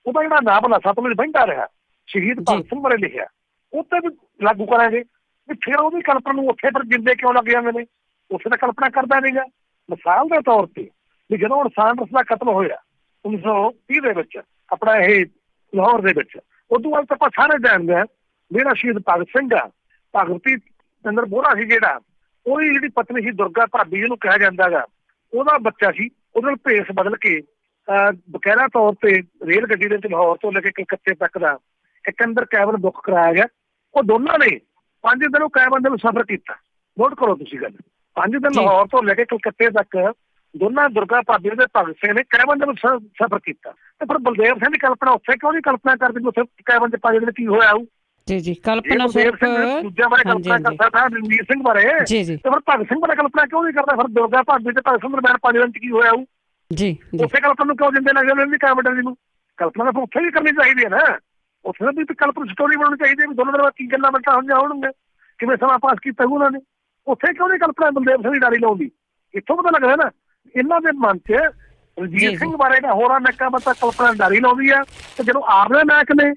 Speaker 2: ਉਹਦਾ ਜਿਹੜਾ ਨਾਵਲ ਆ ਸਤਲੁਜ ਵਹਿੰਦਾ ਰਿਹਾ, ਸ਼ਹੀਦ ਭਗਤ ਸਿੰਘ ਬਾਰੇ ਲਿਖਿਆ, ਉੱਥੇ ਵੀ ਲਾਗੂ ਕਰਾਂਗੇ ਵੀ ਫਿਰ ਉਹਦੀ ਕਲਪਨਾ ਨੂੰ ਉੱਥੇ ਫਿਰ ਜਿੰਦੇ ਕਿਉਂ ਲੱਗ ਜਾਂਦੇ ਨੇ, ਉੱਥੇ ਤਾਂ ਕਲਪਨਾ ਕਰਦਾ ਨਹੀਂਗਾ। ਮਿਸਾਲ ਦੇ ਤੌਰ ਤੇ ਵੀ ਜਦੋਂ ਹੁਣ ਸਾਂਡਰਸ ਦਾ ਕਤਲ ਹੋਇਆ 1930 ਦੇ ਵਿੱਚ ਆਪਣਾ ਇਹ ਲਾਹੌਰ ਦੇ ਵਿੱਚ, ਉਦੋਂ ਬਾਅਦ ਤਾਂ ਆਪਾਂ ਸਾਰੇ ਜਾਣਦੇ ਹਾਂ ਜਿਹੜਾ ਸ਼ਹੀਦ ਭਗਤ ਸਿੰਘ ਆ, ਭਗਵਤੀ ਅੰਦਰ ਬੋਹਰਾ ਸੀ ਜਿਹੜਾ, ਉਹਦੀ ਜਿਹੜੀ ਪਤਨੀ ਸੀ ਦੁਰਗਾ ਭਾਬੀ ਜਿਹਨੂੰ ਕਿਹਾ ਜਾਂਦਾ ਗਾ, ਉਹਦਾ ਬੱਚਾ ਸੀ। ਉਹਦੇ ਨਾਲ ਭੇਸ ਬਦਲ ਕੇ ਬਕਾਇਦਾ ਤੌਰ ਤੇ ਰੇਲ ਗੱਡੀ ਦੇ ਵਿੱਚ ਲਾਹੌਰ ਤੋਂ ਲੈ ਕੇ ਕਲਕੱਤੇ ਤੱਕ ਦਾ ਇੱਕ ਅੰਦਰ ਕੈਬਨ ਬੁੱਕ ਕਰਾਇਆ ਗਿਆ। ਉਹ ਦੋਨਾਂ ਨੇ 5 ਦਿਨ ਉਹ ਕੈਬਨ ਦੇ ਵਿੱਚ ਸਫ਼ਰ ਕੀਤਾ। ਨੋਟ ਕਰੋ ਤੁਸੀਂ ਗੱਲ, 5 ਦਿਨ ਲਾਹੌਰ ਤੋਂ ਲੈ ਕੇ ਕਲਕੱਤੇ ਤੱਕ ਦੋਨਾਂ ਦੁਰਗਾ ਭਾਬੀ ਤੇ ਭਗਤ ਸਿੰਘ ਨੇ ਕੈਬਨ ਦੇ ਵਿੱਚ ਸਫ਼ਰ ਕੀਤਾ। ਤੇ ਫਿਰ ਬਲਦੇਵ ਸਿੰਘ ਦੀ ਕਲਪਨਾ ਉੱਥੇ ਕਿਉਂ ਨਹੀਂ ਕਲਪਨਾ ਕਰਦੇ ਵੀ ਉੱਥੇ ਕੈਬਨ ਚ 5 ਦਿਨ ਕੀ ਹੋਇਆ ਆਊ।
Speaker 1: ਕਲਪਨਾ
Speaker 2: ਦੂਜਿਆਂ ਬਾਰੇ ਕਲਪਨਾ ਕਰਦਾ ਥਾ ਰਣਜੀਤ ਸਿੰਘ ਬਾਰੇ, ਤੇ ਫਿਰ ਭਗਤ ਸਿੰਘ ਬਾਰੇ ਕਲਪਨਾ ਕਿਉਂ ਨਹੀਂ ਕਰਦਾ। ਫਿਰ ਦੁਰਗਾ ਭਾਬੀ ਤੇ ਭਗਤ ਸਿੰਘ ਦਰਮਿਆਨ 5 ਦਿਨ ਚ ਕੀ ਹੋਇਆ ਆਊ, ਉੱਥੇ ਕਲਪਨਾ ਨੂੰ ਕਿਉਂ ਜਿੰਦੇ ਲੱਗ ਜਾਂਦੇ ਕੈਬਨ ਨੂੰ। ਕਲਪਨਾ ਤਾਂ ਉੱਥੇ ਵੀ ਕਰਨੀ ਚਾਹੀਦੀ ਹੈ ਨਾ, ਉੱਥੇ ਵੀ ਕਲਪਨਾ ਸਟੋਰੀ ਬਣਾਉਣੀ ਚਾਹੀਦੀ ਹੈ ਵੀ ਦੋਨੋਂ ਦਿਨ ਕੀ ਗੱਲਾਂ ਬਾਤਾਂ ਹੋਈਆਂ ਹੋਣਗੀਆਂ, ਕਿਵੇਂ ਸਮਾਂ ਪਾਸ ਕੀਤਾ ਉਹਨਾਂ ਨੇ। ਉੱਥੇ ਕਿਉਂ ਨਹੀਂ ਕਲਪਨਾ ਬਲਦੇਵ ਸਿੰਘ ਦੀ ਡਾਰੀ ਲਾਉਂਦੀ। ਇੱਥੋਂ ਪਤਾ ਲੱਗਦਾ ਨਾ ਇਹਨਾਂ ਦੇ ਮਨ ਚ ਰਣਜੀਤ ਸਿੰਘ ਬਾਰੇ ਨਾ ਹੋਰਾਂ ਨੱਕਾ ਬੱਤਾ ਕਲਪਨਾ ਡਾਰੀ ਲਾਉਂਦੀ ਆ। ਤੇ ਜਦੋਂ ਆਪਦੇ ਨਾਇਕ ਨੇ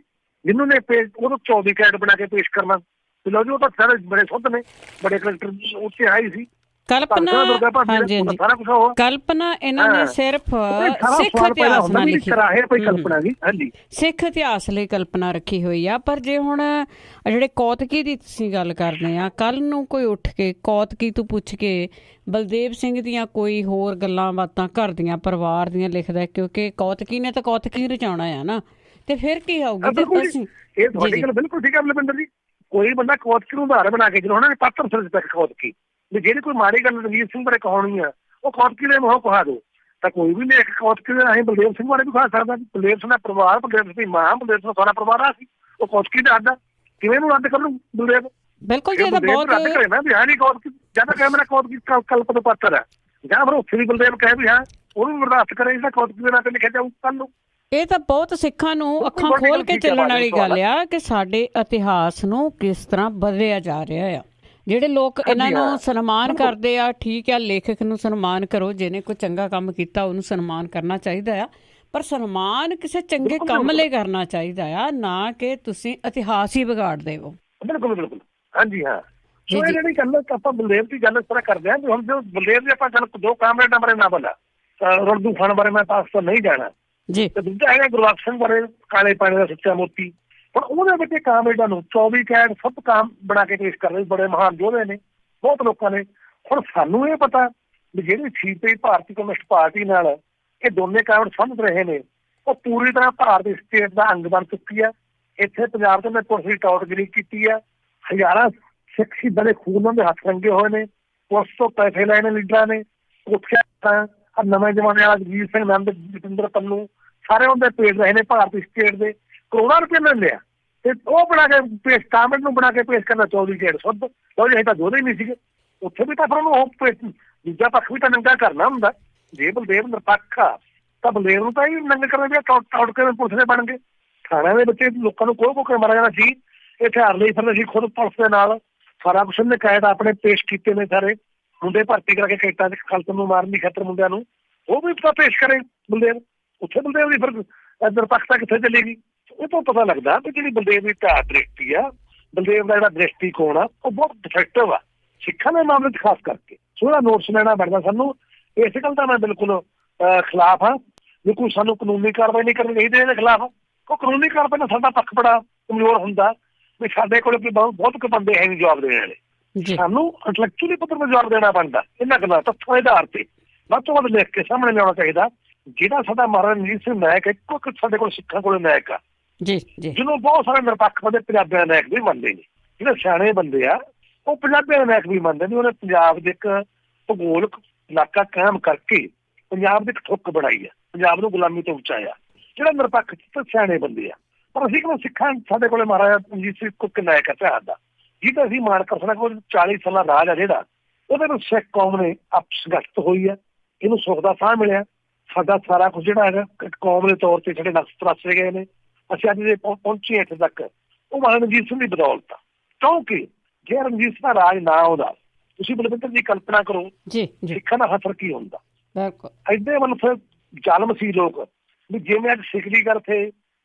Speaker 2: ਜਿਹਨੂੰ ਨੇ ਉਹਨੂੰ 24 ਕੈਰਟ ਬਣਾ ਕੇ ਪੇਸ਼ ਕਰਨਾ, ਤੇ ਲਓ ਜੀ ਉਹ ਤਾਂ ਸਾਰੇ ਬੜੇ ਸੁੱਧ ਨੇ, ਬੜੇ ਕਰੈਕਟਰ ਉੱਥੇ ਆਏ ਸੀ।
Speaker 1: ਕਲਪਨਾ, ਹਾਂਜੀ ਹਾਂਜੀ,
Speaker 2: ਸਾਰਾ ਕੁਝ ਹੋ
Speaker 1: ਕਲਪਨਾ ਇਹਨਾਂ ਨੇ ਸਿਰਫ ਸਿੱਖ ਇਤਿਹਾਸ ਨਾਲ ਲਿਖੀ,
Speaker 2: ਕਲਪਨਾ ਜੀ, ਹਾਂਜੀ,
Speaker 1: ਸਿੱਖ ਇਤਿਹਾਸ ਲਈ ਕਲਪਨਾ ਰੱਖੀ ਹੋਈ ਆ। ਪਰ ਜੇ ਹੁਣ ਜਿਹੜੇ ਕੌਤਕੀ ਦੀ ਤੁਸੀਂ ਗੱਲ ਕਰਦੇ ਆ, ਕੱਲ ਨੂੰ ਕੋਈ ਉੱਠ ਕੇ ਕੌਤਕੀ ਤੋਂ ਪੁੱਛ ਕੇ ਬਲਦੇਵ ਸਿੰਘ ਦੀਆਂ ਕੋਈ ਹੋਰ ਗੱਲਾਂ ਬਾਤਾਂ ਘਰ ਦੀਆਂ ਪਰਿਵਾਰ ਦੀਆਂ ਲਿਖਦਾ, ਕਿਉਂਕਿ ਕੌਤਕੀ ਨੇ ਤਾਂ ਕੌਤਕੀ ਰਚਾਉਣਾ ਆ ਨਾ, ਤੇ ਫਿਰ ਕੀ ਆਊਗੀ?
Speaker 2: ਇਹ ਤੁਹਾਡੀ ਗੱਲ ਬਿਲਕੁਲ ਠੀਕ ਹੈ ਬਲਵਿੰਦਰ ਜੀ। ਕੋਈ ਬੰਦਾ ਕੌਤਕੀ ਨੂੰ ਉਦਾਹਰਨ ਬਣਾ ਕੇ, ਜਦੋਂ ਉਹਨਾਂ ਨੇ ਪਾਤਰ ਸਿਰਜ ਤੱਕ ਕੌਤਕੀ ਵੀ ਜਿਹੜੀ ਕੋਈ ਮਾੜੀ ਗੱਲ ਰਣਜੀਤ ਸਿੰਘ ਬਾਰੇ ਕਹਾਉਣੀ ਆ, ਉਹ ਕੌਤਕੀ ਦੇ ਮੂੰਹੋਂ ਕਹਾ ਦੋ, ਤਾਂ ਕੋਈ ਵੀ ਲੇਖ ਕੌਤਕੀ ਦੇ ਰਾਹੀਂ ਬਲਦੇਵ ਸਿੰਘ ਬਾਰੇ ਵੀ ਕਹਾ ਸਕਦਾ। ਬਲਦੇਵ ਸਿੰਘ ਦਾ ਪਰਿਵਾਰ, ਬਲਦੇਵ ਸਿੰਘ ਦੀ ਮਾਂ, ਬਲਦੇਵ ਸਿੰਘ ਸਾਰਾ ਪਰਿਵਾਰ ਆ ਸੀ, ਉਹ ਕੌਤਕੀ ਦਾ ਅੱਡ ਕਿਵੇਂ ਨੂੰ ਰੱਦ ਕਰ ਲੂ ਬਲਦੇਵ?
Speaker 1: ਬਿਲਕੁਲ ਜੀ, ਤਾਂ ਬਹੁਤ
Speaker 2: ਰੱਦ ਕਰੇ ਨਾ ਵੀ ਹਾਂ ਨਹੀਂ ਕੌਤਕੀ, ਜਾਂ ਤਾਂ ਮੇਰਾ ਕੌਤਕੀ ਕਲਪਨਾ ਪਾਤਰ ਹੈ, ਜਾਂ ਫਿਰ ਉੱਥੇ ਵੀ ਬਲਦੇਵ ਕਹੇ ਵੀ ਹਾਂ ਉਹਨੂੰ ਬਰਦਾਸ਼ਤ ਕਰੇ ਜਿਹੜਾ ਕੌਤਕੀ ਦੇ ਨਾਂ ਤੇ ਲਿਖਿਆ ਜਾਊ ਕੱਲ ਨੂੰ।
Speaker 1: ਇਹ ਤਾਂ ਬਹੁਤ ਸਿੱਖਾਂ ਨੂੰ ਅੱਖਾਂ ਖੋਲ ਕੇ ਚੱਲਣ ਵਾਲੀ ਗੱਲ ਆ ਕਿ ਸਾਡੇ ਇਤਿਹਾਸ ਨੂੰ ਕਿਸ ਤਰ੍ਹਾਂ ਬਦਲਿਆ ਜਾ ਰਿਹਾ ਆ। ਜਿਹੜੇ ਲੋਕ ਇਹਨਾਂ ਨੂੰ ਸਨਮਾਨ ਕਰਦੇ ਆ, ਠੀਕ ਆ, ਲੇਖਕ ਨੂੰ ਸਨਮਾਨ ਕਰੋ, ਜਿਹਨੇ ਕੋਈ ਚੰਗਾ ਕੰਮ ਕੀਤਾ ਉਹਨੂੰ ਸਨਮਾਨ ਕਰਨਾ ਚਾਹੀਦਾ ਆ, ਪਰ ਸਨਮਾਨ ਕਿਸੇ ਚੰਗੇ ਕੰਮ ਲਈ ਕਰਨਾ ਚਾਹੀਦਾ ਆ, ਨਾ ਕਿ ਤੁਸੀਂ ਇਤਿਹਾਸ ਹੀ ਵਿਗਾੜ ਦੇਵੋ।
Speaker 2: ਬਿਲਕੁਲ ਬਿਲਕੁਲ, ਹਾਂਜੀ ਹਾਂ। ਸੋ ਇਹ ਜਿਹੜੀ ਗੱਲ ਆਪਾਂ ਬਲਦੇਵ ਦੀ ਗੱਲ ਇਸ ਤਰ੍ਹਾਂ ਕਰਦੇ ਹਾਂ, ਹੁਣ ਜੋ ਬਲਦੇਵ ਦੀ ਆਪਾਂ ਗੱਲ, ਦੋ ਕਾਮਰੇਡਾਂ ਬਾਰੇ ਨਾਵਲ ਆ, ਰੜਦੂ ਖਾਨ ਬਾਰੇ ਮੈਂ ਪਾਸ ਤਾਂ ਨਹੀਂ ਜਾਣਾ ਜੀ, ਤੇ ਦੂਜਾ ਹੈਗਾ ਗੁਰਬਖਸ਼ ਸਿੰਘ ਬਾਰੇ ਕਾਲੇ ਪਾਣੀ ਦਾ ਸੱਚਾ ਮੋਤੀ। ਹੁਣ ਉਹਦੇ ਵਿੱਚ ਕਾਮਰੇਡਾਂ ਨੂੰ 24 ਕੈਰਟ ਸਭ ਕਾਮ ਬਣਾ ਕੇ ਪੇਸ਼ ਕਰਦੇ, ਬੜੇ ਮਹਾਨ ਯੋਧੇ ਨੇ ਬਹੁਤ ਲੋਕਾਂ ਨੇ। ਹੁਣ ਸਾਨੂੰ ਇਹ ਪਤਾ ਵੀ ਜਿਹੜੀ ਸੀਪੀ ਭਾਰਤੀ ਕਮਿਊਨਿਸਟ ਪਾਰਟੀ ਨਾਲ ਇਹ ਦੋਨੇ ਕਾਮਰੇਡ ਸਮਝ ਰਹੇ ਨੇ, ਉਹ ਪੂਰੀ ਤਰ੍ਹਾਂ ਭਾਰਤੀ ਸਟੇਟ ਦਾ ਅੰਗ ਬਣ ਚੁੱਕੀ ਆ। ਇੱਥੇ ਪੰਜਾਬ ਤੋਂ ਮੈਂ ਪੁਲਿਸ ਦੀ ਟੌਟਗਿਰੀ ਕੀਤੀ ਆ, ਹਜ਼ਾਰਾਂ ਸਿੱਖ ਸ਼ਹੀਦਾਂ ਦੇ ਖੂਨ ਦੇ ਹੱਥ ਰੰਗੇ ਹੋਏ ਨੇ, ਪੁਲਿਸ ਤੋਂ ਪੈਸੇ ਲਏ ਨੇ ਲੀਡਰਾਂ ਨੇ, ਕੋਠੀਆਂ ਨਵੇਂ ਜ਼ਮਾਨੇ ਵਾਲਾ ਜਗਜੀਤ ਸਿੰਘ ਨੰਦ, ਜਤਿੰਦਰ ਪੰਨੂ, ਸਾਰੇ ਉਹਦੇ ਪੇਜ ਰਹੇ ਨੇ ਭਾਰਤੀ ਸਟੇਟ ਦੇ, ਕਰੋੜਾਂ ਰੁਪਏ ਲੈਂਦੇ ਆ, ਤੇ ਉਹ ਬਣਾ ਕੇ ਪੇਸ਼ ਕਾਮਰੇਡ ਨੂੰ ਬਣਾ ਕੇ ਪੇਸ਼ ਕਰਨਾ 24 ਕੈਰਟ ਸੁੱਧ। ਲਓ ਜੀ, ਤਾਂ ਯੋਧੇ ਨਹੀਂ ਸੀਗੇ ਉੱਥੇ ਵੀ, ਤਾਂ ਫਿਰ ਉਹਨੂੰ ਉਹ ਦੂਜਾ ਪੱਖ ਵੀ ਤਾਂ ਨੰਗਾ ਕਰਨਾ ਹੁੰਦਾ। ਜੇ ਬਲਦੇਵ ਨਿਰਪੱਖ ਆ ਤਾਂ ਬਲਦੇਵ ਨੂੰ ਤਾਂ ਹੀ ਨੰਗਾ ਕਰਨਾ ਵੀ ਟੌਟ ਕੇ ਪੁਲਿਸ ਦੇ ਬਣ ਗਏ। ਥਾਣਿਆਂ ਦੇ ਵਿੱਚ ਲੋਕਾਂ ਨੂੰ ਕੋਹ ਕੇ ਮਾਰਿਆ ਜਾਣਾ ਸੀ, ਇਹ ਹਥਿਆਰ ਲਈ ਫਿਰਦੇ ਸੀ ਖੁਦ ਪੁਲਿਸ ਦੇ ਨਾਲ, ਸਾਰਾ ਕੁਛ ਉਹਨੇ ਕਾਇਦ ਆਪਣੇ ਪੇਸ਼ ਕੀਤੇ ਨੇ, ਸਾਰੇ ਮੁੰਡੇ ਭਰਤੀ ਕਰਕੇ ਖੇਤਾਂ 'ਚ ਖਲਤ ਨੂੰ ਮਾਰਨ ਦੀ ਖਾਤਰ ਮੁੰਡਿਆਂ ਨੂੰ, ਉਹ ਵੀ ਤਾਂ ਪੇਸ਼ ਕਰੇ ਬਲਦੇਵ। ਉੱਥੇ ਬਲਦੇਵ ਦੀ ਫਿਰ ਨਿਰਪੱਖਤਾ ਕਿੱਥੇ ਚੱਲੇਗੀ? ਇਹ ਤੋਂ ਪਤਾ ਲੱਗਦਾ ਕਿ ਜਿਹੜੀ ਬਲਦੇਵ ਦੀ ਧਾਰ ਦ੍ਰਿਸ਼ਟੀ ਆ, ਬਲਦੇਵ ਦਾ ਜਿਹੜਾ ਦ੍ਰਿਸ਼ਟੀਕੋਣ ਆ, ਉਹ ਬਹੁਤ ਡਿਫੈਕਟਿਵ ਆ ਸਿੱਖਾਂ ਦੇ ਮਾਮਲੇ 'ਚ ਖਾਸ ਕਰਕੇ। ਸੋ ਇਹਦਾ ਨੋਟਸ ਲੈਣਾ ਪੈਂਦਾ ਸਾਨੂੰ। ਇਸ ਗੱਲ ਦਾ ਮੈਂ ਬਿਲਕੁਲ ਖਿਲਾਫ ਹਾਂ ਵੀ ਕੋਈ ਸਾਨੂੰ ਕਾਨੂੰਨੀ ਕਾਰਵਾਈ ਨਹੀਂ ਕਰਨੀ ਚਾਹੀਦੀ ਇਹਦੇ ਖਿਲਾਫ। ਉਹ ਕਾਨੂੰਨੀ ਕਾਰਵਾਈ ਨਾਲ ਸਾਡਾ ਪੱਖ ਬੜਾ ਕਮਜ਼ੋਰ ਹੁੰਦਾ ਵੀ ਸਾਡੇ ਕੋਲ ਬਹੁਤ ਕੁ ਬੰਦੇ ਹੈ ਨਹੀਂ ਜਵਾਬ ਦੇਣ ਵਾਲੇ। ਸਾਨੂੰ ਇੰਟੈਲੈਕਚੁਅਲੀ ਪੱਧਰ 'ਤੇ ਜਵਾਬ ਦੇਣਾ ਪੈਂਦਾ ਇਹਨਾਂ ਗੱਲਾਂ ਤੱਥਾਂ ਦੇ ਆਧਾਰ ਤੇ, ਵੱਧ ਤੋਂ ਵੱਧ ਲਿਖ ਕੇ ਸਾਹਮਣੇ ਲਿਆਉਣਾ ਚਾਹੀਦਾ। ਜਿਹੜਾ ਸਾਡਾ ਮਹਾਰਾਜਾ ਰਣਜੀਤ ਸਿੰਘ ਨਾਇਕ ਹੈ, ਇੱਕੋ ਸਾਡੇ ਕੋਲ ਸਿੱਖਾਂ ਕੋਲ ਨਾਇਕ ਆ ਜੀ, ਜਿਹਨੂੰ ਬਹੁਤ ਸਾਰੇ ਨਿਰਪੱਖ ਬੰਦੇ ਪੰਜਾਬੀਆਂ ਦੇ ਨਾਇਕ ਵੀ ਮੰਨਦੇ ਨੇ। ਜਿਹੜੇ ਸਿਆਣੇ ਬੰਦੇ ਆ ਉਹ ਪੰਜਾਬੀਆਂ ਦੇ ਨਾਇਕ ਵੀ ਮੰਨਦੇ ਨੇ। ਉਹਨੇ ਪੰਜਾਬ ਦੇ ਇੱਕ ਭੂਗੋਲਿਕ ਇਲਾਕਾ ਕਾਇਮ ਕਰਕੇ ਪੰਜਾਬ ਦੀ ਇੱਕ ਠੁੱਕ ਬਣਾਈ ਆ, ਪੰਜਾਬ ਨੂੰ ਗੁਲਾਮੀ ਤੋਂ ਬਚਾਇਆ। ਜਿਹੜਾ ਨਿਰਪੱਖ ਸਿਆਣੇ ਬੰਦੇ ਆ, ਪਰ ਅਸੀਂ ਕਹਿੰਦੇ ਸਿੱਖਾਂ ਸਾਡੇ ਕੋਲ ਮਹਾਰਾਜਾ ਰਣਜੀਤ ਸਿੰਘ ਇੱਕ ਨਾਇਕ ਇਤਿਹਾਸ ਦਾ, ਜਿਹਦਾ ਅਸੀਂ ਮਾਣ ਕਰ ਸਕਦੇ। ਕੋਈ 40 ਸਾਲਾਂ ਰਾਜ ਆ ਜਿਹੜਾ, ਉਹਦੇ ਵਿੱਚ ਸਿੱਖ ਕੌਮ ਨੇ ਸੰਘਰਸ਼ ਹੋਈ ਆ, ਇਹਨੂੰ ਸੁੱਖ ਦਾ ਸਾਹ ਮਿਲਿਆ। ਸਾਡਾ ਸਾਰਾ ਕੁਝ ਜਿਹੜਾ ਹੈਗਾ ਕੌਮ ਦੇ ਤੌਰ ਤੇ ਜਿਹੜੇ ਨਕਸ਼ ਤਰਾਸ਼ੇ ਗਏ ਨੇ, ਅਸੀਂ ਅੱਜ ਦੇ ਪਹੁੰਚੇ ਇੱਥੇ ਤੱਕ, ਉਹ ਮਹਾਰਾਜਾ ਰਣਜੀਤ ਸਿੰਘ ਦੀ ਬਦੌਲਤ ਆ। ਕਿਉਂਕਿ ਜੇ ਰਣਜੀਤ ਸਿੰਘ ਦਾ ਰਾਜ ਨਾ ਆਉਂਦਾ, ਤੁਸੀਂ ਬਲਵਿੰਦਰ ਜੀ ਕਲਪਨਾ ਕਰੋ ਸਿੱਖਾਂ ਦਾ ਹੱਥਰ ਕੀ ਹੁੰਦਾ। ਏਡੇ ਮਤਲਬ ਜ਼ਾਲਮ ਸੀ ਲੋਕ ਵੀ ਜਿਵੇਂ ਅੱਜ ਸਿੱਖ ਦੀ ਗੱਲ ਥੇ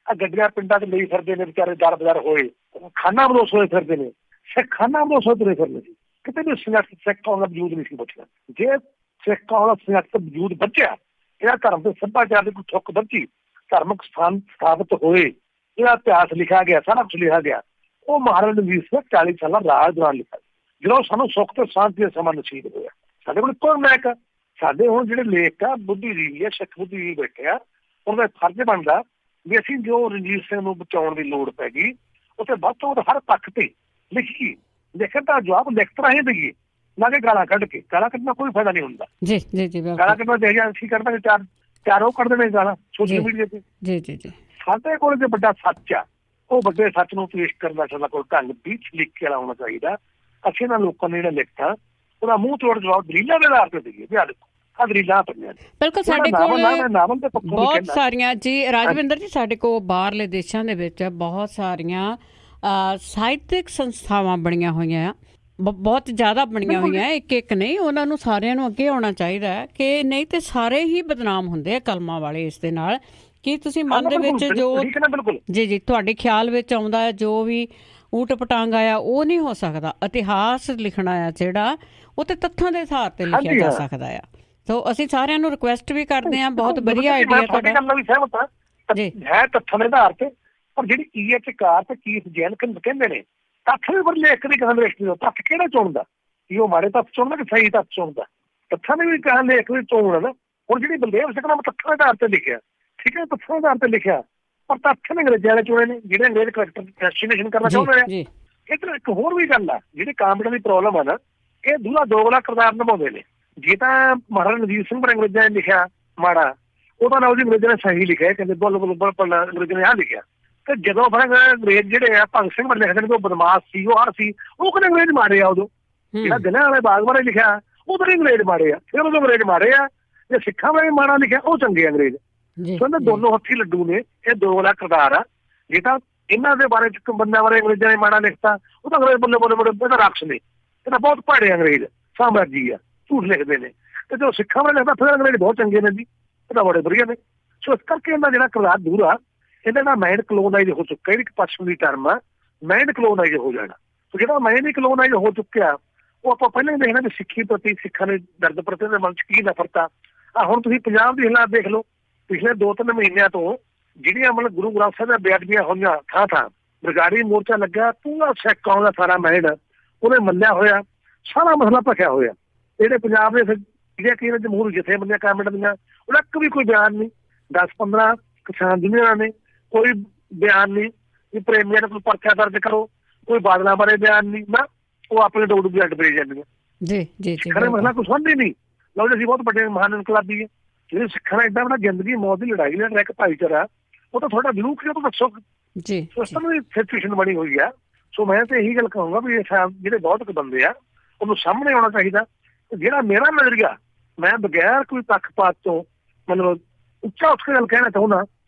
Speaker 2: ਆ ਗੱਡੀਆਂ ਪਿੰਡਾਂ 'ਚ ਲਈ ਫਿਰਦੇ ਨੇ ਵਿਚਾਰੇ, ਦਰ ਬਦਰ ਹੋਏ, ਖਾਨਾ ਬਦੋਸ਼ ਹੋਏ ਫਿਰਦੇ ਨੇ, ਸਿੱਖ ਖਾਨਾ ਬਦੋਸ਼ ਹੋਏ ਤੁਰੇ ਫਿਰਦੇ ਸੀ। ਕਿਤੇ ਵੀ ਸੰਯੁਕਤ ਸਿੱਖ ਕੌਮ ਦਾ ਵਜੂਦ ਨਹੀਂ ਸੀ ਬਚਿਆ। ਜੇ ਸਿੱਖ ਕੌਮ ਦਾ ਸੰਯੁਕਤ ਵਜੂਦ ਬਚਿਆ, ਇਹਦਾ ਧਰਮ ਤੇ ਸੱਭਿਆਚਾਰ ਦੀ ਕੋਈ ਠੁੱਕ ਬੱਝੀ, ਧਾਰਮਿਕ ਸਥਾਨ ਸਥਾਪਿਤ ਹੋਏ, ਇਹਦਾ ਇਤਿਹਾਸ ਲਿਖਿਆ ਗਿਆ, ਸਾਰਾ ਕੁਛ ਲਿਖਿਆ ਗਿਆ, ਉਹ ਮਹਾਰਾਜਾ ਰਣਜੀਤ ਸਿੰਘ 40 ਸਾਲਾਂ ਰਾਜ ਦੌਰਾਨ ਲਿਖਿਆ, ਜਦੋਂ ਸਾਨੂੰ ਸੁੱਖ ਤੇ ਸ਼ਾਂਤੀ ਦਾ ਸਮਾਂ ਨਸੀਬ ਹੋਇਆ। ਸਾਡੇ ਕੋਲ ਇੱਕੋ ਨਾਇਕ ਆ। ਸਾਡੇ ਹੁਣ ਜਿਹੜੇ ਲੇਖ ਆ, ਬੁੱਧੀਜੀਵੀ ਆ, ਸਿੱਖ ਬੁੱਧੀਜੀਵੀ ਬੈਠੇ ਆ, ਉਹਦਾ ਫਰਜ਼ ਬਣਦਾ ਵੀ ਅਸੀਂ ਜੋ ਰਣਜੀਤ ਸਿੰਘ ਨੂੰ ਬਚਾਉਣ ਦੀ ਲੋੜ ਪੈ ਗਈ, ਉੱਥੇ ਵੱਧ ਤੋਂ ਵੱਧ ਹਰ ਪੱਖ ਤੇ ਲਿਖੀਏ, ਲਿਖਣ ਦਾ ਜਵਾਬ ਲਿਖਤ ਰਾਹੀਂ ਦੇਈਏ, ਨਾ ਕਿ ਗਾਲਾਂ ਕੱਢ ਕੇ। ਗਾਲਾਂ ਕੱਢਣਾ ਕੋਈ ਫਾਇਦਾ ਨਹੀਂ ਹੁੰਦਾ ਜੀ ਜੀ ਜੀ। ਗਾਲਾਂ ਕੱਢਣਾ ਚਾਹੀਦਾ, ਅਸੀਂ ਕੱਢਦਾ ਚਾਰ ਉਹ ਕੱਢਦੇ ਨੇ ਗਾਲਾਂ ਸੋਸ਼ਲ ਮੀਡੀਆ ਤੇ ਜੀ ਜੀ ਜੀ। ਸਾਡੇ ਕੋਲ ਜੇ ਵੱਡਾ ਸੱਚ ਆ, ਉਹ ਵੱਡੇ ਸੱਚ ਨੂੰ ਪੇਸ਼ ਕਰਨ ਦਾ ਸਾਡੇ ਕੋਲ ਢੰਗ ਵਿੱਚ ਲਿਖ ਕੇ ਲਾਉਣਾ ਚਾਹੀਦਾ। ਅਸੀਂ ਇਹਨਾਂ ਲੋਕਾਂ ਨੇ ਜਿਹੜਾ ਲਿਖਤਾ, ਉਹਦਾ ਮੂੰਹ ਤੋੜ ਜਵਾਬ ਦਲੀਲਾਂ ਦੇ ਆਧਾਰ ਤੇ ਦੇਈਏ ਵੀ ਆ ਦੇਖੋ ਆ ਦਲੀਲਾਂ ਪਈਆਂ।
Speaker 1: ਬਿਲਕੁਲ, ਸਾਡੇ ਕੋਲ ਬਹੁਤ ਸਾਰੀਆਂ ਜੀ ਰਾਜਵਿੰਦਰ ਜੀ, ਸਾਡੇ ਕੋਲ ਬਾਹਰਲੇ ਦੇਸ਼ਾਂ ਦੇ ਵਿੱਚ ਬਹੁਤ ਸਾਰੀਆਂ ਸਾਹਿਤਕ ਸੰਸਥਾਵਾਂ ਬਣੀਆਂ ਹੋਈਆਂ ਆ, ਬਹੁਤ ਜ਼ਿਆਦਾ ਬਣੀਆਂ ਹੋਈਆਂ, ਇੱਕ ਨਹੀਂ। ਉਹਨਾਂ ਨੂੰ ਸਾਰਿਆਂ ਨੂੰ ਅੱਗੇ ਆਉਣਾ ਚਾਹੀਦਾ ਹੈ ਕਿ ਨਹੀਂ ਤੇ ਸਾਰੇ ਹੀ ਬਦਨਾਮ ਹੁੰਦੇ ਆ ਕਲਮਾਂ ਵਾਲੇ ਇਸ ਦੇ ਨਾਲ ਕੀ ਤੁਸੀਂ ਮਨ ਦੇ ਵਿੱਚ ਜੋ
Speaker 2: ਠੀਕ ਹੈ ਨਾ, ਬਿਲਕੁਲ
Speaker 1: ਜੀ ਤੁਹਾਡੇ ਖਿਆਲ ਵਿੱਚ ਆਉਂਦਾ ਹੈ, ਜੋ ਵੀ ਊਟ ਪਟਾਂਗ ਆਇਆ ਉਹ ਨਹੀਂ ਹੋ ਸਕਦਾ। ਇਤਿਹਾਸ ਲਿਖਣਾ ਆ ਜਿਹੜਾ, ਉਹ ਤੇ ਤੱਥਾਂ ਦੇ ਆਧਾਰ ਤੇ ਲਿਖਿਆ ਜਾ ਸਕਦਾ ਆ। ਸੋ ਅਸੀਂ ਸਾਰਿਆਂ ਨੂੰ ਰਿਕੁਐਸਟ ਵੀ ਕਰਦੇ ਹਾਂ, ਬਹੁਤ ਵਧੀਆ ਆਈਡੀਆ ਤੁਹਾਡਾ
Speaker 2: ਜੀ, ਹੈ ਤੱਥਾਂ ਦੇ ਆਧਾਰ ਤੇ। ਪਰ ਜਿਹੜੀ EH ਕਾਰ ਤੇ ਕੀਥ ਜੈਨ ਕਹਿੰਦੇ ਨੇ ਤੱਥ ਵੀ ਪਰ ਲੇਖ ਦੀ ਕਹਾਣੀ ਦਾ ਤੱਥ ਕਿਹੜਾ ਚੁਣਦਾ, ਕੀ ਉਹ ਮਾੜੇ ਤੱਥ ਚੁਣਦਾ ਕਿ ਸਹੀ ਤੱਥ ਚੁਣਦਾ? ਤੱਥਾਂ ਨੇ ਵੀ ਕਹਾ ਲੇਖ ਦੀ ਚੋਣ ਹੈ ਨਾ। ਹੁਣ ਜਿਹੜੀ ਬਲਦੇਵ ਸਿੰਘ ਨੇ ਤੱਥਾਂ ਦੇ ਆਧਾਰ ਤੇ ਲਿਖਿਆ, ਠੀਕ ਹੈ, ਤੱਥਾਂ ਦੇ ਆਧਾਰ ਤੇ ਲਿਖਿਆ, ਪਰ ਤੱਥ ਨੇ ਅੰਗਰੇਜ਼ਾਂ ਨੇ ਚੁਣੇ ਨੇ, ਜਿਹੜੇ ਅੰਗਰੇਜ਼ ਕਰੈਕਟਰ ਕਰਨਾ ਚਾਹੁੰਦੇ ਨੇ। ਇੱਧਰ ਇੱਕ ਹੋਰ ਵੀ ਗੱਲ ਆ, ਜਿਹੜੀ ਕਾਮੇਡੀ ਦੀ ਪ੍ਰੋਬਲਮ ਆ ਨਾ, ਇਹ ਦੂਲਾ ਦੋਗਲਾ ਕਿਰਦਾਰ ਨਿਭਾਉਂਦੇ ਨੇ। ਜੇ ਤਾਂ ਮਹਾਰਾਜਾ ਰਣਜੀਤ ਸਿੰਘ ਪਰ ਅੰਗਰੇਜ਼ਾਂ ਨੇ ਲਿਖਿਆ ਮਾੜਾ, ਉਹਦਾ ਨਾਲ ਉਹਦੀ ਅੰਗਰੇਜ਼ਾਂ ਨੇ ਸਹੀ ਲਿਖਿਆ, ਕਹਿੰਦੇ ਬੁੱਲ ਬੁੱਲ ਬੁੱਲ ਬੁੱਲ ਅੰਗਰੇਜ਼ਾਂ ਨੇ ਆਹ ਲਿਖਿਆ। ਤੇ ਜਦੋਂ ਫਿਰ ਅੰਗਰੇਜ਼ ਜਿਹੜੇ ਆ ਭਗਤ ਸਿੰਘ ਬਾਰੇ ਲਿਖਦੇ ਨੇ, ਉਹ ਬਦਮਾਸ਼ ਸੀ, ਉਹ ਆਹ ਸੀ, ਉਹ ਕਹਿੰਦੇ ਅੰਗਰੇਜ਼ ਮਾਰੇ ਆ। ਉਦੋਂ ਜਿਹੜਾ ਜਲਿਆਂ ਵਾਲੇ ਬਾਗ ਬਾਰੇ ਲਿਖਿਆ, ਉਦੋਂ ਹੀ ਅੰਗਰੇਜ਼ ਮਾਰੇ ਆ। ਫਿਰ ਉਦੋਂ ਅੰਗਰੇਜ਼ ਮਾਰੇ ਆ। ਜੇ ਸਿੱਖਾਂ ਬਾਰੇ ਮਾੜਾ ਲਿਖਿਆ, ਉਹ ਚੰਗੇ ਅੰਗਰੇਜ਼। ਕਹਿੰਦੇ ਦੋਨੋਂ ਹੱਥੀ ਲੱਡੂ ਨੇ, ਇਹ ਦੋਗਲਾ ਕਿਰਦਾਰ ਆ। ਜੇ ਤਾਂ ਇਹਨਾਂ ਦੇ ਬਾਰੇ ਬੰਦਿਆਂ ਬਾਰੇ ਅੰਗਰੇਜ਼ਾਂ ਨੇ ਮਾੜਾ ਲਿਖਤਾ, ਉਹ ਤਾਂ ਅੰਗਰੇਜ਼ ਬੱਲੇ ਬੱਲੇ ਬੱਲੇ ਇਹਦਾ ਰਾਖਸ਼ ਨੇ, ਇਹਦਾ ਬਹੁਤ ਭੈੜੇ ਅੰਗਰੇਜ਼ ਸਾਮਰਾਜੀ ਆ, ਝੂਠ ਲਿਖਦੇ ਨੇ। ਤੇ ਜਦੋਂ ਸਿੱਖਾਂ ਬਾਰੇ ਲਿਖਦਾ, ਫਿਰ ਅੰਗਰੇਜ਼ ਬਹੁਤ ਚੰਗੇ ਨੇ ਜੀ, ਇਹਦਾ ਬੜੇ ਵਧੀਆ ਨੇ। ਸੋ ਇਸ ਕਰਕੇ ਇਹਨਾਂ ਜਿਹੜਾ ਕਿਰਦਾਰ ਦੂਰ ਆ, ਇਹਦਾ ਨਾ ਮਾਈਂਡ ਕਲੋਨਾਈਜ਼ ਹੋ ਚੁੱਕਾ। ਜਿਹੜੀ ਪੱਛਮ ਦੀ ਟਰਮ ਆ, ਮਾਈਂਡ ਕਲੋਨਾਈਜ਼ ਹੋ ਜਾਣਾ। ਸੋ ਜਿਹੜਾ ਮਾਈਂਡ ਹੀ ਕਲੋਨਾਈਜ਼ ਹੋ ਚੁੱਕਿਆ, ਉਹ ਆਪਾਂ ਪਹਿਲਾਂ ਹੀ ਦੇਖਣਾ ਵੀ ਸਿੱਖੀ ਪ੍ਰਤੀ, ਸਿੱਖਾਂ ਦੇ ਦਰਦ ਪ੍ਰਤੀ ਦੇ ਮਨ 'ਚ ਕੀ ਨਫ਼ਰਤ ਆ। ਹੁਣ ਤੁਸੀਂ ਪੰਜਾਬ ਦੇ ਹਾਲਾਤ ਦੇਖ ਲਓ, ਪਿਛਲੇ 2-3 ਮਹੀਨਿਆਂ ਤੋਂ ਜਿਹੜੀਆਂ ਮਤਲਬ ਗੁਰੂ ਗ੍ਰੰਥ ਸਾਹਿਬ ਦੀਆਂ ਬੇਅਦਬੀਆਂ ਹੋਈਆਂ ਥਾਂ ਥਾਂ, ਬਰਗਾੜੀ ਮੋਰਚਾ ਲੱਗਾ, ਪੂਰਾ ਸਿੱਖ ਕੌਮ ਦਾ ਸਾਰਾ ਮਾਈਂਡ ਉਹਨੇ ਮੰਨਿਆ ਹੋਇਆ, ਸਾਰਾ ਮਸਲਾ ਭਖਿਆ ਹੋਇਆ। ਜਿਹੜੇ ਪੰਜਾਬ ਦੇ ਜਿਹੜੀਆਂ ਕਈ ਜਮਹੂਰੀ ਜਥੇਬੰਦੀਆਂ ਕਾਮੇਡ ਦੀਆਂ, ਉਹਦਾ ਇੱਕ ਵੀ ਕੋਈ ਬਿਆਨ ਨਹੀਂ। 10-15 ਕਿਸਾਨ ਯੂਨੀਅਨਾਂ ਨੇ ਕੋਈ ਬਿਆਨ ਨਹੀਂ, ਵੀ ਪ੍ਰੇਮੀਆਂ ਨੇ ਕੋਈ ਪਰਚਾ ਦਰਜ ਕਰੋ, ਕੋਈ ਬਾਦਲਾਂ ਬਾਰੇ ਬਿਆਨ ਨਹੀਂ ਨਾ, ਉਹ ਆਪਣੇ ਡੋਡ ਵੀ ਅੱਡ ਪਈ ਜਾਂਦੀਆਂ। ਜੀ ਖਰੇ ਮਸਲਾ ਕੋਈ ਸੁਣਦੀ ਨਹੀਂ। ਲਓ ਜੀ, ਅਸੀਂ ਬਹੁਤ ਵੱਡੇ ਮਹਾਨ ਇਨਕਲਾਬੀ ਹੈ। ਜਿਹੜੇ ਸਿੱਖਾਂ ਦਾ ਏਡਾ ਵੱਡਾ ਜ਼ਿੰਦਗੀ ਮੌਤ ਦੀ ਲੜਾਈ ਲੜ ਰਿਹਾ ਇੱਕ ਭਾਈਚਾਰਾ, ਉਹ ਤਾਂ ਤੁਹਾਡਾ ਜ਼ਰੂਰ ਕਿ ਉਹ ਦੱਸੋ ਜੀ। ਇਸ ਤਰ੍ਹਾਂ ਦੀ ਸਿਚੁਏਸ਼ਨ ਬਣੀ ਹੋਈ ਆ। ਸੋ ਮੈਂ ਤਾਂ ਇਹੀ ਗੱਲ ਕਹੂੰਗਾ ਵੀ ਇਹ ਜਿਹੜੇ ਬਹੁਤ ਬੰਦੇ ਆ, ਉਹਨੂੰ ਸਾਹਮਣੇ ਆਉਣਾ ਚਾਹੀਦਾ। ਜਿਹੜਾ ਮੇਰਾ ਨਜ਼ਰੀਆ, ਮੈਂ ਬਗੈਰ ਕੋਈ ਪੱਖਪਾਤ ਤੋਂ ਮਤਲਬ ਉੱਚਾ ਉੱਠ ਕੇ ਗੱਲ ਕਹਿਣਾ ਚਾਹੁੰਦਾ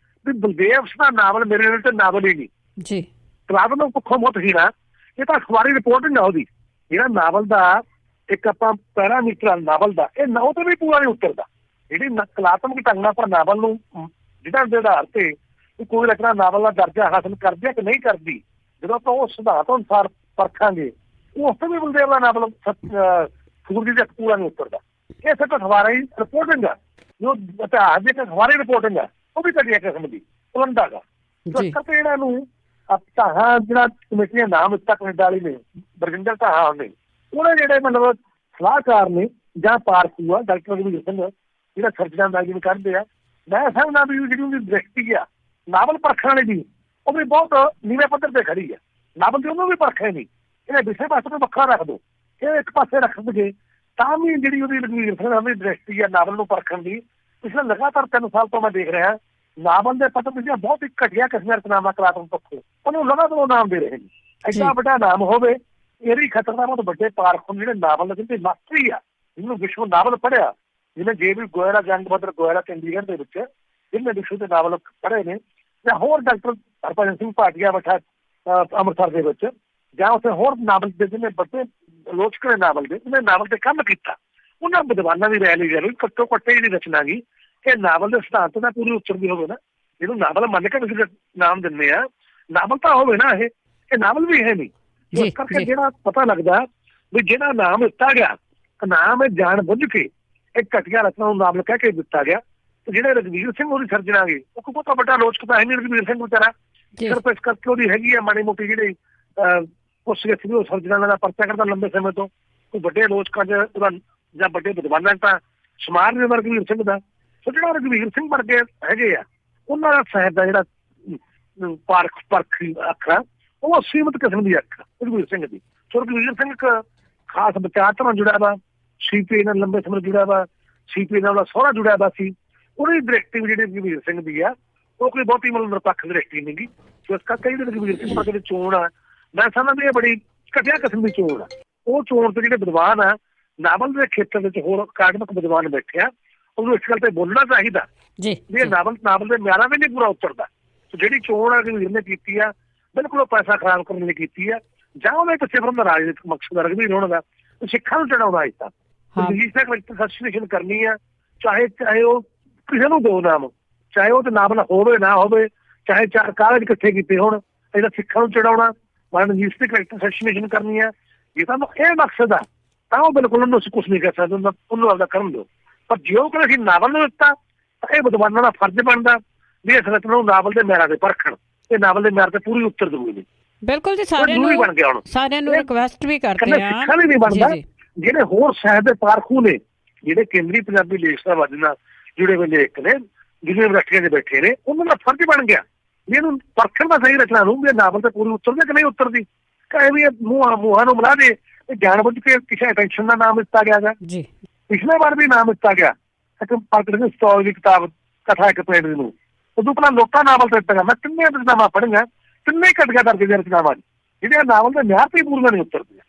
Speaker 2: ਵੀ ਬਲਦੇਵ ਸਿੰਘ ਦਾ ਨਾਵਲ ਮੇਰੇ ਨਾਲ ਤੇ ਨਾਵਲ ਹੀ ਨਹੀਂ ਜੀ। ਕਲਾਤਮਕ ਪੱਖੋਂ ਬਹੁਤ ਹੀਰਾ, ਇਹ ਤਾਂ ਅਖਬਾਰੀ ਰਿਪੋਰਟਿੰਗ ਆ ਉਹਦੀ। ਜਿਹੜਾ ਨਾਵਲ ਦਾ ਇੱਕ ਆਪਾਂ ਪੈਰਾਮੀਟਰ ਨਾਵਲ ਦਾ, ਇਹ ਨਾ ਉਹ ਤੇ ਵੀ ਪੂਰਾ ਨਹੀਂ ਉਤਰਦਾ। ਜਿਹੜੀ ਕਲਾਤਮਕ ਢੰਗ ਨਾਲ ਆਪਾਂ ਨਾਵਲ ਨੂੰ ਜਿਹਦਾ ਦੇ ਆਧਾਰ ਤੇ ਕੋਈ ਰਚਨਾ ਨਾਵਲ ਦਾ ਦਰਜਾ ਹਾਸਲ ਕਰਦੀ ਹੈ ਕਿ ਨਹੀਂ ਕਰਦੀ, ਜਦੋਂ ਆਪਾਂ ਉਸ ਸਿਧਾਂਤ ਅਨੁਸਾਰ ਪਰਖਾਂਗੇ, ਉਸ ਤੋਂ ਵੀ ਬਲਦੇਵ ਦਾ ਨਾਵਲ ਸੂਰਜ ਦੇ ਪੂਰਾ ਨਹੀਂ ਉਤਰਦਾ। ਇਹ ਸਿਰਫ ਅਖਬਾਰੀ ਰਿਪੋਰਟਿੰਗ ਆ, ਜੋ ਇਤਿਹਾਸ ਦੀ ਅਖਬਾਰੀ ਰਿਪੋਰਟਿੰਗ ਆ, ਉਹ ਵੀ ਘਟੀਆ ਕਿਸਮ ਦੀ ਉਲੰਡਾ ਗਾ। ਇਸ ਕਰਕੇ ਇਹਨਾਂ ਨੂੰ ਢਾਹਾਂ ਜਿਹੜਾ ਕਮੇਟੀਆਂ ਨਾਮ ਦਿੱਤਾ ਕੈਨੇਡਾ ਵਾਲੀ ਨੇ, ਬਰਜਿੰਦਰ ਢਾਹਾਂ ਨੇ, ਉਹਨੇ ਜਿਹੜੇ ਮਤਲਬ ਸਲਾਹਕਾਰ ਨੇ ਜਾਂ ਪਾਰਕੂ ਆ, ਡਾਕਟਰ ਰਘਵੀਰ ਸਿੰਘ ਜਿਹੜਾ ਸਰਜਨਾਂ ਦਾ ਜਿਵੇਂ ਕਰਦੇ ਆ, ਮੈਂ ਸਮਝਦਾ ਵੀ ਜਿਹੜੀ ਉਹਦੀ ਦ੍ਰਿਸ਼ਟੀ ਆ ਨਾਵਲ ਪਰਖਣ ਵਾਲੀ ਦੀ, ਉਹ ਵੀ ਬਹੁਤ ਨੀਵੇਂ ਪੱਧਰ ਤੇ ਖੜੀ ਆ। ਨਾਵਲ ਤੇ ਉਹਨੂੰ ਵੀ ਪਰਖੇ ਨਹੀਂ, ਇਹਨੇ ਵਿਸ਼ੇ ਪਾਸੇ ਤੋਂ ਵੱਖਰਾ ਰੱਖ ਦੋ, ਇਹ ਇੱਕ ਪਾਸੇ ਰੱਖਣਗੇ ਤਾਂ ਵੀ ਜਿਹੜੀ ਉਹਦੀ ਰਘਵੀਰ ਸਿੰਘ ਦੀ ਦ੍ਰਿਸ਼ਟੀ ਆ ਨਾਵਲ ਨੂੰ ਪਰਖਣ ਦੀ, ਪਿਛਲੇ ਲਗਾਤਾਰ 3 ਸਾਲ ਤੋਂ ਮੈਂ ਦੇਖ ਰਿਹਾ ਨਾਵਲ ਦੇ ਪੱਧਰ ਤੇ ਬਹੁਤ ਹੀ ਘਟੀਆ ਕਿਸਮ ਦਾ ਰਚਨਾਵਾਂ ਕਲਾਤਮਕ ਪੱਖੋਂ ਉਹਨੂੰ ਲਗਾਤਾਰ ਨਾਮ ਦੇ ਰਹੇ ਨੇ। ਐਡਾ ਵੱਡਾ ਨਾਮ ਹੋਵੇ, ਇਹਦੀ ਖਤਰਨਾਕ ਬਹੁਤ ਵੱਡੇ ਪਾਰਕ ਜਿਹੜੇ ਨਾਵਲ ਦੇ ਜਿਹਦੀ ਮਾਸਟਰੀ ਆ, ਜਿਹਨੂੰ ਵਿਸ਼ਵ ਨਾਵਲ ਪੜ੍ਹਿਆ, ਜਿਵੇਂ JB ਗੋਇਲ, ਜੰਗ ਬਹਾਦਰ ਗੋਇਲ ਚੰਡੀਗੜ੍ਹ ਦੇ ਵਿੱਚ, ਜਿਹਨੇ ਵਿਸ਼ਵ ਦੇ ਨਾਵਲ ਪੜ੍ਹੇ ਨੇ, ਜਾਂ ਹੋਰ ਡਾਕਟਰ ਹਰਭਜਨ ਸਿੰਘ ਭਾਟੀਆ ਬੈਠਾ ਅੰਮ੍ਰਿਤਸਰ ਦੇ ਵਿੱਚ, ਜਾਂ ਉੱਥੇ ਹੋਰ ਨਾਵਲ ਦੇ ਜਿਹਨੇ ਵੱਡੇ ਆਲੋਚਕ ਨੇ ਨਾਵਲ ਦੇ, ਉਹਨੇ ਨਾਵਲ ਤੇ ਕੰਮ ਕੀਤਾ, ਉਹਨਾਂ ਵਿਦਵਾਨਾਂ ਦੀ ਰਾਏ ਲਈ ਜਾਵੇ ਘੱਟੋ ਘੱਟ ਜਿਹੜੀ ਰਚਨਾ ਗੀ ਇਹ ਨਾਵਲ ਦੇ ਸਿਧਾਂਤ ਦਾ ਪੂਰੀ ਉਚਰਦੀ ਹੋਵੇ ਨਾ। ਜਿਹਨੂੰ ਨਾਵਲ ਮੰਨ ਕੇ ਤੁਸੀਂ ਨਾਮ ਦਿੰਦੇ ਆ, ਨਾਵਲ ਤਾਂ ਹੋਵੇ ਨਾ, ਇਹ ਨਾਵਲ ਵੀ ਹੈ ਨਹੀਂ। ਇਸ ਕਰਕੇ ਜਿਹੜਾ ਪਤਾ ਲੱਗਦਾ ਵੀ ਜਿਹੜਾ ਨਾਮ ਦਿੱਤਾ ਗਿਆ, ਨਾਮ ਇਹ ਜਾਣ ਬੁੱਝ ਕੇ ਇੱਕ ਘਟੀਆ ਰਚਨਾ ਨੂੰ ਨਾਵਲ ਕਹਿ ਕੇ ਦਿੱਤਾ ਗਿਆ। ਤੇ ਜਿਹੜੇ ਰਘਵੀਰ ਸਿੰਘ ਉਹਦੀ ਸਰਜਣਾਗੇ, ਉਹ ਕੋਈ ਬਹੁਤਾ ਵੱਡਾ ਆਲੋਚਕ ਤਾਂ ਹੈ ਨਹੀਂ ਰਘਵੀਰ ਸਿੰਘ ਵਿਚਾਰਾ, ਸਿਰਫ ਇਸ ਕਰਕੇ ਉਹਦੀ ਹੈਗੀ ਆ ਮਾੜੀ ਮੋਟੀ ਜਿਹੜੀ ਉਸ ਸੀ ਉਹ ਸਰਜਣਾ ਦਾ ਪਰਚਾ ਕਰਦਾ ਲੰਬੇ ਸਮੇਂ ਤੋਂ। ਕੋਈ ਵੱਡੇ ਆਲੋਚਕਾਂ ਉਹਦਾ ਜਾਂ ਵੱਡੇ ਵਿਦਵਾਨਾਂ ਤਾਂ ਸਮਾਰ ਨੇ ਰਘਵੀਰ ਸਿੰਘ ਦਾ। ਸੋ ਜਿਹੜਾ ਰਘਵੀਰ ਸਿੰਘ ਵਰਗੇ ਹੈਗੇ ਆ, ਉਹਨਾਂ ਦਾ ਸਾਹਿਤ ਦਾ ਜਿਹੜਾ ਪਰਖੀ ਅੱਖ ਆ, ਉਹ ਸੀਮਤ ਕਿਸਮ ਦੀ ਅੱਖ ਰਘਵੀਰ ਸਿੰਘ ਦੀ। ਸੋ ਰਘਵੀਰ ਸਿੰਘ ਇੱਕ ਖਾਸ ਵਿਚਾਰਧਾਰਾ ਜੁੜਿਆ ਵਾ, CPI ਨਾਲ ਲੰਬੇ ਸਮੇਂ ਜੁੜਿਆ ਵਾ, CPI ਨਾਲ ਉਹਦਾ ਸਹੁਰਾ ਜੁੜਿਆ ਵਾ ਸੀ। ਉਹਦੀ ਦ੍ਰਿਸ਼ਟੀ ਜਿਹੜੀ ਰਘਵੀਰ ਸਿੰਘ ਦੀ ਆ, ਉਹ ਕੋਈ ਬਹੁਤੀ ਮਤਲਬ ਨਿਰਪੱਖ ਦ੍ਰਿਸ਼ਟੀ ਨਹੀਂ ਗੀ। ਸੋ ਇਸ ਕਰਕੇ ਜਿਹੜੀ ਰਘਵੀਰ ਸਿੰਘ ਵਰਗੇ ਦੀ ਚੋਣ ਆ, ਮੈਂ ਸਮਝਦਾ ਵੀ ਇਹ ਬੜੀ ਘਟੀਆ ਕਿਸਮ ਦੀ ਚੋਣ ਆ। ਉਹ ਚੋਣ ਤੇ ਜਿਹੜੇ ਵਿਦਵਾਨ ਆ ਨਾਵਲ ਦੇ ਖੇਤਰ ਵਿੱਚ, ਹੋਰ ਅਕਾਦਮਿਕ ਵਿਦਵਾਨ ਬੈਠੇ ਆ, ਉਹਨੂੰ ਇਸ ਗੱਲ ਤੇ ਬੋਲਣਾ ਚਾਹੀਦਾ ਵੀ ਇਹ ਨਾਵਲ ਦੇ ਮਿਆਰਾਂ ਵੀ ਨਹੀਂ ਪੂਰਾ ਉਤਰਦਾ। ਸੋ ਜਿਹੜੀ ਚੋਣ ਆ ਰਘਵੀਰ ਨੇ ਕੀਤੀ ਆ, ਬਿਲਕੁਲ ਉਹ ਪੈਸਾ ਖਰਾਬ ਕਰਨ ਲਈ ਕੀਤੀ ਆ, ਜਾਂ ਉਹਨੇ ਕਿਸੇ ਫਿਲਮ ਦਾ ਰਾਜਨੀਤਿਕ ਮਕਸਦ ਰਘਵੀਰ ਹੋਣ ਦਾ ਸਿੱਖਾਂ ਨੂੰ ਚੜਾਉਣਾ ਅੱਜ ਤੱਕ ਰਜਿਸਟਰ ਕਰਨੀ ਆ, ਚਾਹੇ ਉਹ ਕਿਸੇ ਨੂੰ ਦੋ ਨਾਮ, ਚਾਹੇ ਉਹ ਤੇ ਨਾਵਲ ਹੋਵੇ ਨਾ ਹੋਵੇ, ਚਾਹੇ 4 ਕਾਗਜ਼ ਇਕੱਠੇ ਕੀਤੇ ਹੋਣ, ਇਹਦਾ ਸਿੱਖਾਂ ਨੂੰ ਚੜਾਉਣਾ, ਰਣਜੀਤ ਦੀ ਕਰੈਕਟਰ ਅਸੈਸੀਨੇਸ਼ਨ ਕਰਨੀ ਹੈ, ਜੇ ਤਾਂ ਇਹ ਮਕਸਦ ਆ ਤਾਂ ਉਹ ਬਿਲਕੁਲ ਉਹਨੂੰ ਅਸੀਂ ਕੁਛ ਨਹੀਂ ਕਰ ਸਕਦੇ, ਉਹਨੂੰ ਆਪਦਾ ਕਰਨ ਦਿਓ। ਪਰ ਜੇ ਉਹ ਕਹਿੰਦੇ ਅਸੀਂ ਨਾਵਲ ਨੂੰ ਦਿੱਤਾ ਤਾਂ ਇਹ ਵਿਦਵਾਨਾਂ ਦਾ ਫਰਜ਼ ਬਣਦਾ ਵੀ ਇਸ ਰਚਨਾ ਨੂੰ ਨਾਵਲ ਦੇ ਮਿਆਰਾਂ ਤੇ ਪਰਖਣ, ਤੇ ਨਾਵਲ ਦੇ ਮਿਆਰ ਤੇ ਪੂਰੀ ਉੱਤਰ ਦੇਊਗੀ।
Speaker 1: ਬਿਲਕੁਲ ਜੀ, ਸਾਰਿਆਂ ਨੂੰ ਰਿਕਵੈਸਟ ਵੀ ਕਰਦੇ ਆ।
Speaker 2: ਸਿੱਖਾਂ ਲਈ ਨਹੀਂ ਬਣਦਾ, ਜਿਹੜੇ ਹੋਰ ਸਾਹਿਤ ਦੇ ਪਾਰਖੂ ਨੇ, ਜਿਹੜੇ ਕੇਂਦਰੀ ਪੰਜਾਬੀ ਲੇਖ ਸਭਾ ਨਾਲ ਜੁੜੇ ਹੋਏ ਲੇਖਕ ਨੇ, ਯੂਨੀਵਰਸਿਟੀਆਂ ਦੇ ਬੈਠੇ ਨੇ, ਉਹਨਾਂ ਦਾ ਫਰਜ਼ ਬਣ ਗਿਆ ਵੀ ਇਹਨੂੰ ਪਰਖਣ ਦਾ ਸਹੀ ਰਚਨਾ ਨੂੰ, ਵੀ ਨਾਵਲ ਤੇ ਪੂਰੀ ਉਤਰਦੀ ਕਿ ਨਹੀਂ ਉਤਰਦੀ। ਕਹੇ ਵੀ ਮੂੰਹਾਂ ਨੂੰ ਮਿਲਾ ਦੇ, ਜਾਣ ਬੁੱਝ ਕੇ ਕਿਸੇ ਅਟੈਂਸ਼ਨ ਦਾ ਨਾਮ ਦਿੱਤਾ ਗਿਆ ਜੀ। ਪਿਛਲੇ ਵਾਰ ਵੀ ਨਾਮ ਦਿੱਤਾ ਗਿਆ ਸਟੋਰੀ ਦੀ ਕਿਤਾਬ ਕਥਾ ਇੱਕ ਪਿੰਡ ਨੂੰ, ਉਦੋਂ ਪਹਿਲਾਂ ਲੋਕਾਂ ਨਾਵਲ ਤੇ ਦਿੱਤਾ ਗਿਆ। ਮੈਂ ਕਿੰਨੀਆਂ ਰਚਨਾਵਾਂ ਪੜ੍ਹੀਆਂ, ਕਿੰਨੇ ਘਟੀਆ ਦਰਜੇ ਦੀਆਂ ਰਚਨਾਵਾਂ ਜਿਹੜੀਆਂ ਨਾਵਲ ਦੇ ਮਿਆਰ ਤੇ ਪੂਰੀਆਂ ਨਹੀਂ ਉਤਰਦੀਆਂ।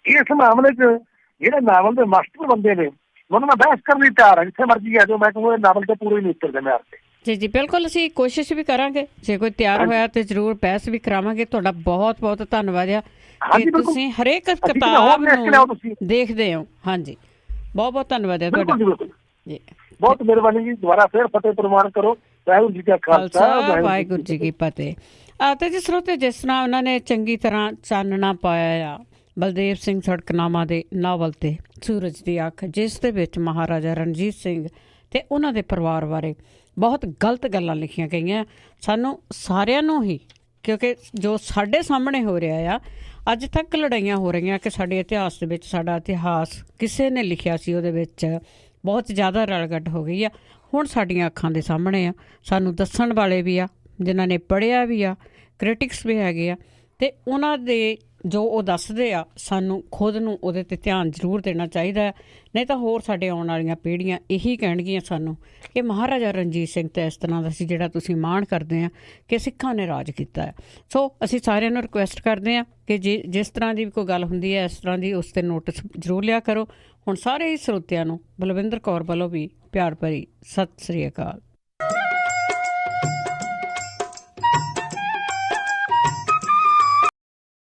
Speaker 2: ਇਸ ਮਾਮਲੇ 'ਚ ਜਿਹੜੇ ਨਾਵਲ ਦੇ ਮਾਸਟਰ ਬੰਦੇ ਨੇ, ਉਹਨਾਂ ਨਾਲ ਬਹਿਸ ਕਰਨ ਲਈ ਤਿਆਰ ਹੈ, ਜਿੱਥੇ ਮਰਜ਼ੀ ਆ ਜਾਓ। ਮੈਂ ਕਹੂੰਗਾ ਨਾਵਲ ਤੇ ਪੂਰੇ ਨਹੀਂ ਉਤਰਦੇ ਮਿਆਰ ਤੇ।
Speaker 1: ਜੀ ਬਿਲਕੁਲ, ਅਸੀਂ ਕੋਸ਼ਿਸ਼ ਵੀ ਕਰਾਂਗੇ, ਜੇ ਕੋਈ ਤਿਆਰ ਹੋਇਆ ਤੇ ਜ਼ਰੂਰ ਬਹਿਸ ਵੀ ਕਰਾਵਾਂਗੇ। ਤੁਹਾਡਾ ਬਹੁਤ ਬਹੁਤ ਧੰਨਵਾਦ ਆ ਕਿ ਤੁਸੀਂ ਹਰੇਕ ਕਿਤਾਬ ਨੂੰ ਦੇਖਦੇ ਹੋ। ਹਾਂਜੀ, ਬਹੁਤ ਬਹੁਤ ਧੰਨਵਾਦ ਹੈ ਤੁਹਾਡਾ ਜੀ,
Speaker 2: ਬਹੁਤ ਮਿਹਰਬਾਨੀ ਜੀ। ਦੁਬਾਰਾ ਫਿਰ ਫਤਿਹ ਪ੍ਰਵਾਨ ਕਰੋ। ਵਾਹਿਗੁਰੂ ਜੀ ਕਾ ਖਾਲਸਾ,
Speaker 1: ਵਾਹਿਗੁਰੂ ਜੀ ਕੀ ਫਤਿਹ। ਤੇ ਜੀ ਸਰੋਤੇ, ਜਿਸ ਤਰ੍ਹਾਂ ਉਹਨਾਂ ਨੇ ਚੰਗੀ ਤਰ੍ਹਾਂ ਚਾਨਣਾ ਪਾਇਆ ਆ ਬਲਦੇਵ ਸਿੰਘ ਸੜਕਨਾਮਾ ਦੇ ਨਾਵਲ 'ਤੇ ਸੂਰਜ ਦੀ ਅੱਖ, ਜਿਸ ਦੇ ਵਿੱਚ ਮਹਾਰਾਜਾ ਰਣਜੀਤ ਸਿੰਘ ਅਤੇ ਉਹਨਾਂ ਦੇ ਪਰਿਵਾਰ ਬਾਰੇ ਬਹੁਤ ਗਲਤ ਗੱਲਾਂ ਲਿਖੀਆਂ ਗਈਆਂ ਸਾਨੂੰ ਸਾਰਿਆਂ ਨੂੰ ਹੀ, ਕਿਉਂਕਿ ਜੋ ਸਾਡੇ ਸਾਹਮਣੇ ਹੋ ਰਿਹਾ ਆ, ਅੱਜ ਤੱਕ ਲੜਾਈਆਂ ਹੋ ਰਹੀਆਂ ਕਿ ਸਾਡੇ ਇਤਿਹਾਸ ਦੇ ਵਿੱਚ, ਸਾਡਾ ਇਤਿਹਾਸ ਕਿਸੇ ਨੇ ਲਿਖਿਆ ਸੀ, ਉਹਦੇ ਵਿੱਚ ਬਹੁਤ ਜ਼ਿਆਦਾ ਰਲਗੱਡ ਹੋ ਗਈ ਆ। ਹੁਣ ਸਾਡੀਆਂ ਅੱਖਾਂ ਦੇ ਸਾਹਮਣੇ ਆ, ਸਾਨੂੰ ਦੱਸਣ ਵਾਲੇ ਵੀ ਆ, ਜਿਨ੍ਹਾਂ ਨੇ ਪੜ੍ਹਿਆ ਵੀ ਆ, ਕ੍ਰਿਟਿਕਸ ਵੀ ਹੈਗੇ ਆ, ਅਤੇ ਉਹਨਾਂ ਦੇ ਜੋ ਉਹ ਦੱਸਦੇ ਆ, ਸਾਨੂੰ ਖੁਦ ਨੂੰ ਉਹਦੇ 'ਤੇ ਧਿਆਨ ਜ਼ਰੂਰ ਦੇਣਾ ਚਾਹੀਦਾ ਹੈ। ਨਹੀਂ ਤਾਂ ਹੋਰ ਸਾਡੇ ਆਉਣ ਵਾਲੀਆਂ ਪੀੜ੍ਹੀਆਂ ਇਹੀ ਕਹਿਣਗੀਆਂ ਸਾਨੂੰ ਕਿ ਮਹਾਰਾਜਾ ਰਣਜੀਤ ਸਿੰਘ ਤਾਂ ਇਸ ਤਰ੍ਹਾਂ ਦਾ ਸੀ ਜਿਹੜਾ ਤੁਸੀਂ ਮਾਣ ਕਰਦੇ ਆ ਕਿ ਸਿੱਖਾਂ ਨੇ ਰਾਜ ਕੀਤਾ ਹੈ। ਸੋ ਅਸੀਂ ਸਾਰਿਆਂ ਨੂੰ ਰਿਕੁਐਸਟ ਕਰਦੇ ਹਾਂ ਕਿ ਜਿਸ ਤਰ੍ਹਾਂ ਦੀ ਵੀ ਕੋਈ ਗੱਲ ਹੁੰਦੀ ਹੈ ਇਸ ਤਰ੍ਹਾਂ ਦੀ, ਉਸ 'ਤੇ ਨੋਟਿਸ ਜ਼ਰੂਰ ਲਿਆ ਕਰੋ। ਹੁਣ ਸਾਰੇ ਹੀ ਸਰੋਤਿਆਂ ਨੂੰ ਬਲਵਿੰਦਰ ਕੌਰ ਵੱਲੋਂ ਵੀ ਪਿਆਰ ਭਰੀ ਸਤਿ ਸ੍ਰੀ ਅਕਾਲ।